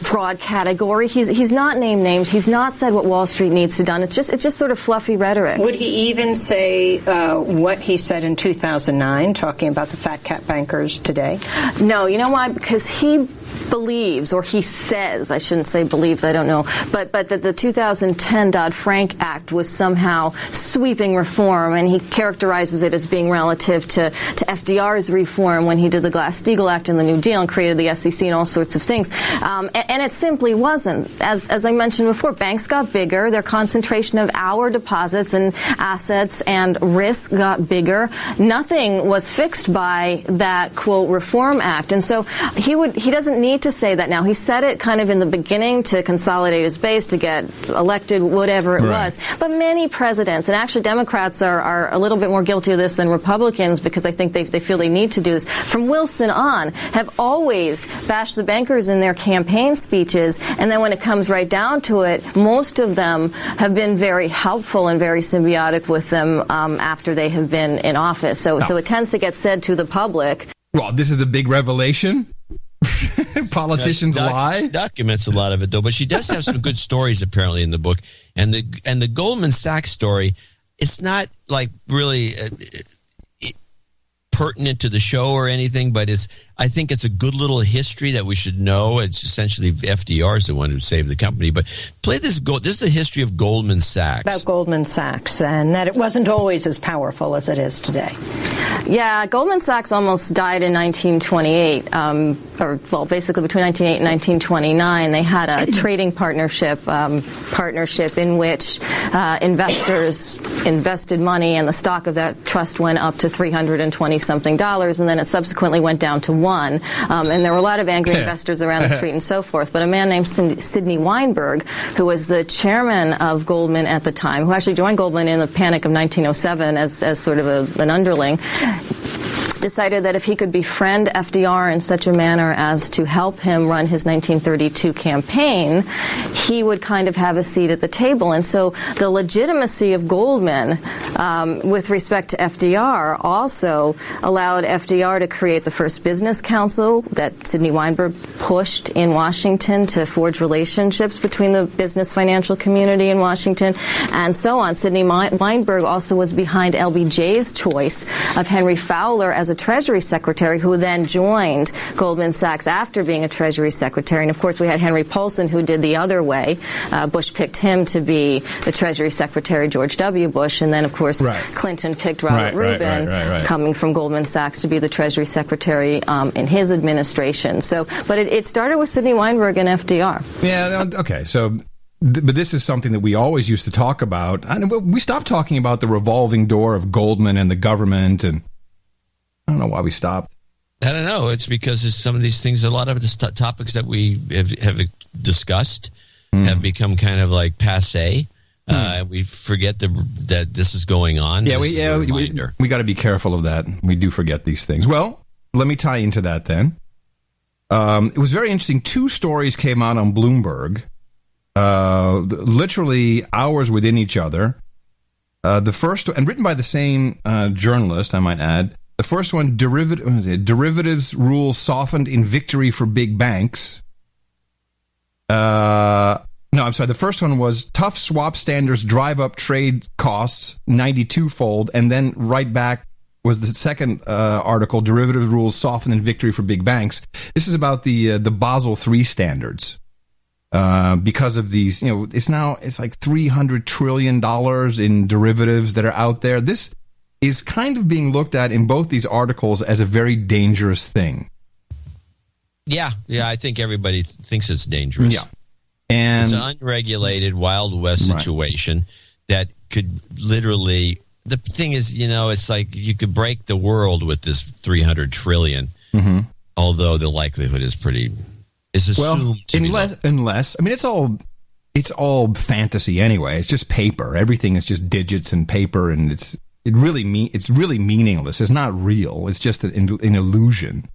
broad category. He's not named names. He's not said what Wall Street needs to done. It's just sort of fluffy rhetoric. Would he even say what he said in 2009, talking about the fat cat bankers today? No, you know why? Because he believes, or he says, I shouldn't say believes, I don't know, but that the 2010 Dodd-Frank Act was somehow sweeping reform, and he characterizes it as being relative to FDR's reform when he did the Glass-Steagall Act and the New Deal and created the SEC and all sorts of things. And it simply wasn't. As I mentioned before, banks got bigger. Their concentration of our deposits and assets and risk got bigger. Nothing was fixed by that, quote, Reform Act. And so he doesn't need to say that now. He said it kind of in the beginning to consolidate his base, to get elected, whatever it was. But many presidents, and actually Democrats are a little bit more guilty of this than Republicans, because I think they feel they need to do this, from Wilson on, have always bashed the bankers in their campaign speeches, and then when it comes right down to it, most of them have been very helpful and very symbiotic with them after they have been in office. So it tends to get said to the public. Well, this is a big revelation. Politicians lie. She documents a lot of it, though, but she does have some good stories apparently in the book. And the Goldman Sachs story, it's not like really pertinent to the show or anything, but I think it's a good little history that we should know. It's essentially FDR is the one who saved the company. But play this. This is a history of Goldman Sachs. About Goldman Sachs, and that it wasn't always as powerful as it is today. Yeah, Goldman Sachs almost died in 1928, basically between 1908 and 1929. They had a trading partnership in which investors invested money, and the stock of that trust went up to $320-something, and then it subsequently went down to $1. And there were a lot of angry investors around the street and so forth. But a man named Sidney Weinberg, who was the chairman of Goldman at the time, who actually joined Goldman in the Panic of 1907 as sort of an underling, decided that if he could befriend FDR in such a manner as to help him run his 1932 campaign, he would kind of have a seat at the table. And so the legitimacy of Goldman with respect to FDR also allowed FDR to create the first business council that Sidney Weinberg pushed in Washington to forge relationships between the business financial community in Washington and so on. Sidney Weinberg also was behind LBJ's choice of Henry Fowler as a Treasury Secretary, who then joined Goldman Sachs after being a Treasury Secretary. And, of course, we had Henry Paulson, who did the other way. Bush picked him to be the Treasury Secretary, George W. Bush. And then, of course, Clinton picked Robert Rubin, coming from Goldman Sachs, to be the Treasury Secretary in his administration. So, but it started with Sidney Weinberg and FDR. Yeah, okay. So, but this is something that we always used to talk about. And we stopped talking about the revolving door of Goldman and the government, and I don't know why we stopped. I don't know. It's because some of these things, a lot of the topics that we have discussed have become kind of like passé. We forget that this is going on. Yeah, we got to be careful of that. We do forget these things. Well, let me tie into that then. It was very interesting. 2 stories came out on Bloomberg, literally hours within each other. The first, and written by the same journalist, I might add. The first one, derivatives rules softened in victory for big banks. No, I'm sorry. The first one was tough swap standards drive up trade costs 92-fold, and then right back was the second article, derivative rules softened in victory for big banks. This is about the Basel III standards. Because of these, it's like $300 trillion in derivatives that are out there. This is kind of being looked at in both these articles as a very dangerous thing. Yeah, I think everybody thinks it's dangerous. Yeah. And it's an unregulated Wild West situation that could literally, the thing is, it's like you could break the world with this $300 trillion, although the likelihood is it's assumed to unless, I mean, it's all fantasy anyway. It's just paper. Everything is just digits and paper, and it's really meaningless. It's not real. It's just an illusion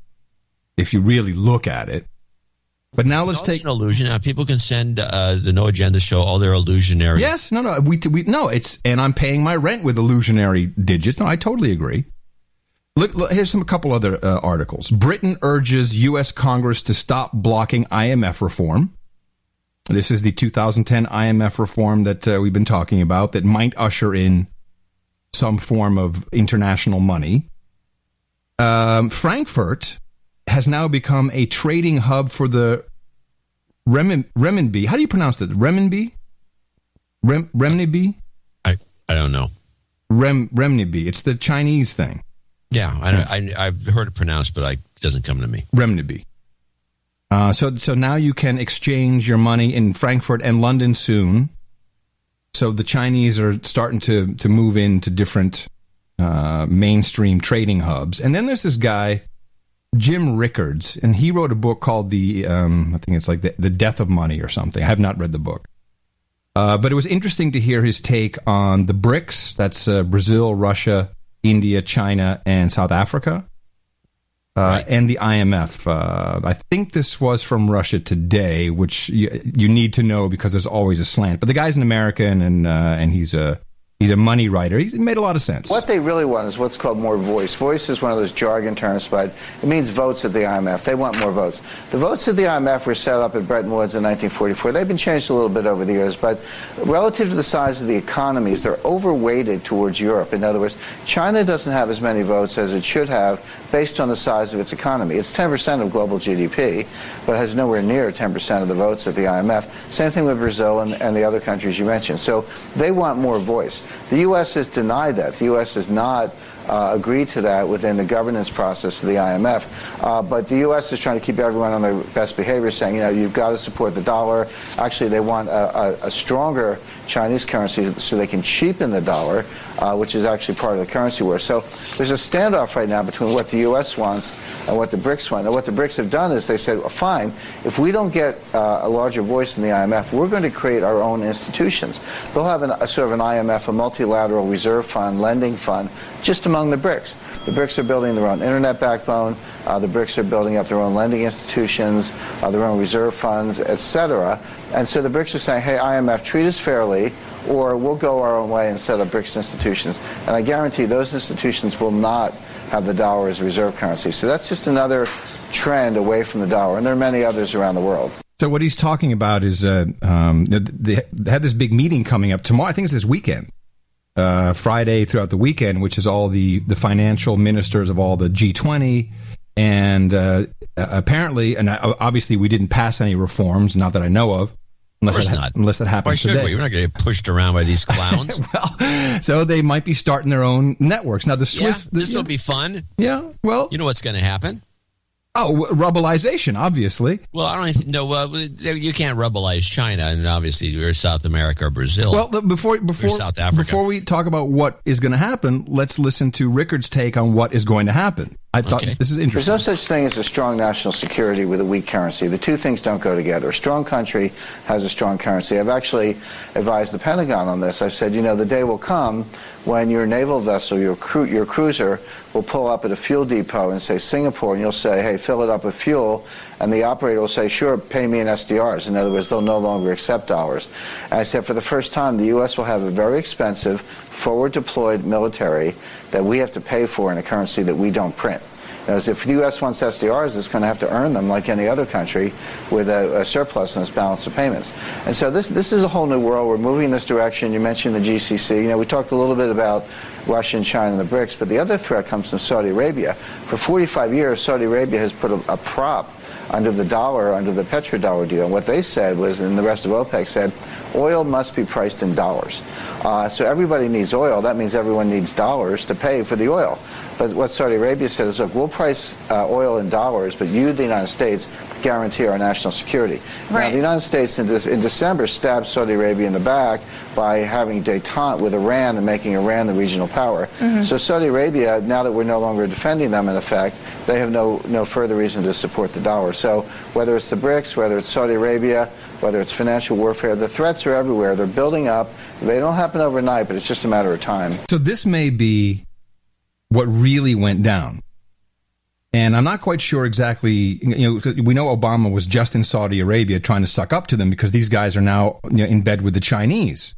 if you really look at it. But now let's take an illusion. Now people can send the No Agenda show all their illusionary. Yes, no, and I'm paying my rent with illusionary digits. No, I totally agree. Look, here's a couple other articles. Britain urges U.S. Congress to stop blocking IMF reform. This is the 2010 IMF reform that we've been talking about that might usher in some form of international money. Frankfurt has now become a trading hub for the renminbi. How do you pronounce that? Renminbi? Renminbi? I don't know. Renminbi. It's the Chinese thing. Yeah, I've heard it pronounced, but it doesn't come to me. Renminbi. So now you can exchange your money in Frankfurt and London soon. So the Chinese are starting to move into different mainstream trading hubs. And then there's this guy, Jim Rickards, and he wrote a book called I think it's like the Death of Money or something. I have not read the book. But it was interesting to hear his take on the BRICS. That's Brazil, Russia, India, China, and South Africa. And the IMF. I think this was from Russia Today, which you need to know because there's always a slant. But the guy's an American, and he's a money writer. He's made a lot of sense. What they really want is what's called more voice. Voice is one of those jargon terms, but it means votes at the IMF. They want more votes. The votes at the IMF were set up at Bretton Woods in 1944. They've been changed a little bit over the years, but relative to the size of the economies, they're overweighted towards Europe. In other words, China doesn't have as many votes as it should have based on the size of its economy. It's 10% of global GDP, but it has nowhere near 10% of the votes at the IMF. Same thing with Brazil and the other countries you mentioned. So they want more voice. The U.S. has denied that. The U.S. has not agreed to that within the governance process of the IMF. But the U.S. is trying to keep everyone on their best behavior, saying, you've got to support the dollar. Actually, they want a stronger Chinese currency so they can cheapen the dollar, which is actually part of the currency war. So there's a standoff right now between what the U.S. wants and what the BRICS want. And what the BRICS have done is they said, well, fine, if we don't get a larger voice in the IMF, we're going to create our own institutions. They'll have a sort of an IMF, a multilateral reserve fund, lending fund, just among the BRICS. The BRICS are building their own internet backbone. The BRICS are building up their own lending institutions, their own reserve funds, etc. And so the BRICS are saying, hey, IMF, treat us fairly, or we'll go our own way and set up BRICS institutions. And I guarantee those institutions will not have the dollar as reserve currency. So that's just another trend away from the dollar. And there are many others around the world. So what he's talking about is they have this big meeting coming up tomorrow. I think it's this weekend. Friday throughout the weekend, which is all the financial ministers of all the G20. And apparently, and obviously we didn't pass any reforms, not that I know of. Unless that happens Why should today. we? We're not going to get pushed around by these clowns. Well, so they might be starting their own networks. Now, the SWIFT... this will be fun. Yeah, well... You know what's going to happen? Oh, rubbleization, obviously. Well, I don't know. Well, you can't rubbleize China, and obviously you're South America or Brazil. Well, before South Africa. Before we talk about what is going to happen, let's listen to Rickard's take on what is going to happen. I thought this is interesting. There's no such thing as a strong national security with a weak currency. The two things don't go together. A strong country has a strong currency. I've actually advised the Pentagon on this. I've said, the day will come when your naval vessel, your cruiser, will pull up at a fuel depot and say Singapore, and you'll say, hey, fill it up with fuel, and the operator will say, sure, pay me in SDRs. In other words, they'll no longer accept dollars. And I said, for the first time, the U.S. will have a very expensive, forward-deployed military that we have to pay for in a currency that we don't print. As if the U.S. wants SDRs, it's going to have to earn them like any other country with a surplus in its balance of payments. And so this is a whole new world. We're moving in this direction. You mentioned the GCC. You know, we talked a little bit about Russia and China and the BRICS, but the other threat comes from Saudi Arabia. For 45 years, Saudi Arabia has put a prop under the dollar, under the petrodollar deal. And what they said was, and the rest of OPEC said, oil must be priced in dollars. So everybody needs oil. That means everyone needs dollars to pay for the oil. But what Saudi Arabia said is, look, we'll price oil in dollars, but you, the United States, guarantee our national security. Right. Now, the United States in December stabbed Saudi Arabia in the back by having détente with Iran and making Iran the regional power. Mm-hmm. So Saudi Arabia, now that we're no longer defending them, in effect, they have no further reason to support the dollar. So whether it's the BRICS, whether it's Saudi Arabia, whether it's financial warfare, the threats are everywhere. They're building up. They don't happen overnight, but it's just a matter of time. So this may be what really went down. And I'm not quite sure exactly, you know, we know Obama was just in Saudi Arabia trying to suck up to them because these guys are now, you know, in bed with the Chinese,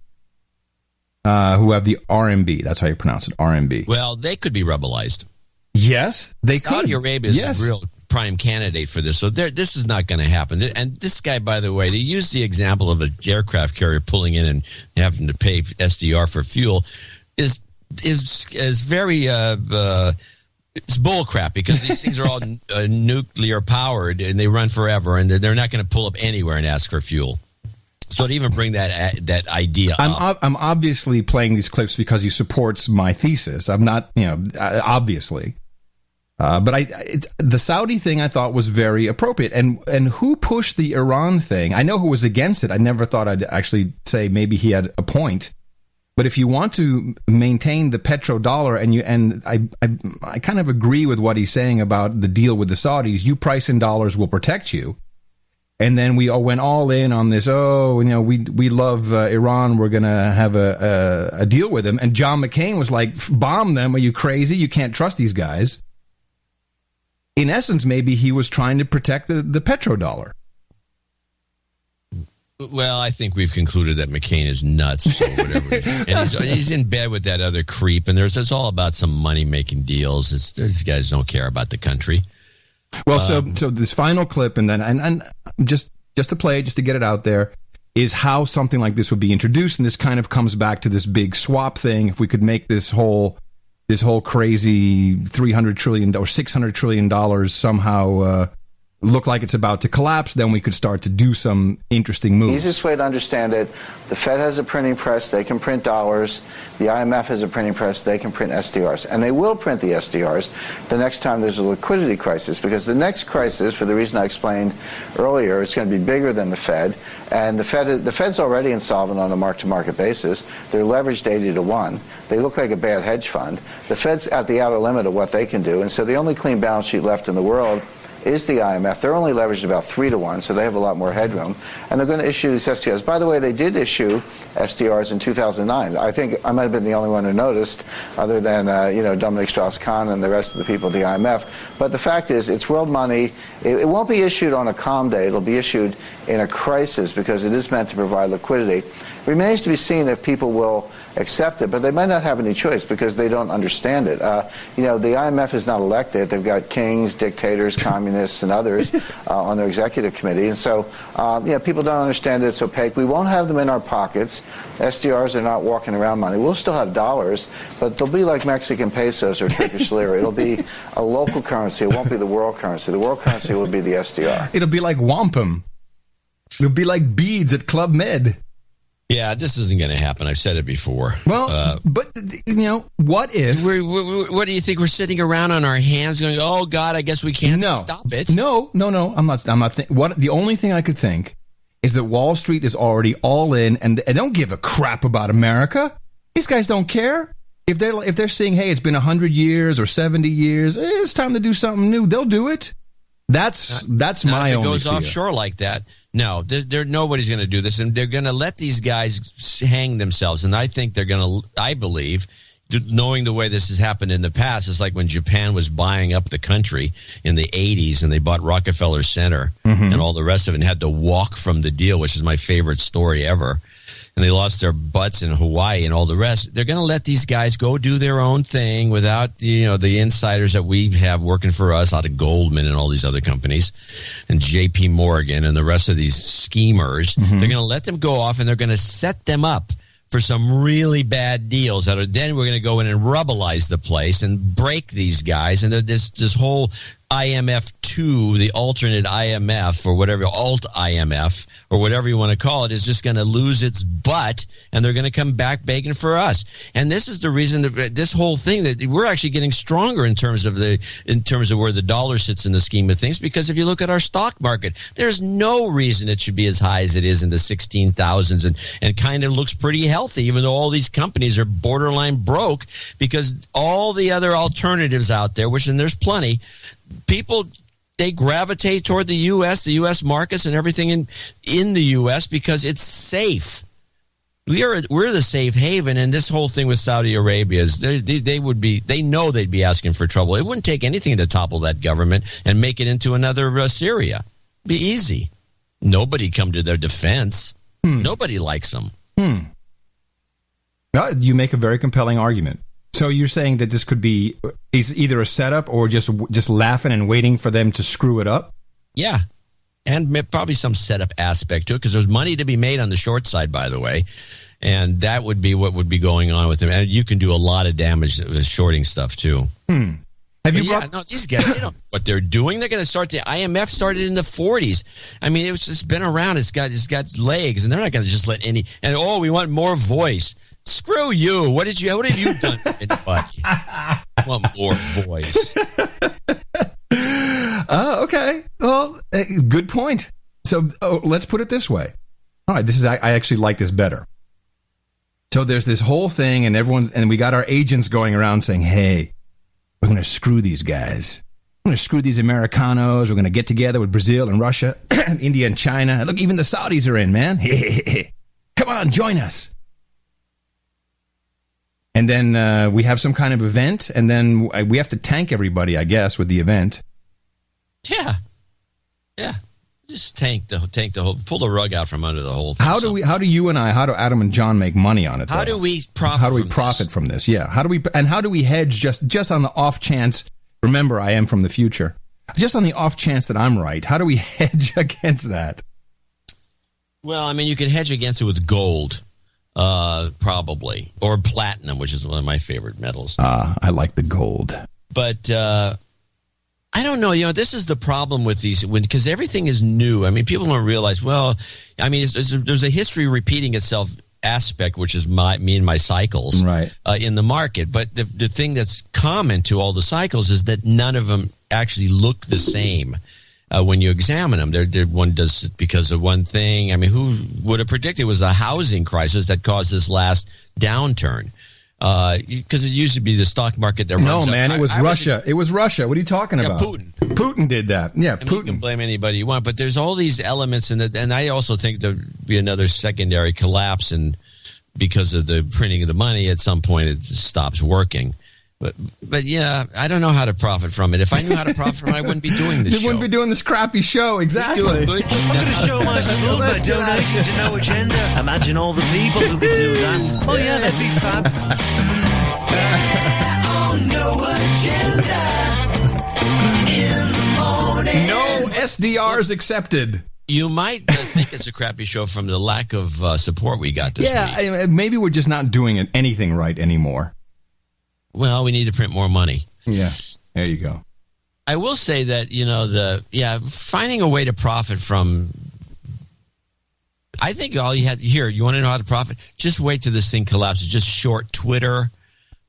who have the RMB. That's how you pronounce it, RMB. Well, they could be rebelized. Yes, they could. Saudi Arabia is a real prime candidate for this. So this is not going to happen. And this guy, by the way, to use the example of an aircraft carrier pulling in and having to pay SDR for fuel is very it's bullcrap, because these things are all nuclear powered and they run forever, and they're not going to pull up anywhere and ask for fuel. So to even bring that idea up. I'm obviously playing these clips because he supports my thesis. I'm not, you know, obviously. But the Saudi thing I thought was very appropriate. And who pushed the Iran thing? I know who was against it. I never thought I'd actually say maybe he had a point. But if you want to maintain the petrodollar, and I kind of agree with what he's saying about the deal with the Saudis, you price in dollars will protect you. And then we all went all in on this, we love Iran, we're going to have a deal with them. And John McCain was like, bomb them, are you crazy? You can't trust these guys. In essence, maybe he was trying to protect the petrodollar. Well, I think we've concluded that McCain is nuts or whatever. And he's in bed with that other creep, and it's all about some money-making deals. These guys don't care about the country. Well, so this final clip, and just to play it, just to get it out there, is how something like this would be introduced, and this kind of comes back to this big swap thing. If we could make this whole crazy $300 trillion or $600 trillion somehow look like it's about to collapse, then we could start to do some interesting moves. The easiest way to understand it, the Fed has a printing press, they can print dollars. The IMF has a printing press, they can print SDRs. And they will print the SDRs the next time there's a liquidity crisis, because the next crisis, for the reason I explained earlier, it's going to be bigger than the Fed. And the Fed's already insolvent on a mark-to-market basis. They're leveraged 80-1. They look like a bad hedge fund. The Fed's at the outer limit of what they can do. And so the only clean balance sheet left in the world is the IMF. They're only leveraged about 3-1, so they have a lot more headroom. And they're going to issue these SDRs. By the way, they did issue SDRs in 2009. I think I might have been the only one who noticed, other than Dominic Strauss-Kahn and the rest of the people at the IMF. But the fact is, it's world money. It won't be issued on a calm day. It'll be issued in a crisis, because it is meant to provide liquidity. Remains to be seen if people will accept it, but they might not have any choice because they don't understand it. The IMF is not elected. They've got kings, dictators, communists, and others on their executive committee. And so, people don't understand it. It's opaque. We won't have them in our pockets. SDRs are not walking around money. We'll still have dollars, but they'll be like Mexican pesos or Turkish lira. It'll be a local currency. It won't be the world currency. The world currency will be the SDR. It'll be like wampum. It'll be like beads at Club Med. Yeah, this isn't going to happen. I've said it before. Well, but, what if... What do you think? We're sitting around on our hands going, oh, God, I guess we can't stop it. No. I'm not. The only thing I could think is that Wall Street is already all in, and they don't give a crap about America. These guys don't care. If they're saying, hey, it's been 100 years or 70 years, it's time to do something new, they'll do it. That's my only fear. If it goes offshore like that, no, nobody's going to do this, and they're going to let these guys hang themselves. And I think I believe, knowing the way this has happened in the past, it's like when Japan was buying up the country in the 80s and they bought Rockefeller Center and all the rest of it and had to walk from the deal, which is my favorite story ever. And they lost their butts in Hawaii and all the rest. They're going to let these guys go do their own thing without, the insiders that we have working for us out of Goldman and all these other companies and JP Morgan and the rest of these schemers. They're going to let them go off and they're going to set them up for some really bad deals. Then we're going to go in and rubbleize the place and break these guys. And this whole IMF 2, the alternate IMF or whatever, alt IMF or whatever you want to call it, is just going to lose its butt, and they're going to come back begging for us. And this is the reason that this whole thing, that we're actually getting stronger in terms of where the dollar sits in the scheme of things, because if you look at our stock market, there's no reason it should be as high as it is in the 16,000s and kind of looks pretty healthy, even though all these companies are borderline broke, because all the other alternatives out there, and there's plenty, people, they gravitate toward the U.S. markets and everything in the U.S. because it's safe. We're the safe haven, and this whole thing with Saudi Arabia is they know they'd be asking for trouble. It wouldn't take anything to topple that government and make it into another Syria. It'd be easy. Nobody come to their defense. Nobody likes them. Well, you make a very compelling argument. So you're saying that this could be either a setup or just laughing and waiting for them to screw it up? Yeah, and probably some setup aspect to it, because there's money to be made on the short side, by the way, and that would be what would be going on with them. And you can do a lot of damage with shorting stuff too. These guys, they don't know what they're doing. They're going to start. The IMF started in the 40s. I mean, it's been around. It's got legs, and they're not going to just let any. And we want more voice. Screw you. What have you done for anybody? I want more voice. Okay. Well, good point. So let's put it this way. All right, I actually like this better. So there's this whole thing, and we got our agents going around saying, hey, we're going to screw these guys. We're going to screw these Americanos. We're going to get together with Brazil and Russia, and India and China. Look, even the Saudis are in, man. Come on, join us. And then we have some kind of event, and then we have to tank everybody, I guess, with the event. Yeah. Just tank the whole, pull the rug out from under the whole thing. How do Adam and John make money on it? How do we profit from this? Yeah. How do we hedge just on the off chance? Remember, I am from the future. Just on the off chance that I'm right, how do we hedge against that? Well, I mean, you can hedge against it with gold. Probably, or platinum, which is one of my favorite metals. I like the gold. But I don't know. This is the problem with these, because everything is new. I mean, people don't realize. Well, I mean, there's a history repeating itself aspect, which is me and my cycles, right, in the market. But the thing that's common to all the cycles is that none of them actually look the same. When you examine them, one does it because of one thing. I mean, who would have predicted it was the housing crisis that caused this last downturn? Because it used to be the stock market that runs up. No, man, it was Russia. It was Russia. What are you talking about? Putin did that. Yeah, Putin. You can blame anybody you want, but there's all these elements in it, and I also think there'll be another secondary collapse, and because of the printing of the money, at some point it stops working. But yeah, I don't know how to profit from it. If I knew how to profit from it, I wouldn't be doing this show. You wouldn't be doing this crappy show, exactly. I'm going to show my support by donating to No Agenda. Imagine all the people who could do that. Oh yeah, that'd be fab. No Agenda in the morning. No SDRs accepted. You might think it's a crappy show from the lack of support we got this week. Yeah, maybe we're just not doing anything right anymore. Well, we need to print more money. Yeah, there you go. I will say that, finding a way to profit from, I think all you have here, you want to know how to profit? Just wait till this thing collapses. Just short Twitter.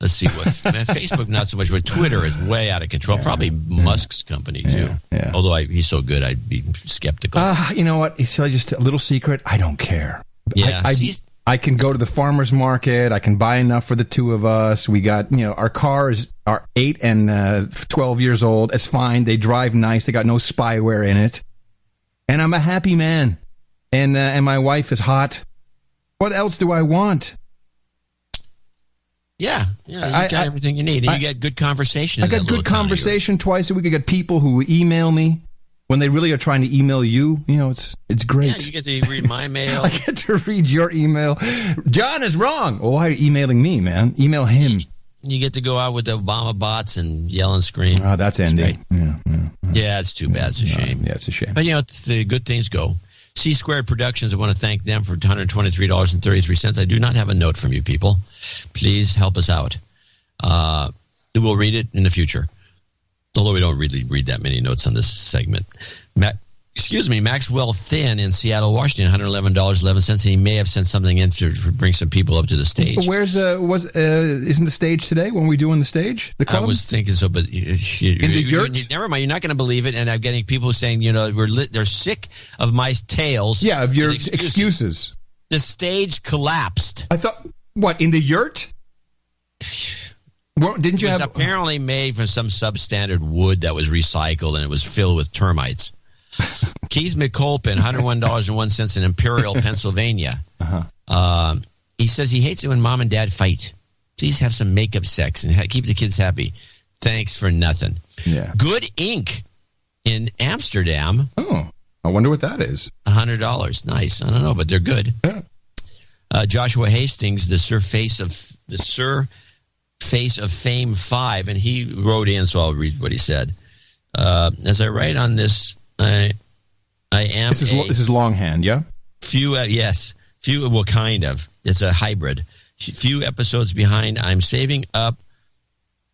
Let's see what, Facebook not so much, but Twitter is way out of control. Yeah, probably Musk's company too. Yeah. Although he's so good, I'd be skeptical. You know what? So just a little secret. I don't care. Yeah. I can go to the farmer's market. I can buy enough for the two of us. We got, our cars are 8 and 12 years old. It's fine. They drive nice. They got no spyware in it. And I'm a happy man. And my wife is hot. What else do I want? Yeah, you got everything you need. And you get good conversation. I got good conversation twice a week. I got people who email me when they really are trying to email you. You know, it's great. Yeah, you get to read my mail. I get to read your email. John is wrong. Well, why are you emailing me, man? Email him. You get to go out with the Obama bots and yell and scream. Oh, that's ending. Yeah, it's too bad. It's a shame. Yeah, it's a shame. But, the good things go. C-Squared Productions, I want to thank them for $123.33. I do not have a note from you people. Please help us out. We'll read it in the future. Although we don't really read that many notes on this segment. Maxwell Thin in Seattle, Washington, $111.11, and he may have sent something in to bring some people up to the stage. But isn't the stage today when we doing the stage? The club? I was thinking so, but in the yurt? Never mind. You're not going to believe it, and I'm getting people saying, they're sick of my tales. Yeah, of your excuses. The stage collapsed. I thought, what, in the yurt? Well, didn't you it was have apparently made from some substandard wood that was recycled, and it was filled with termites. Keith McColpin, $101.01 in Imperial, Pennsylvania. He says he hates it when mom and dad fight. Please have some makeup sex and keep the kids happy. Thanks for nothing. Yeah. Good Ink in Amsterdam. Oh, I wonder what that is. $100. Nice. I don't know, but they're good. Yeah. Joshua Hastings, the Sir Face of Fame 5, and he wrote in, so I'll read what he said. As I write on this, I am. This is longhand, yeah. Yes. Well, kind of. It's a hybrid. Few episodes behind. I'm saving up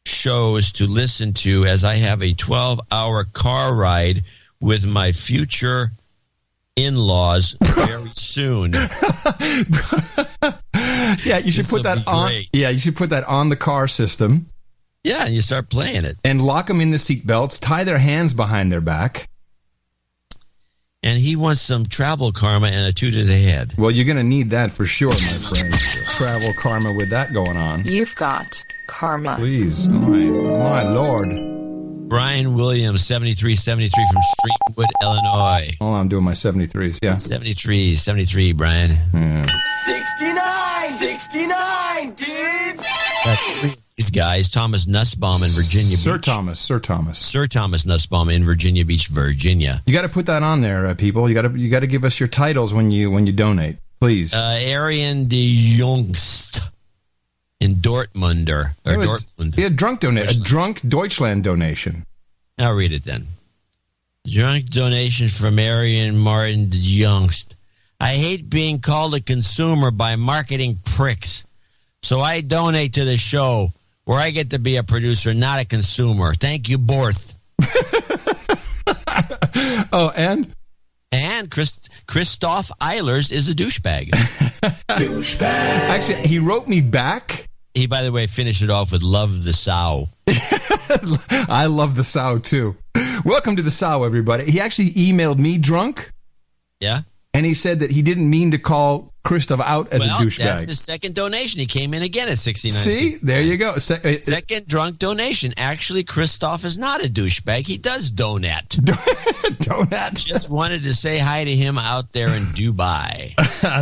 shows to listen to as I have a 12-hour car ride with my future in-laws very soon. Yeah, you should put that on. Great. Yeah, you should put that on the car system. Yeah, and you start playing it. And lock them in the seatbelts, tie their hands behind their back. And he wants some travel karma and a toot to the head. Well, you're going to need that for sure, my friend. Travel karma with that going on. You've got karma. Please. My Lord. Brian Williams, 7373 from Streamwood, Illinois. Oh, I'm doing my 73s, yeah. 73, Brian. Yeah. 69, dudes! These guys, Thomas Nussbaum in Virginia Beach. Sir Thomas Nussbaum in Virginia Beach, Virginia. You got to put that on there, people. You got to give us your titles when you donate, please. Arian de Jongst in Dortmunder. Dortmund. Yeah, a drunk Deutschland donation. I'll read it then. Drunk donation from Arian Martin de Jongst. I hate being called a consumer by marketing pricks. So I donate to the show where I get to be a producer, not a consumer. Thank you, Borth. Oh, and? And Christoph Eilers is a douchebag. Actually, he wrote me back. He, by the way, finished it off with love the sow. I love the sow, too. Welcome to the sow, everybody. He actually emailed me drunk. Yeah? And he said that he didn't mean to call Christoph out as a douchebag. That's the second donation. He came in again at 69. See? There you go. Second drunk donation. Actually, Christoph is not a douchebag. He does donut. Donut? Just wanted to say hi to him out there in Dubai.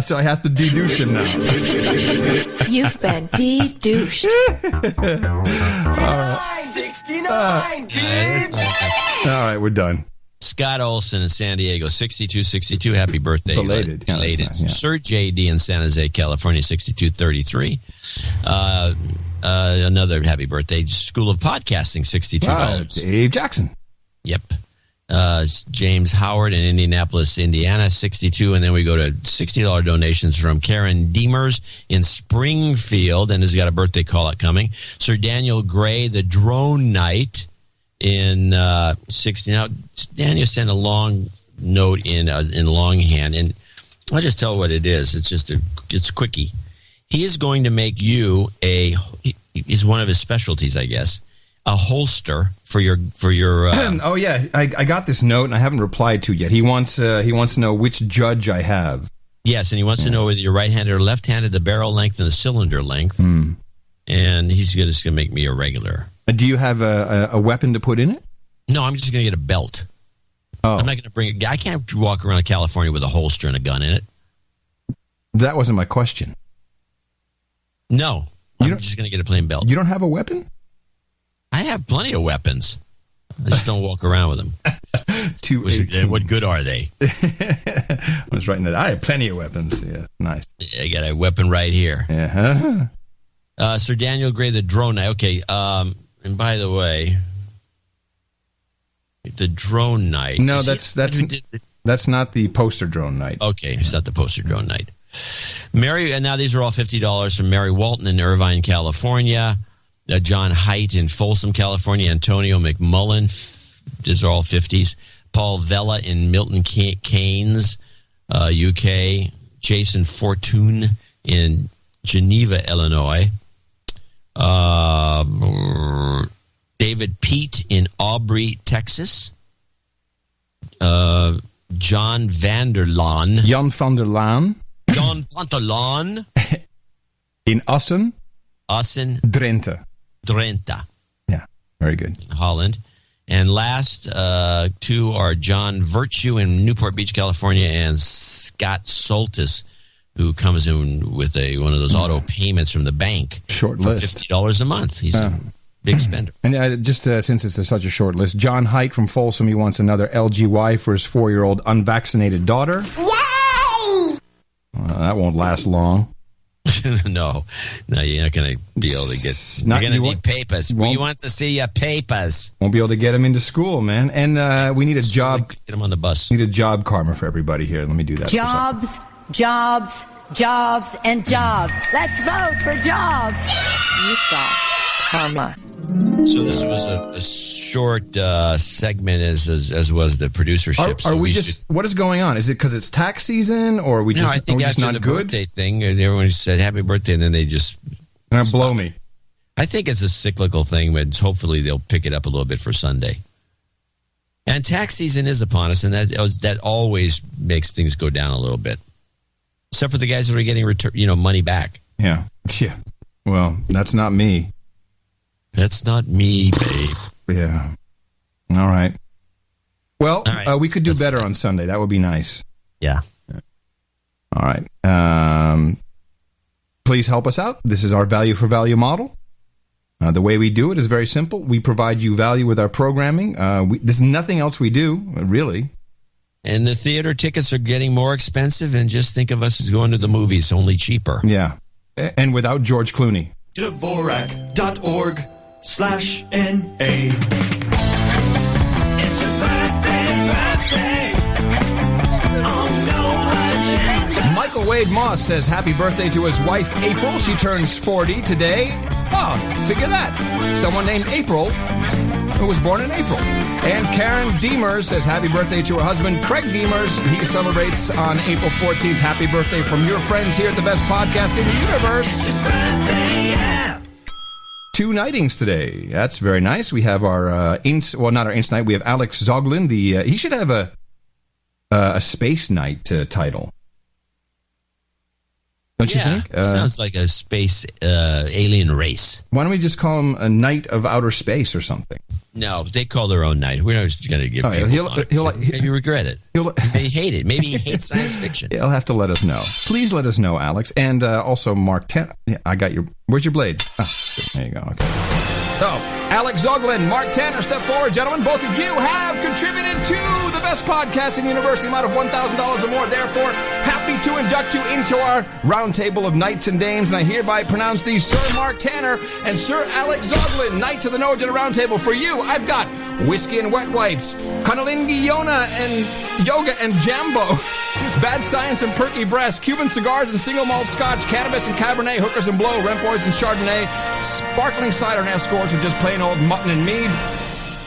So I have to de-douche him now. You've been de-douched. 69, dudes! All right, we're done. Scott Olson in San Diego, 62. Happy birthday. Belated. Yeah. Sir J.D. in San Jose, California, 6233. Another happy birthday. School of Podcasting, $62. Dave Jackson. Yep. James Howard in Indianapolis, Indiana, 62. And then we go to $60 donations from Karen Deemers in Springfield, and has got a birthday call-out coming. Sir Daniel Gray, the Drone Knight, in 60. Now, Daniel sent a long note in longhand, and I'll just tell what it is. It's quickie. He is going to make you is one of his specialties, I guess, a holster for your oh yeah, I got this note and I haven't replied to yet. He wants to know which judge I have. Yes, and he wants to know whether you're right-handed or left-handed, the barrel length and the cylinder length. And he's just going to make me a regular. Do you have a weapon to put in it? No, I'm just going to get a belt. Oh. I'm not going to bring it. I can't walk around California with a holster and a gun in it. That wasn't my question. No. I'm just going to get a plain belt. You don't have a weapon? I have plenty of weapons. I just don't walk around with them. 218. What good are they? I was writing that. I have plenty of weapons. Yeah, nice. I got a weapon right here. Yeah. Sir Daniel Gray, the drone night. Okay. And by the way, the drone night. No, that's not the poster drone night. Okay, it's not the poster drone night. Mary, and now these are all $50 from Mary Walton in Irvine, California. John Haidt in Folsom, California. Antonio McMullen, these are all 50s. Paul Vella in Milton Keynes, UK. Jason Fortune in Geneva, Illinois. David Pete in Aubrey, Texas. John Vanderlaan. Jan van der Laan. John Vanderlaan. In Assen. Drenthe. Yeah, very good. In Holland. And last two are John Virtue in Newport Beach, California, and Scott Soltis, who comes in with one of those auto payments from the bank. Short for list. $50 a month. He's a big spender. And just since it's such a short list, John Haidt from Folsom, he wants another LGY for his 4-year-old unvaccinated daughter. Yay! That won't last long. No, you're not going to be able to get. You're going to need papers. We want to see your papers. Won't be able to get him into school, man. And we need a job. Get him on the bus. Need a job karma for everybody here. Let me do that. Jobs, jobs, jobs, and jobs. Let's vote for jobs. You've got karma. So this was a short segment, as was the producership. Are we just? What is going on? Is it because it's tax season, or are we just? No, I think just after not the good? birthday thing, everyone said happy birthday, and then they just blow me. I think it's a cyclical thing, but hopefully they'll pick it up a little bit for Sunday. And tax season is upon us, and that always makes things go down a little bit, except for the guys that are getting money back. Yeah. Well, that's not me. That's not me, babe. Yeah. All right. Well, we could do better on Sunday. That would be nice. Yeah. All right. Please help us out. This is our value for value model. The way we do it is very simple. We provide you value with our programming. There's nothing else we do, really. And the theater tickets are getting more expensive, and just think of us as going to the movies, only cheaper. Yeah. And without George Clooney. Dvorak.org/NA. It's your birthday. Oh no, Michael Wade Moss says happy birthday to his wife, April. She turns 40 today. Oh, figure that. Someone named April who was born in April. And Karen Deemers says happy birthday to her husband, Craig Deemers. He celebrates on April 14th. Happy birthday from your friends here at the best podcast in the universe. It's his birthday, yeah. 2 nightings today. That's very nice. We have our not our Inst night. We have Alex Zoglin. He should have a space night title. Don't you think? Sounds like a space alien race. Why don't we just call him a Knight of Outer Space or something? No, they call their own night. We're not just going to give people you regret it. You may hate it. Maybe he hates science fiction. He'll have to let us know. Please let us know, Alex. And also Mark Tanner. Yeah, I got your... Where's your blade? There you go. Okay. So, Alex Zoglin, Mark Tanner, step forward, gentlemen. Both of you have contributed to the best podcast in the universe, the amount of $1,000 or more. Therefore, happy to induct you into our roundtable of knights and dames. And I hereby pronounce these Sir Mark Tanner and Sir Alex Zoglin, Knights of the No Agenda Roundtable. For you, I've got whiskey and wet wipes, Cunnilingi Yona and yoga and jambo, bad science and perky breasts, Cuban cigars and single malt scotch, cannabis and Cabernet, hookers and blow, Rempoids and Chardonnay, sparkling cider and escorts, or just plain old mutton and mead.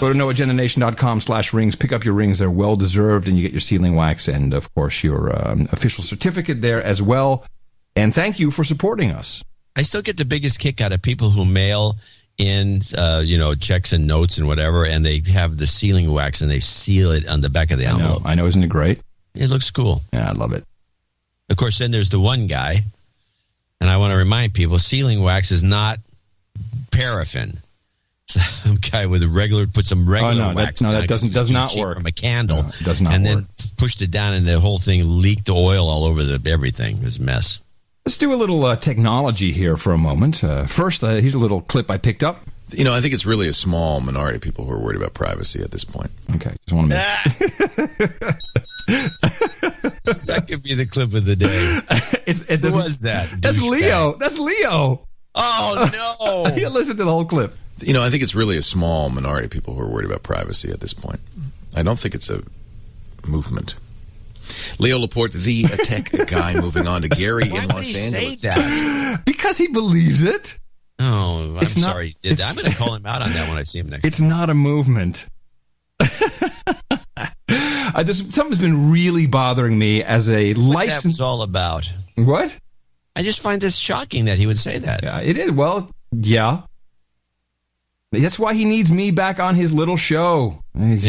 Go to noagendanation.com/rings. Pick up your rings. They're well-deserved, and you get your sealing wax and, of course, your official certificate there as well. And thank you for supporting us. I still get the biggest kick out of people who mail in, checks and notes and whatever, and they have the sealing wax and they seal it on the back of the envelope. I know. Isn't it great? It looks cool. Yeah, I love it. Of course, then there's the one guy, and I want to remind people, sealing wax is not paraffin. Some guy with put some regular wax down. That does not work. From a candle. No, it does not and work. then pushed it down, and the whole thing leaked oil all over everything. It was a mess. Let's do a little technology here for a moment. First, here's a little clip I picked up. You know, I think it's really a small minority of people who are worried about privacy at this point. Okay, just want to That could be the clip of the day. Who was that? That's Leo. That's Leo. Oh, no. You listen to the whole clip. You know, I think it's really a small minority of people who are worried about privacy at this point. I don't think it's a movement. Leo Laporte, the tech guy, moving on to Gary in Los Angeles. Say that? Because he believes it. Oh, I'm sorry. I'm going to call him out on that when I see him next. It's not a movement. Something's been really bothering me as a licensed. What's all about? What? I just find this shocking that he would say that. Yeah, it is. Well, yeah. That's why he needs me back on his little show. That's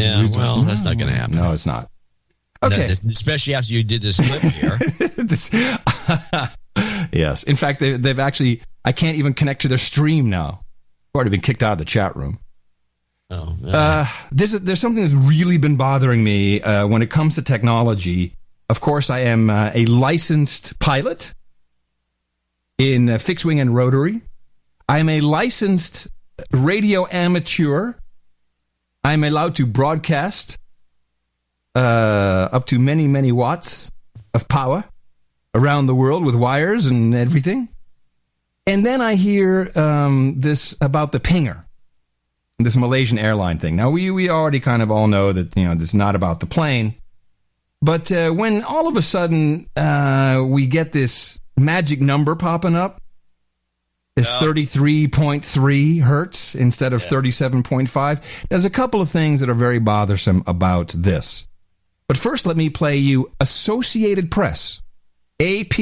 not going to happen. No, it's not. Okay. No, especially after you did this clip here. Yes. In fact, they've actually, I can't even connect to their stream now. I've already been kicked out of the chat room. Oh, no. There's something that's really been bothering me when it comes to technology. Of course, I am a licensed pilot in fixed wing and rotary. I am a licensed radio amateur. I'm allowed to broadcast up to many, many watts of power around the world with wires and everything. And then I hear this about the pinger, this Malaysian airline thing. Now, we already kind of all know that, this is not about the plane. But when all of a sudden we get this magic number popping up, it's 33.3 hertz instead of 37.5. There's a couple of things that are very bothersome about this. But first, let me play you Associated Press, AP.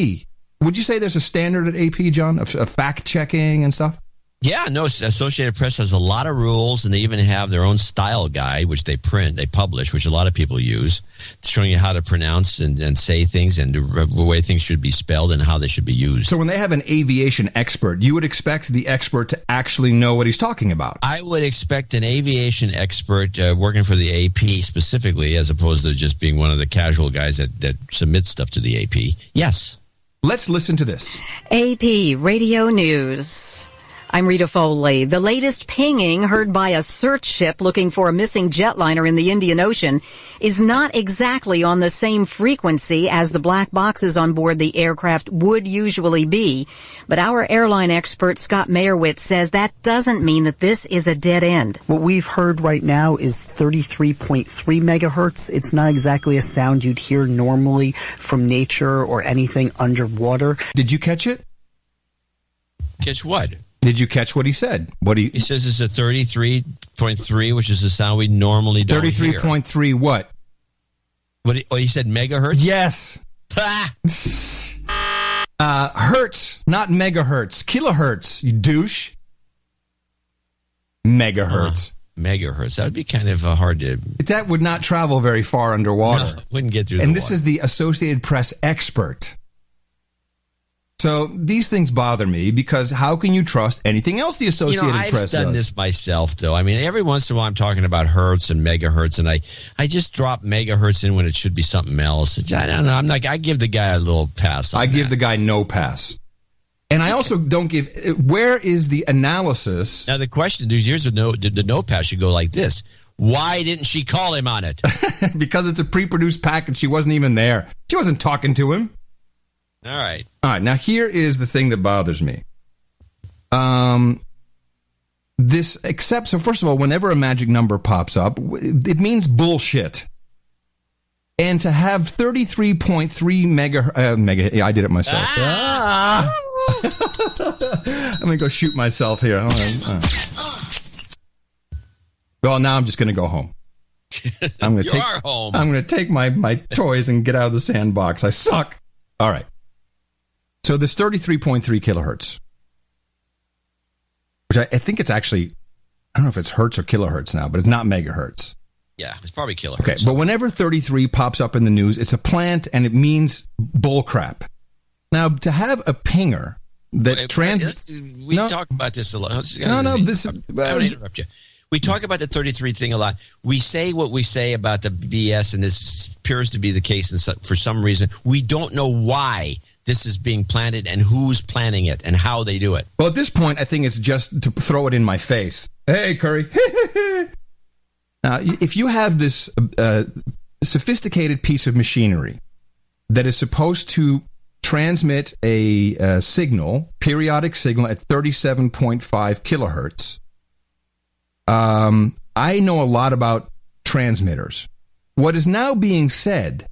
Would you say there's a standard at AP, John, of fact-checking and stuff? Yeah, no, Associated Press has a lot of rules, and they even have their own style guide, which they publish, which a lot of people use, showing you how to pronounce and say things and the way things should be spelled and how they should be used. So when they have an aviation expert, you would expect the expert to actually know what he's talking about. I would expect an aviation expert working for the AP specifically, as opposed to just being one of the casual guys that submit stuff to the AP. Yes. Let's listen to this. AP Radio News. I'm Rita Foley. The latest pinging heard by a search ship looking for a missing jetliner in the Indian Ocean is not exactly on the same frequency as the black boxes on board the aircraft would usually be. But our airline expert, Scott Meyerowitz, says that doesn't mean that this is a dead end. What we've heard right now is 33.3 megahertz. It's not exactly a sound you'd hear normally from nature or anything underwater. Did you catch it? Catch what? Did you catch what he said? He says it's a 33.3, which is the sound we normally don't hear. 33.3 what? He said megahertz? Yes. Hertz, not megahertz. Kilohertz, you douche. Megahertz. Megahertz. That would be kind of hard to... That would not travel very far underwater. No, wouldn't get through and the this water. is the Associated Press expert. So these things bother me because how can you trust anything else the Associated Press does? I've done this myself, though. I mean, every once in a while I'm talking about hertz and megahertz, and I just drop megahertz in when it should be something else. I don't know. I give the guy a little pass. I give the guy no pass. And I also don't give... Where is the analysis? Now, the question, here's the no pass should go like this. Why didn't she call him on it? Because it's a pre-produced package. She wasn't even there. She wasn't talking to him. All right. Now here is the thing that bothers me. So first of all, whenever a magic number pops up, it means bullshit. And to have 33.3 mega, I did it myself. I'm going to go shoot myself here. Well, now I'm just going to go home. I'm going to home. I'm going to take my toys and get out of the sandbox. I suck. All right. So this 33.3 kilohertz, which I think it's actually, I don't know if it's hertz or kilohertz now, but it's not megahertz. Yeah, it's probably kilohertz. Okay, but whenever 33 pops up in the news, it's a plant and it means bullcrap. Now, to have a pinger that transmits... We talk about this a lot. I'm going to interrupt you. We talk about the 33 thing a lot. We say what we say about the BS, and this appears to be the case for some reason. We don't know why this is being planted and who's planning it and how they do it. Well, at this point, I think it's just to throw it in my face. Hey, Curry. Now, if you have this sophisticated piece of machinery that is supposed to transmit a signal, periodic signal at 37.5 kilohertz, I know a lot about transmitters. What is now being said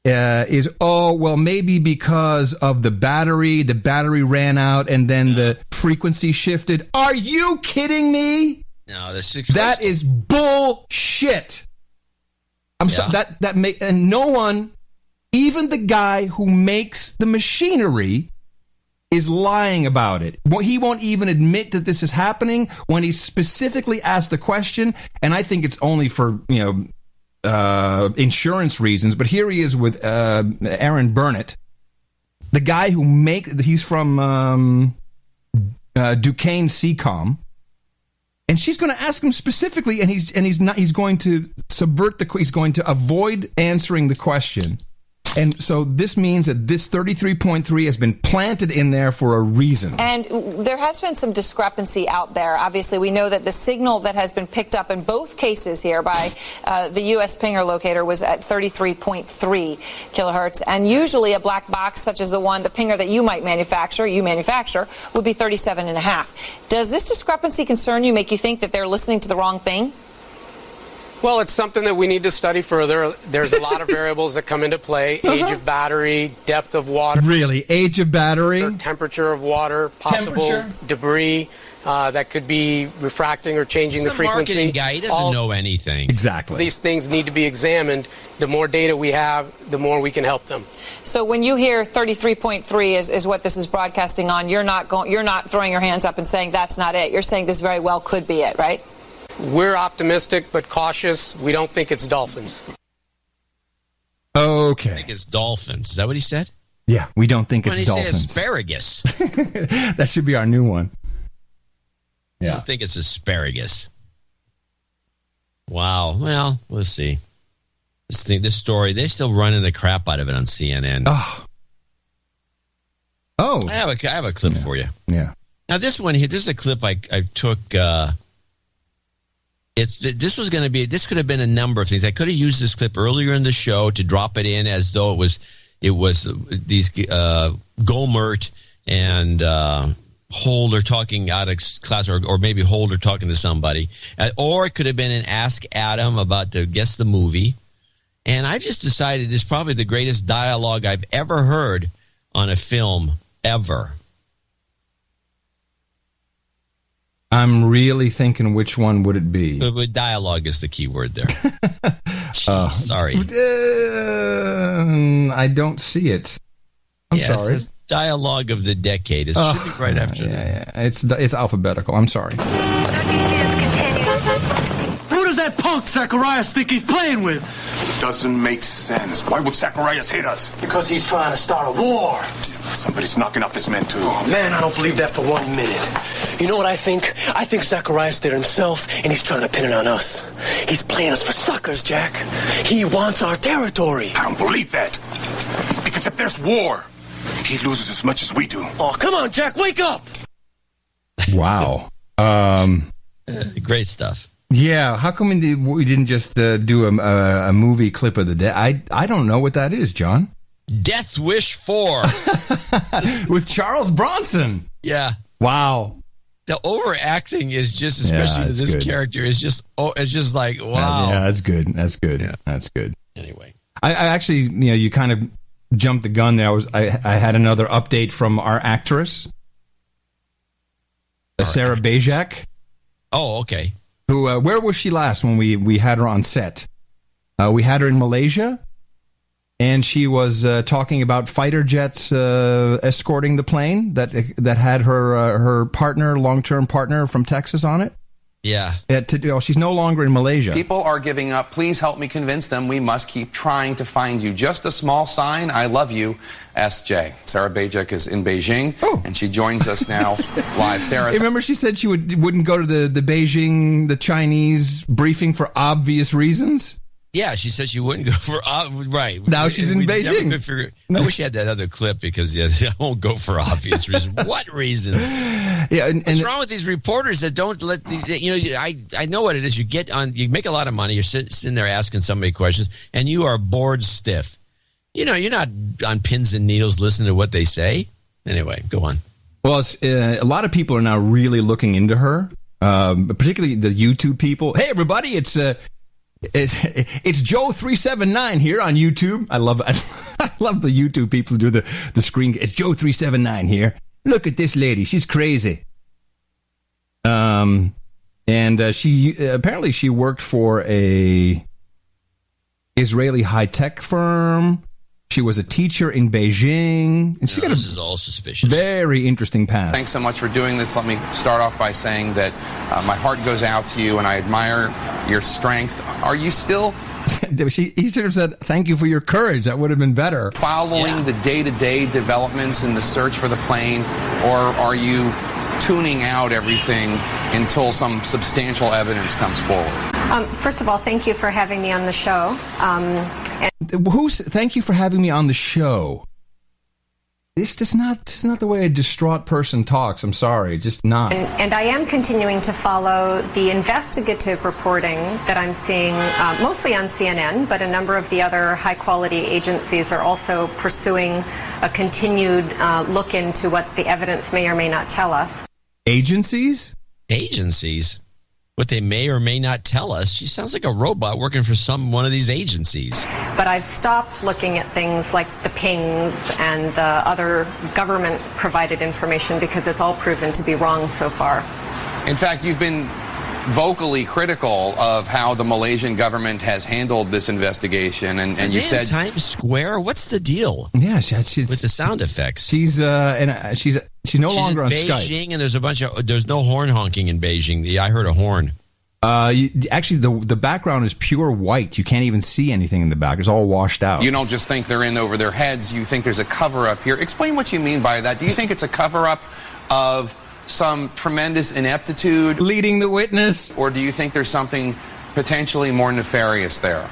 is, maybe because of the battery ran out and then the frequency shifted. Are you kidding me? No, that is bullshit. And no one, even the guy who makes the machinery, is lying about it. He won't even admit that this is happening when he's specifically asked the question, and I think it's only for, insurance reasons, but here he is with Aaron Burnett, the guy who he's from Duquesne Seacom, and she's going to ask him specifically, and he's going to he's going to avoid answering the question. And so this means that this 33.3 has been planted in there for a reason. And there has been some discrepancy out there. Obviously, we know that the signal that has been picked up in both cases here by the U.S. Pinger locator was at 33.3 kilohertz. And usually a black box, such as the Pinger that you manufacture, would be 37.5. Does this discrepancy concern you, make you think that they're listening to the wrong thing? Well, it's something that we need to study further. There's a lot of variables that come into play. Age of battery, depth of water. Really? Age of battery? Temperature of water, possible debris that could be refracting or changing the frequency. Marketing guy, he doesn't know anything. Exactly. These things need to be examined. The more data we have, the more we can help them. So when you hear 33.3 is what this is broadcasting on, you're not throwing your hands up and saying that's not it. You're saying this very well could be it, right? We're optimistic but cautious. We don't think it's dolphins. Okay. I think it's dolphins. Is that what he said? Yeah, we don't think it's dolphins. When he said asparagus. That should be our new one. Yeah. I don't think it's asparagus. Wow. Well, we'll see. This story, they're still running the crap out of it on CNN. Oh. I have a clip for you. Yeah. Now, this one here, this is a clip I took... This could have been a number of things. I could have used this clip earlier in the show to drop it in as though it was these Gohmert and Holder talking out of class, or maybe Holder talking to somebody, or it could have been an Ask Adam about to guess the movie. And I just decided this is probably the greatest dialogue I've ever heard on a film ever. I'm really thinking, which one would it be? Dialogue is the key word there. Jeez, sorry. I don't see it. I'm sorry. It's dialogue of the decade. It should be right after that. Yeah. It's alphabetical. I'm sorry. Who does that punk Zacharias think he's playing with? Doesn't make sense. Why would Zacharias hit us? Because he's trying to start a war. Somebody's knocking off his men, too. Oh, man, I don't believe that for 1 minute. You know what I think? I think Zacharias did it himself, and he's trying to pin it on us. He's playing us for suckers, Jack. He wants our territory. I don't believe that. Because if there's war, he loses as much as we do. Oh, come on, Jack, wake up! Wow. Great stuff. Yeah, how come we didn't just do a movie clip of the day? I don't know what that is, John. Death Wish 4. With Charles Bronson. Yeah. Wow. The overacting is just, especially with this character, is just like, wow. Yeah, that's good. Yeah. That's good. Anyway. I actually, you kind of jumped the gun there. I had another update from our actress, Sarah Bajak. Oh, okay. Who? Where was she last when we had her on set? We had her in Malaysia. And she was talking about fighter jets escorting the plane that had her partner, long-term partner from Texas on it. Yeah. She's no longer in Malaysia. People are giving up. Please help me convince them we must keep trying to find you. Just a small sign, I love you, SJ. Sarah Bajak is in Beijing, and she joins us now live. Sarah. Remember she said she wouldn't go to the Beijing, the Chinese briefing for obvious reasons? Yeah, she said she wouldn't go for right. Now she's in Beijing. I wish you had that other clip because I won't go for obvious reasons. What reasons? Yeah, what's wrong with these reporters that don't let these? I know what it is. You make a lot of money. You're sitting there asking somebody questions, and you are bored stiff. You're not on pins and needles listening to what they say. Anyway, go on. Well, a lot of people are now really looking into her, particularly the YouTube people. Hey, everybody, it's Joe379 here on YouTube. I love the YouTube people who do the screen. It's Joe379 here. Look at this lady. She's crazy. And she apparently she worked for a Israeli high-tech firm. She was a teacher in Beijing. And she got this is all suspicious. Very interesting past. Thanks so much for doing this. Let me start off by saying that my heart goes out to you, and I admire your strength. Are you still... He sort of said, thank you for your courage. That would have been better. Following the day-to-day developments in the search for the plane, or are you tuning out everything until some substantial evidence comes forward? First of all, thank you for having me on the show. Thank you for having me on the show. This is not the way a distraught person talks. I'm sorry, just not. And I am continuing to follow the investigative reporting that I'm seeing, mostly on CNN, but a number of the other high-quality agencies are also pursuing a continued look into what the evidence may or may not tell us. Agencies? Agencies? What they may or may not tell us. She sounds like a robot working for one of these agencies. But I've stopped looking at things like the pings and the other government-provided information because it's all proven to be wrong so far. In fact, you've been vocally critical of how the Malaysian government has handled this investigation, and you said Times Square. What's the deal? Yeah, she's with the sound effects. She's no longer on Beijing, Skype. And there's no horn honking in Beijing. Yeah, I heard a horn. Actually, the background is pure white. You can't even see anything in the back. It's all washed out. You don't just think they're in over their heads. You think there's a cover-up here. Explain what you mean by that. Do you think it's a cover-up of some tremendous ineptitude? Leading the witness? Or do you think there's something potentially more nefarious there?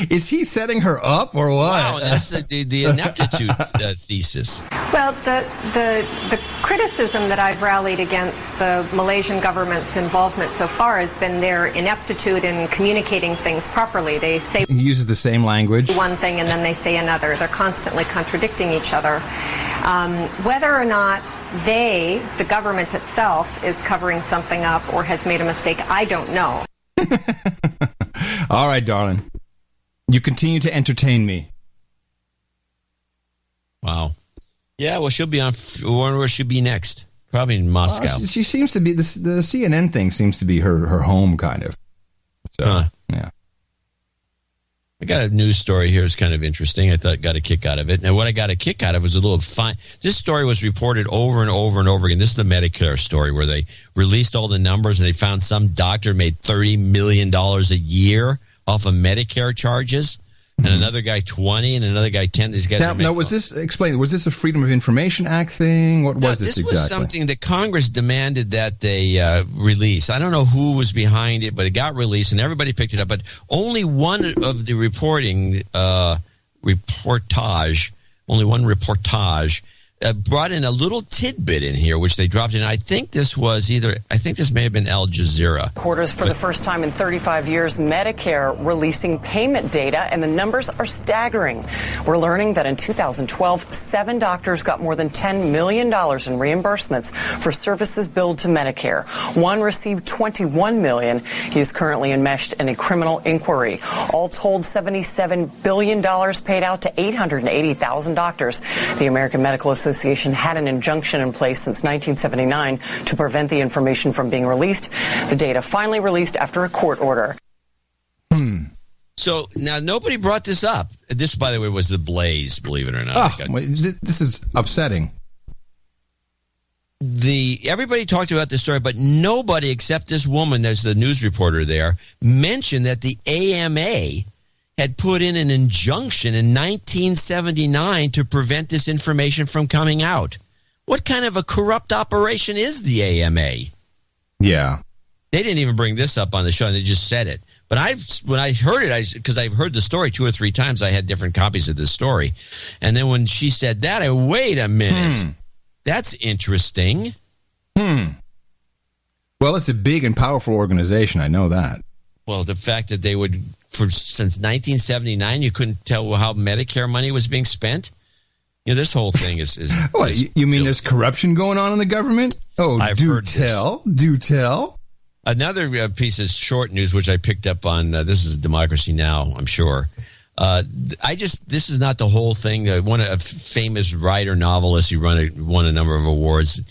Is he setting her up or what? Wow, that's the ineptitude thesis. Well, the criticism that I've rallied against the Malaysian government's involvement so far has been their ineptitude in communicating things properly. They say he uses the same language. One thing and then they say another. They're constantly contradicting each other. Whether or not the government itself, is covering something up or has made a mistake, I don't know. All right, darling. You continue to entertain me. Wow. Yeah, well, she'll be on. Where she'll be next? Probably in Moscow. She seems to be the CNN thing seems to be her home, kind of. So, yeah. I got a news story here. It's kind of interesting. I got a kick out of it. And what I got a kick out of was a little fine. This story was reported over and over and over again. This is the Medicare story where they released all the numbers and they found some doctor made $30 million a year off of Medicare charges. And another guy 20 and another guy 10. These guys now was this a Freedom of Information Act thing? What was this exactly? This was something that Congress demanded that they release. I don't know who was behind it, but it got released and everybody picked it up. But only one of the reportage brought in a little tidbit in here, which they dropped in. I think this may have been Al Jazeera. Quarters for the first time in 35 years, Medicare releasing payment data, and the numbers are staggering. We're learning that in 2012, 7 doctors got more than $10 million in reimbursements for services billed to Medicare. One received $21 million. He is currently enmeshed in a criminal inquiry. All told, $77 billion paid out to 880,000 doctors. The American Medical Association had an injunction in place since 1979 to prevent the information from being released. The data finally released after a court order. So now nobody brought this up. This, by the way, was the Blaze, believe it or not. This is upsetting. Everybody talked about this story, but nobody except this woman, there's the news reporter there, mentioned that the AMA had put in an injunction in 1979 to prevent this information from coming out. What kind of a corrupt operation is the AMA? Yeah. They didn't even bring this up on the show. They just said it. But when I heard it, because I've heard the story 2 or 3 times, I had different copies of this story. And then when she said that, wait a minute. That's interesting. Well, it's a big and powerful organization. I know that. Well, the fact that they would, since 1979, you couldn't tell how Medicare money was being spent. This whole thing is what, you mean there's corruption going on in the government? Oh, do tell. Another piece of short news, which I picked up on, this is Democracy Now!, I'm sure. This is not the whole thing. A famous writer, novelist who won a number of awards,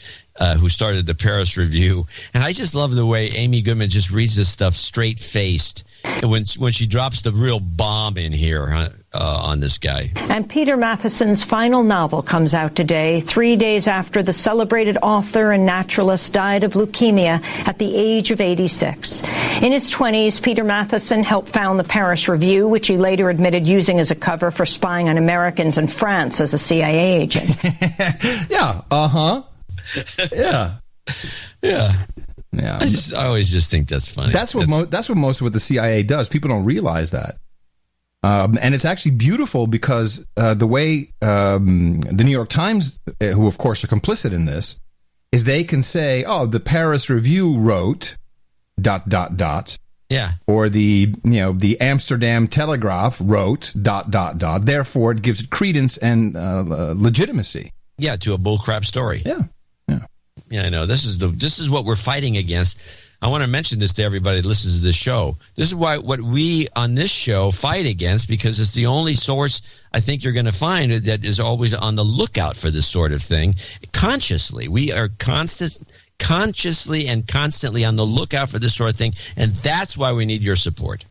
who started the Paris Review. And I just love the way Amy Goodman just reads this stuff straight-faced. And when she drops the real bomb in here on this guy. And Peter Matheson's final novel comes out today, 3 days after the celebrated author and naturalist died of leukemia at the age of 86. In his 20s, Peter Matheson helped found the Paris Review, which he later admitted using as a cover for spying on Americans in France as a CIA agent. Yeah, Yeah. I always just think that's funny. That's what most of what the CIA does. People don't realize that. And it's actually beautiful because the way the New York Times, who of course are complicit in this, is they can say, "Oh, the Paris Review wrote ... Yeah. Or the Amsterdam Telegraph wrote ... Therefore, it gives it credence and legitimacy. Yeah, to a bullcrap story. Yeah, I know. This is what we're fighting against. I want to mention this to everybody that listens to this show. This is what we on this show fight against, because it's the only source I think you're going to find that is always on the lookout for this sort of thing. Consciously. We are consciously and constantly on the lookout for this sort of thing, and that's why we need your support.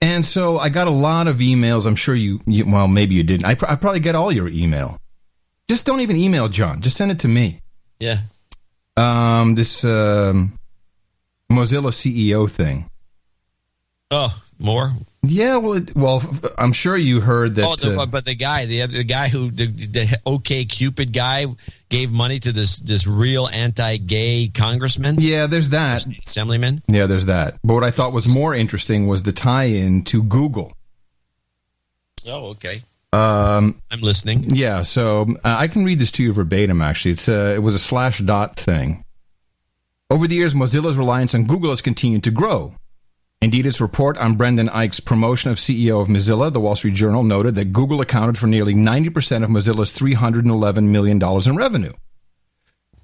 And so I got a lot of emails. I'm sure you well, maybe you didn't. I probably get all your email. Just don't even email John. Just send it to me. Yeah. This Mozilla CEO thing. Oh, more? Yeah, well, I'm sure you heard that. But the guy who the OK Cupid guy gave money to this real anti-gay congressman. Yeah, there's that. Assemblyman. Yeah, there's that. But what I thought was more interesting was the tie-in to Google. Oh, okay. I'm listening. Yeah, so I can read this to you verbatim, actually. It was a /dot thing. Over the years, Mozilla's reliance on Google has continued to grow. Indeed, its report on Brendan Eich's promotion of CEO of Mozilla, the Wall Street Journal, noted that Google accounted for nearly 90% of Mozilla's $311 million in revenue.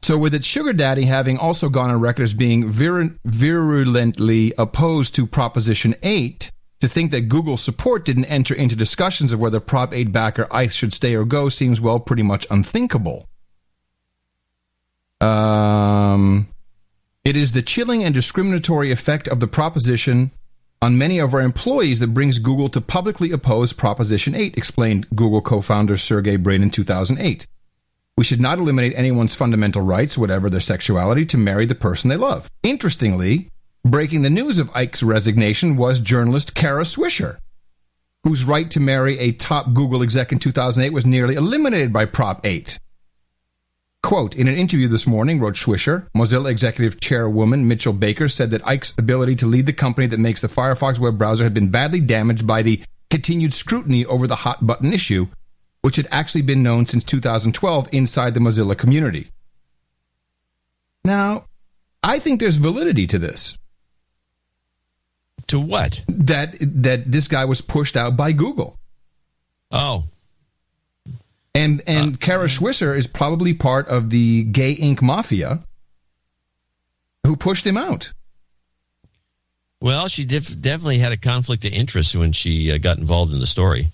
So with its sugar daddy having also gone on record as being virulently opposed to Proposition 8, to think that Google's support didn't enter into discussions of whether Prop 8 backer Eich should stay or go seems, well, pretty much unthinkable. It is the chilling and discriminatory effect of the proposition on many of our employees that brings Google to publicly oppose Proposition 8, explained Google co-founder Sergey Brin in 2008. We should not eliminate anyone's fundamental rights, whatever their sexuality, to marry the person they love. Interestingly, breaking the news of Eich's resignation was journalist Kara Swisher, whose right to marry a top Google exec in 2008 was nearly eliminated by Prop 8. Quote, in an interview this morning, wrote Swisher, Mozilla executive chairwoman Mitchell Baker said that Eich's ability to lead the company that makes the Firefox web browser had been badly damaged by the continued scrutiny over the hot button issue, which had actually been known since 2012 inside the Mozilla community. Now, I think there's validity to this. To what? That this guy was pushed out by Google. Oh. And Kara Swisher is probably part of the Gay Inc. mafia who pushed him out. Well, she definitely had a conflict of interest when she got involved in the story.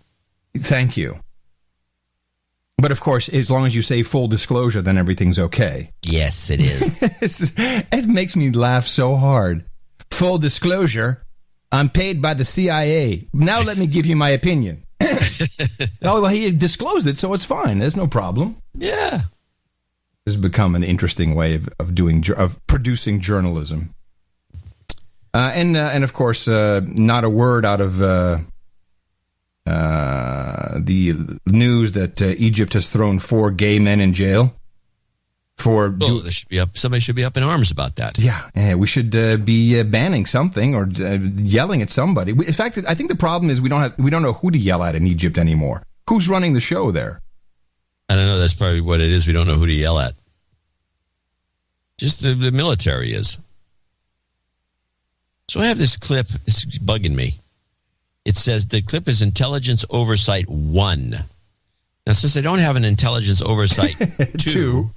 Thank you. But of course, as long as you say full disclosure, then everything's okay. Yes, it is. It makes me laugh so hard. Full disclosure, I'm paid by the CIA. Now let me give you my opinion. Oh, well, he disclosed it, so it's fine. There's no problem. Yeah. This has become an interesting way of producing journalism. And of course, not a word out of the news that Egypt has thrown 4 gay men in jail there should be somebody should be up in arms about that. Yeah, we should be banning something or yelling at somebody. In fact, I think the problem is we don't know who to yell at in Egypt anymore. Who's running the show there? I don't know. That's probably what it is. We don't know who to yell at. Just the military is. So I have this clip. It's bugging me. It says the clip is Intelligence Oversight 1. Now, since I don't have an Intelligence Oversight 2,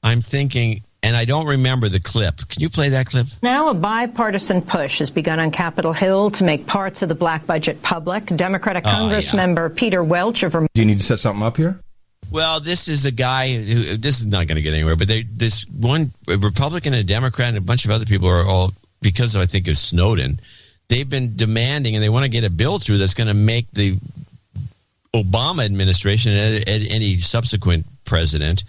I'm thinking, and I don't remember the clip. Can you play that clip? Now a bipartisan push has begun on Capitol Hill to make parts of the black budget public. Democratic Congressmember Peter Welch of Vermont. Do you need to set something up here? Well, this is the guy who, this is not going to get anywhere, but this one Republican and Democrat and a bunch of other people are all, because of, I think, of Snowden, they've been demanding and they want to get a bill through that's going to make the Obama administration and any subsequent president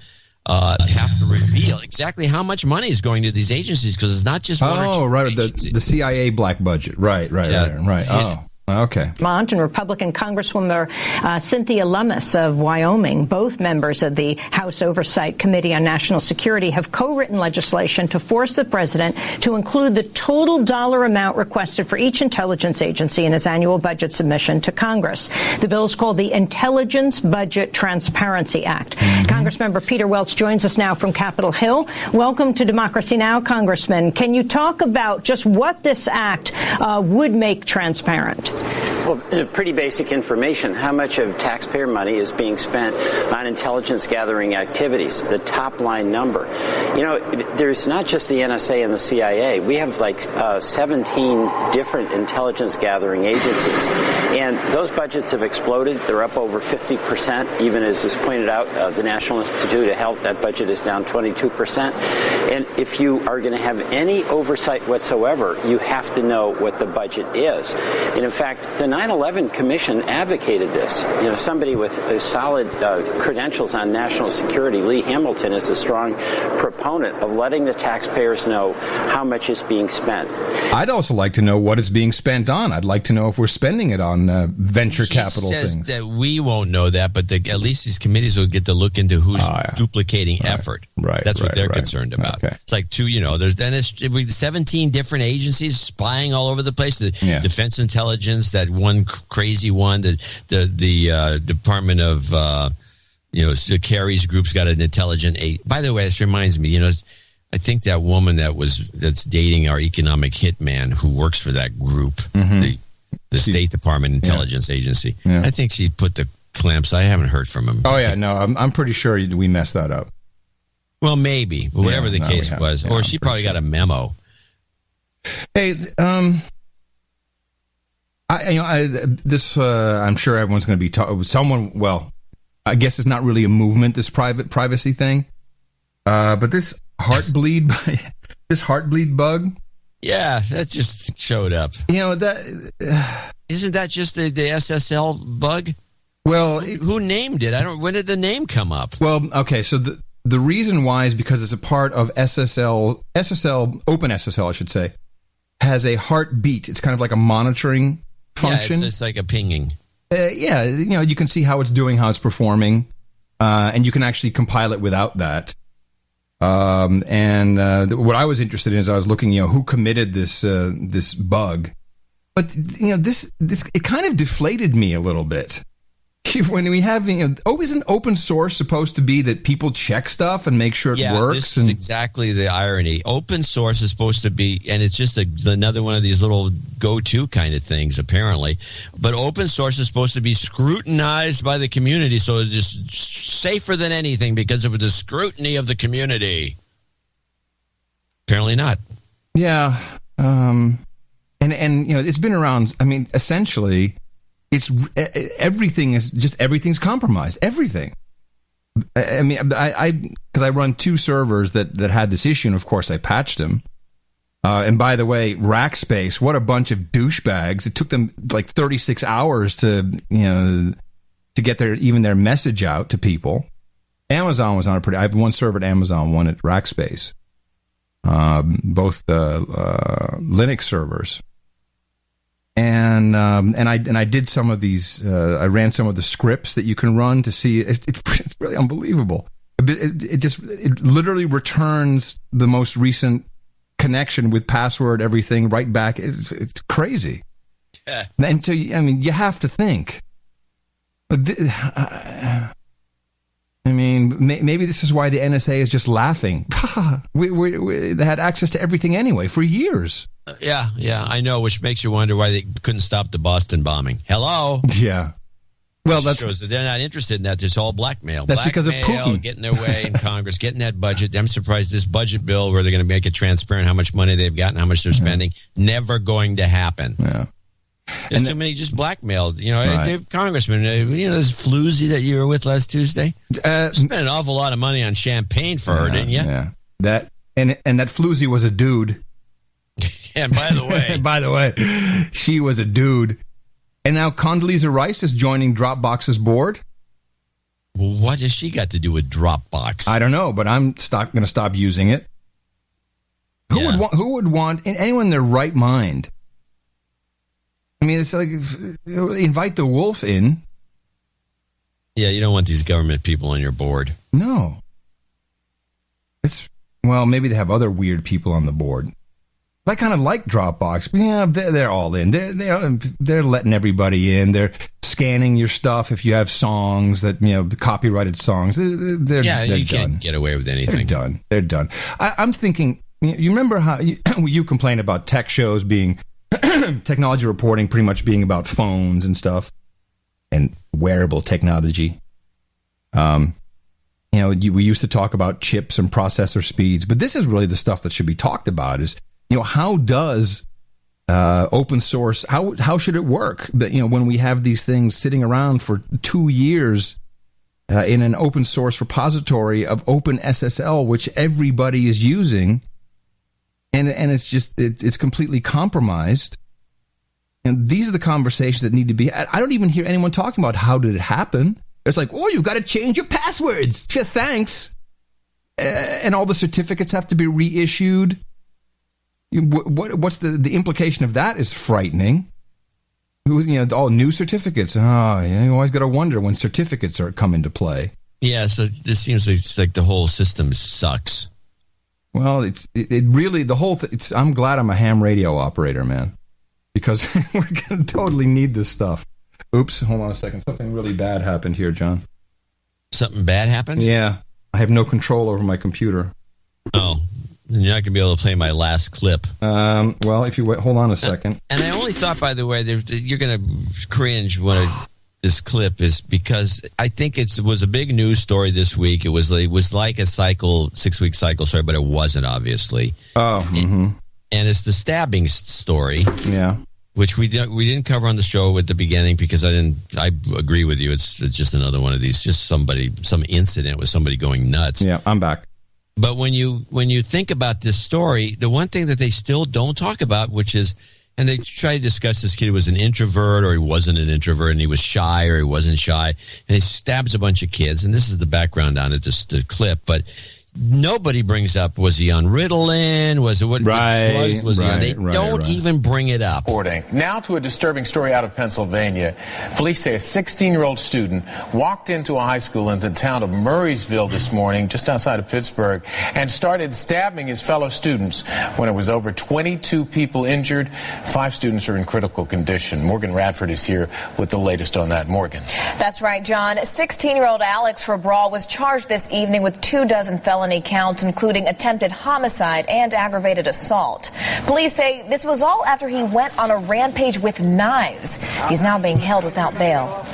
have to reveal exactly how much money is going to these agencies, because it's not just one or two right, agencies. the CIA black budget. Right. Yeah. Okay. Vermont and Republican Congresswoman Cynthia Lummis of Wyoming, both members of the House Oversight Committee on National Security, have co-written legislation to force the president to include the total dollar amount requested for each intelligence agency in his annual budget submission to Congress. The bill is called the Intelligence Budget Transparency Act. Congressmember Peter Welch joins us now from Capitol Hill. Welcome to Democracy Now!, Congressman. Can you talk about just what this act would make transparent? Well, pretty basic information. How much of taxpayer money is being spent on intelligence gathering activities? The top line number. You know, there's not just the NSA and the CIA. We have like 17 different intelligence gathering agencies. And those budgets have exploded. They're up over 50%. Even as is pointed out, the National Institute of Health, that budget is down 22%. And if you are going to have any oversight whatsoever, you have to know what the budget is. And in fact, the 9/11 Commission advocated this. You know, somebody with solid credentials on national security, Lee Hamilton, is a strong proponent of letting the taxpayers know how much is being spent. I'd also like to know what it's being spent on. I'd like to know if we're spending it on venture capital things. things. That we won't know that, but at least these committees will get to look into who's duplicating effort. Right. That's what they're concerned about. Okay. It's like there's 17 different agencies spying all over the place. The Defense Intelligence, that one crazy one, the Department of the Kerry's group's got an intelligent aid. By the way, this reminds me, I think that woman that's dating our economic hitman who works for that group, the State Department Intelligence Agency. Yeah. I think she put the clamps. I haven't heard from him. Oh yeah, no, I'm pretty sure we messed that up. Well, maybe, but whatever the case was, or she probably got a memo. Hey, I'm sure everyone's going to be someone. Well, I guess it's not really a movement, this privacy thing, but this heartbleed bug. Yeah, that just showed up. That isn't that just the SSL bug? Well, who named it? When did the name come up? Well, okay, so the reason why is because it's a part of SSL, OpenSSL, I should say, has a heartbeat. It's kind of like a monitoring function. Yeah, it's like a pinging. You can see how it's doing, how it's performing, and you can actually compile it without that. What I was interested in is I was looking, who committed this bug, but this it kind of deflated me a little bit. When we have, isn't open source supposed to be that people check stuff and make sure it works? This is exactly the irony. Open source is supposed to be, and it's just another one of these little go-to kind of things, apparently. But open source is supposed to be scrutinized by the community, so it is safer than anything because of the scrutiny of the community. Apparently not. Yeah. And it's been around. I mean, essentially, everything's compromised. Everything. I mean, because I run 2 servers that had this issue, and of course I patched them. And by the way, Rackspace, what a bunch of douchebags! It took them like 36 hours to get their message out to people. Amazon was on I have one server at Amazon, one at Rackspace. Both Linux servers. And I did some of these. I ran some of the scripts that you can run to see. It's really unbelievable. It literally returns the most recent connection with password, everything right back. It's crazy. Yeah. And so, I mean, you have to think. I mean, maybe this is why the NSA is just laughing. They had access to everything anyway for years. Yeah, I know, which makes you wonder why they couldn't stop the Boston bombing. Hello? Yeah. Well, that shows that they're not interested in that. It's all blackmail. That's because of Putin. Getting their way in Congress, getting that budget. I'm surprised this budget bill where they're going to make it transparent how much money they've got and how much they're spending, never going to happen. Yeah. There's too many just blackmailed. Right. Congressman, this floozy that you were with last Tuesday? Spent an awful lot of money on champagne for her, didn't you? Yeah. That floozy was a dude. And by the way, she was a dude. And now Condoleezza Rice is joining Dropbox's board. Well, what has she got to do with Dropbox? I don't know, but I'm going to stop using it. Who would want anyone in their right mind? I mean, it's like invite the wolf in. Yeah, you don't want these government people on your board. No. Maybe they have other weird people on the board. I kind of like Dropbox, but yeah, they're all in. They're letting everybody in. They're scanning your stuff if you have songs that the copyrighted songs. They're you done. Can't get away with anything. They're done. I'm thinking. You remember how you complained about tech shows being technology reporting, pretty much being about phones and stuff and wearable technology. We used to talk about chips and processor speeds, but this is really the stuff that should be talked about. Is how does open source, how should it work? That when we have these things sitting around for 2 years in an open source repository of OpenSSL, which everybody is using, and it's just it's completely compromised. And these are the conversations that need to be. I don't even hear anyone talking about how did it happen. It's like, you've got to change your passwords. Gee, thanks. And all the certificates have to be reissued. What's the implication of that is frightening. All new certificates. You always got to wonder when certificates come into play. Yeah, so this seems like the whole system sucks. Well, it really the whole thing. I'm glad I'm a ham radio operator, man, because we're gonna totally need this stuff. Oops, hold on a second. Something really bad happened here, John. Something bad happened? Yeah, I have no control over my computer. Oh. You're not going to be able to play my last clip. Well, if you wait, hold on a second. And I only thought, by the way, you're going to cringe when this clip is because I think it was a big news story this week. It was like a 6-week cycle story, but it wasn't, obviously. Oh, and it's the stabbing story. Yeah. Which we didn't cover on the show at the beginning because I agree with you. It's just another one of these, just some incident with somebody going nuts. Yeah, I'm back. But when you think about this story, the one thing that they still don't talk about, which is, and they try to discuss this kid was an introvert or he wasn't an introvert and he was shy or he wasn't shy, and he stabs a bunch of kids. And this is the background on it, the clip. But nobody brings up, was he on Ritalin? Was it what drugs was he on? They don't even bring it up. Now to a disturbing story out of Pennsylvania. Police say a 16-year-old student walked into a high school in the town of Murraysville this morning, just outside of Pittsburgh, and started stabbing his fellow students. When it was over, 22 people injured. 5 students are in critical condition. Morgan Radford is here with the latest on that. Morgan. That's right, John. 16-year-old Alex Rabraw was charged this evening with 24 felony counts, including attempted homicide and aggravated assault. Police say this was all after he went on a rampage with knives. He's now being held without bail.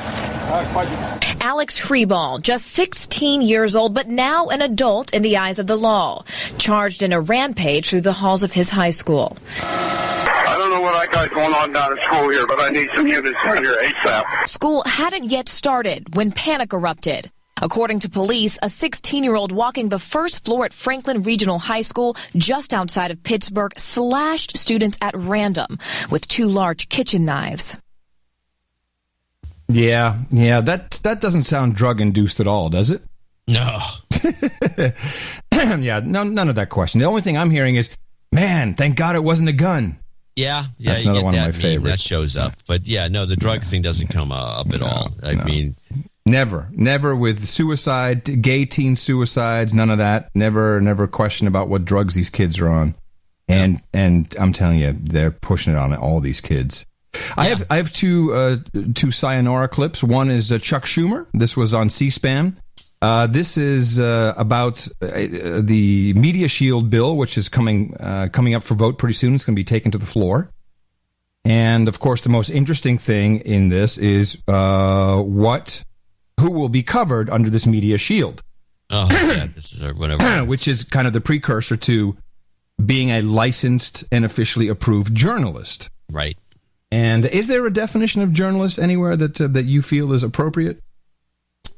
Alex Freeball, just 16 years old, but now an adult in the eyes of the law, charged in a rampage through the halls of his high school. I don't know what I got going on down at school here, but I need some units down here ASAP. School hadn't yet started when panic erupted. According to police, a 16-year-old walking the first floor at Franklin Regional High School just outside of Pittsburgh slashed students at random with 2 large kitchen knives. Yeah, that doesn't sound drug-induced at all, does it? No. Yeah, none of that question. The only thing I'm hearing is, man, thank God it wasn't a gun. Yeah, that's you another get one that of my meme favorites. that shows up. But yeah, no, the drug thing doesn't come up at all. I mean, Never with suicide, gay teen suicides, none of that. Never question about what drugs these kids are on. And I'm telling you, they're pushing it on all these kids. I have two Sayonara clips. One is Chuck Schumer. This was on C-SPAN. This is about the Media Shield bill, which is coming up for vote pretty soon. It's going to be taken to the floor. And of course, the most interesting thing in this is who will be covered under this Media Shield. Oh, yeah, this is whatever. Which is kind of the precursor to being a licensed and officially approved journalist. Right. And is there a definition of journalist anywhere that you feel is appropriate?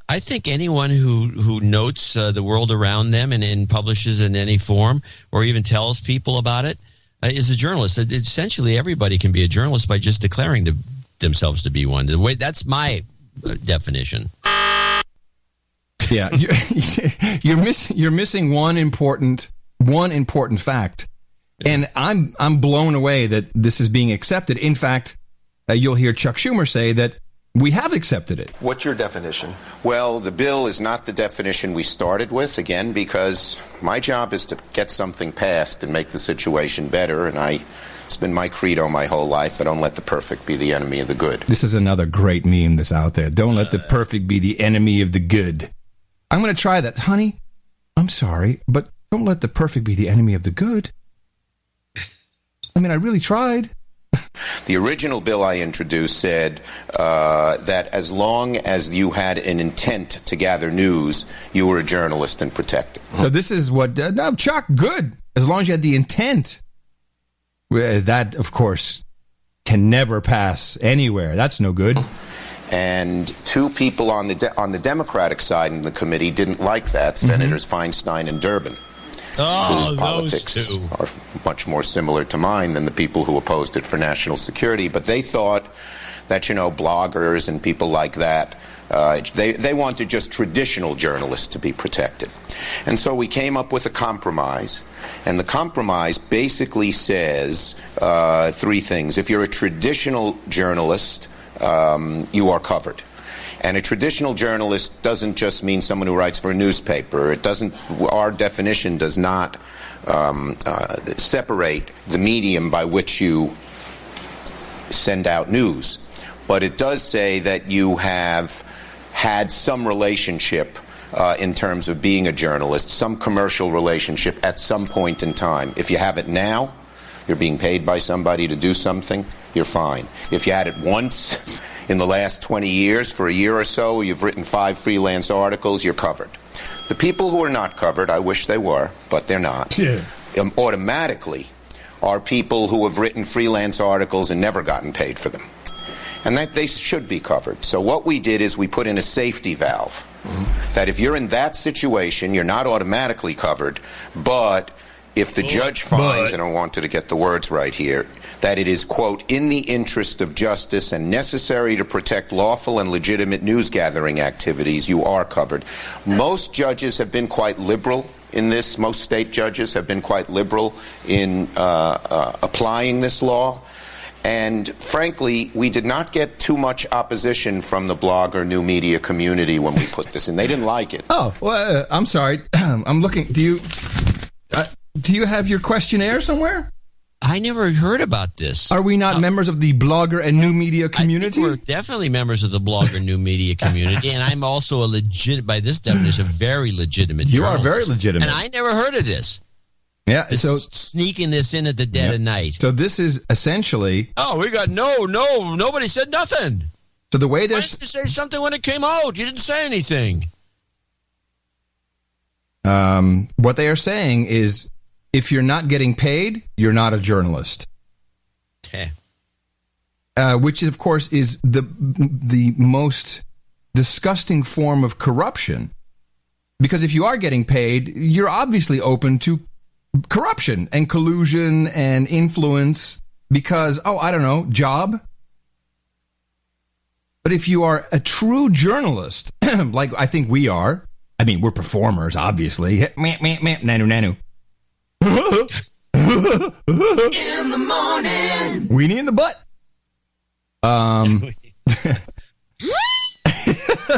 I think anyone who notes the world around them and publishes in any form or even tells people about it is a journalist. Essentially, everybody can be a journalist by just declaring themselves to be one. That's my definition. Yeah, you're missing one important fact, and I'm blown away that this is being accepted. In fact, you'll hear Chuck Schumer say that we have accepted it. What's your definition? Well, the bill is not the definition we started with, again, because my job is to get something passed and make the situation better, and it's been my credo my whole life. I don't let the perfect be the enemy of the good. This is another great meme that's out there. Don't let the perfect be the enemy of the good. I'm going to try that. Honey, I'm sorry, but don't let the perfect be the enemy of the good. I mean, I really tried. The original bill I introduced said that as long as you had an intent to gather news, you were a journalist and protected. So this is what... no, Chuck, good. As long as you had the intent. That, of course, can never pass anywhere. That's no good. And two people on the Democratic side in the committee didn't like that, Senators Feinstein and Durbin. Whose politics are much more similar to mine than the people who opposed it for national security. But they thought that, bloggers and people like that, they wanted just traditional journalists to be protected. And so we came up with a compromise. And the compromise basically says three things. If you're a traditional journalist, you are covered. And a traditional journalist doesn't just mean someone who writes for a newspaper. Our definition does not separate the medium by which you send out news. But it does say that you have had some relationship in terms of being a journalist, some commercial relationship at some point in time. If you have it now, you're being paid by somebody to do something, you're fine. If you had it once in the last 20 years, for a year or so, you've written 5 freelance articles, you're covered. The people who are not covered, I wish they were, but they're not, automatically are people who have written freelance articles and never gotten paid for them. And that they should be covered. So what we did is we put in a safety valve. That if you're in that situation, you're not automatically covered, but if the judge finds, and I wanted to get the words right here, that it is, quote, in the interest of justice and necessary to protect lawful and legitimate news-gathering activities, you are covered. Most judges have been quite liberal in this. Most state judges have been quite liberal in applying this law. And frankly, we did not get too much opposition from the blog or new media community when we put this in. They didn't like it. Oh, well, I'm sorry. I'm looking. Do you have your questionnaire somewhere? I never heard about this. Are we not members of the blogger and new media community? I think we're definitely members of the blogger new media community, and I'm also by this definition, a very legitimate journalist. You are very legitimate. And I never heard of this. Yeah, so sneaking this in at the dead of night. So this is essentially... Oh, we got nobody said nothing. So the way Why didn't you say something when it came out? You didn't say anything. What they are saying is, if you're not getting paid, you're not a journalist. Okay. Which, of course, is the most disgusting form of corruption. Because if you are getting paid, you're obviously open to corruption and collusion and influence because, job. But if you are a true journalist, like I think we are, I mean, we're performers, obviously. Nanu. In the morning. Weenie in the butt.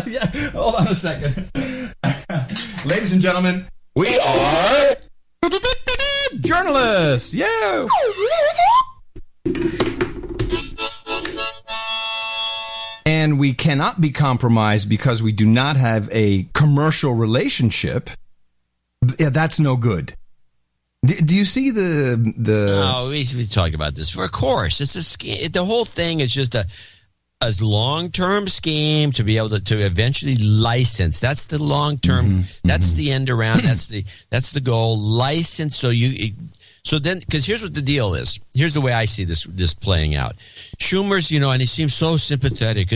Yeah, hold on a second. Ladies and gentlemen, we are journalists. Yeah. And we cannot be compromised because we do not have a commercial relationship. Yeah, that's no good. Do you see the? No, we talk about this. Of course, it's a scheme. The whole thing is just a long-term scheme to be able to eventually license. That's the long-term. That's the end around. That's the goal. License. So then, because here's what the deal is. Here's the way I see this playing out. Schumer's, and he seems so sympathetic.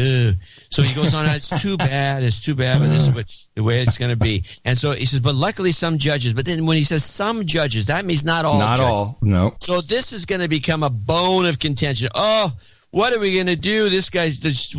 So he goes on, it's too bad, but this is the way it's going to be. And so he says, but luckily some judges. But then when he says some judges, that means not all judges. Not all, no. So this is going to become a bone of contention. Oh, what are we going to do?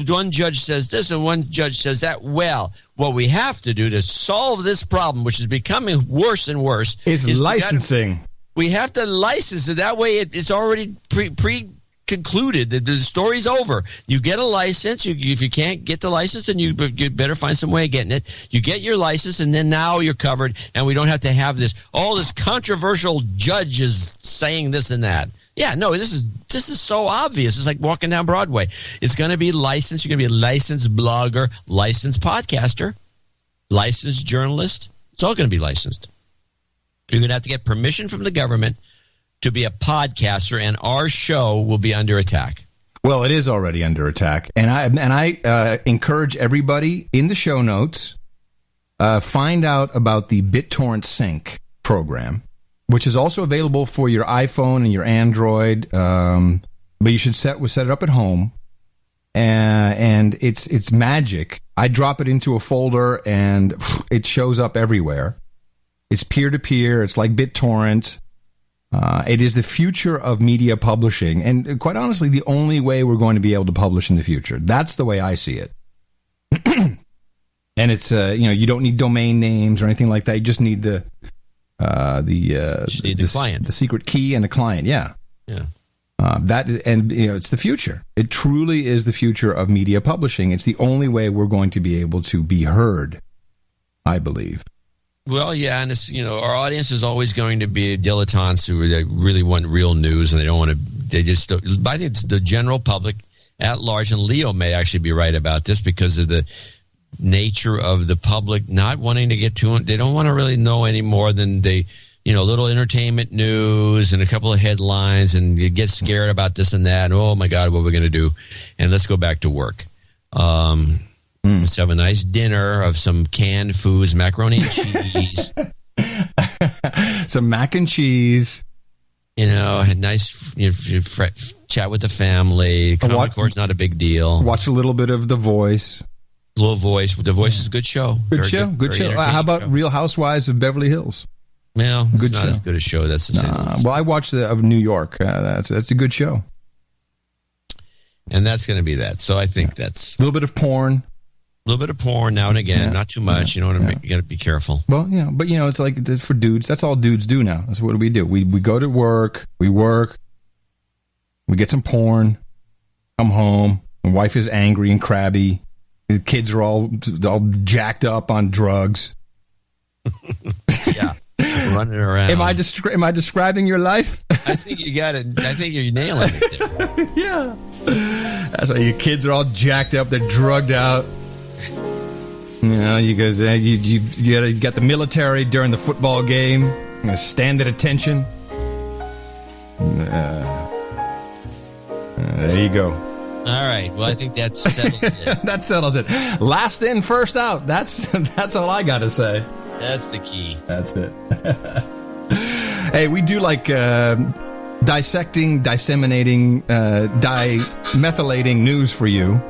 One judge says this and one judge says that. Well, what we have to do to solve this problem, which is becoming worse and worse, is licensing. We have to license it. That way it's already pre-concluded. The story's over. You get a license. If you can't get the license, then you better find some way of getting it. You get your license, and then now you're covered, and we don't have to have all this controversial judges saying this and that. Yeah, no, this is so obvious. It's like walking down Broadway. It's going to be licensed. You're going to be a licensed blogger, licensed podcaster, licensed journalist. It's all going to be licensed. You're going to have to get permission from the government to be a podcaster, and our show will be under attack. Well, it is already under attack, and I encourage everybody in the show notes find out about the BitTorrent Sync program, which is also available for your iPhone and your Android. But you should set it up at home, and it's magic. I drop it into a folder, and it shows up everywhere. It's peer-to-peer. It's like BitTorrent. It is the future of media publishing. And quite honestly, the only way we're going to be able to publish in the future. That's the way I see it. And it's, you don't need domain names or anything like that. You just need the client. The secret key and the client. Yeah. Yeah. It's the future. It truly is the future of media publishing. It's the only way we're going to be able to be heard, I believe. Well, yeah, and it's, our audience is always going to be dilettantes who really want real news, and they don't want to. They just don't. I think it's the general public at large, and Leo may actually be right about this because of the nature of the public not wanting to get to it. They don't want to really know any more than little entertainment news and a couple of headlines, and you get scared about this and that. And, oh my God, what are we going to do? And let's go back to work. Let's have a nice dinner of some canned foods, macaroni and cheese. Some mac and cheese. A nice chat with the family. Common Core's not a big deal. Watch a little bit of The Voice. The Voice is a good show. Good show. How about Real Housewives of Beverly Hills? Well, it's not as good a show. That's the same. Well, I watched of New York. That's a good show. And that's going to be that. So I think that's... A little bit of porn. A little bit of porn now and again, not too much. You got to be careful. Well, but it's like for dudes. That's all dudes do now. That's what do. We go to work. We work. We get some porn. Come home. My wife is angry and crabby. The kids are all jacked up on drugs. Yeah, running around. Am I describing your life? I think you got it. I think you're nailing it there. Yeah. That's why your kids are all jacked up. They're drugged out. You guys, you got the military during the football game. You're gonna stand at attention. There you go. All right. Well, I think that settles it. That settles it. Last in, first out. That's all I got to say. That's the key. That's it. Hey, we do like dissecting, disseminating, dimethylating news for you.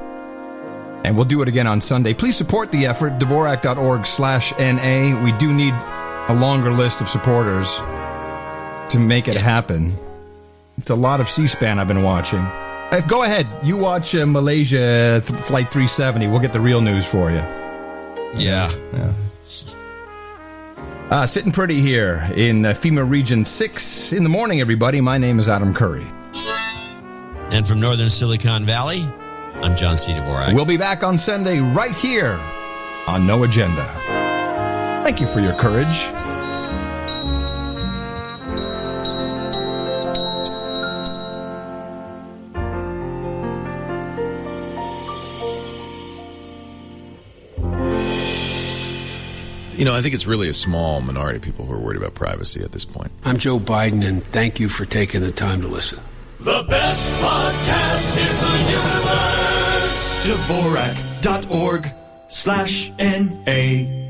And we'll do it again on Sunday. Please support the effort, Dvorak.org/NA. We do need a longer list of supporters to make it happen. It's a lot of C-SPAN I've been watching. Go ahead. You watch Malaysia Flight 370. We'll get the real news for you. Yeah. Sitting pretty here in FEMA Region 6 in the morning, everybody. My name is Adam Curry. And from Northern Silicon Valley, I'm John C. Dvorak. We'll be back on Sunday right here on No Agenda. Thank you for your courage. I think it's really a small minority of people who are worried about privacy at this point. I'm Joe Biden, and thank you for taking the time to listen. The best podcast in the universe. Dvorak.org/NA.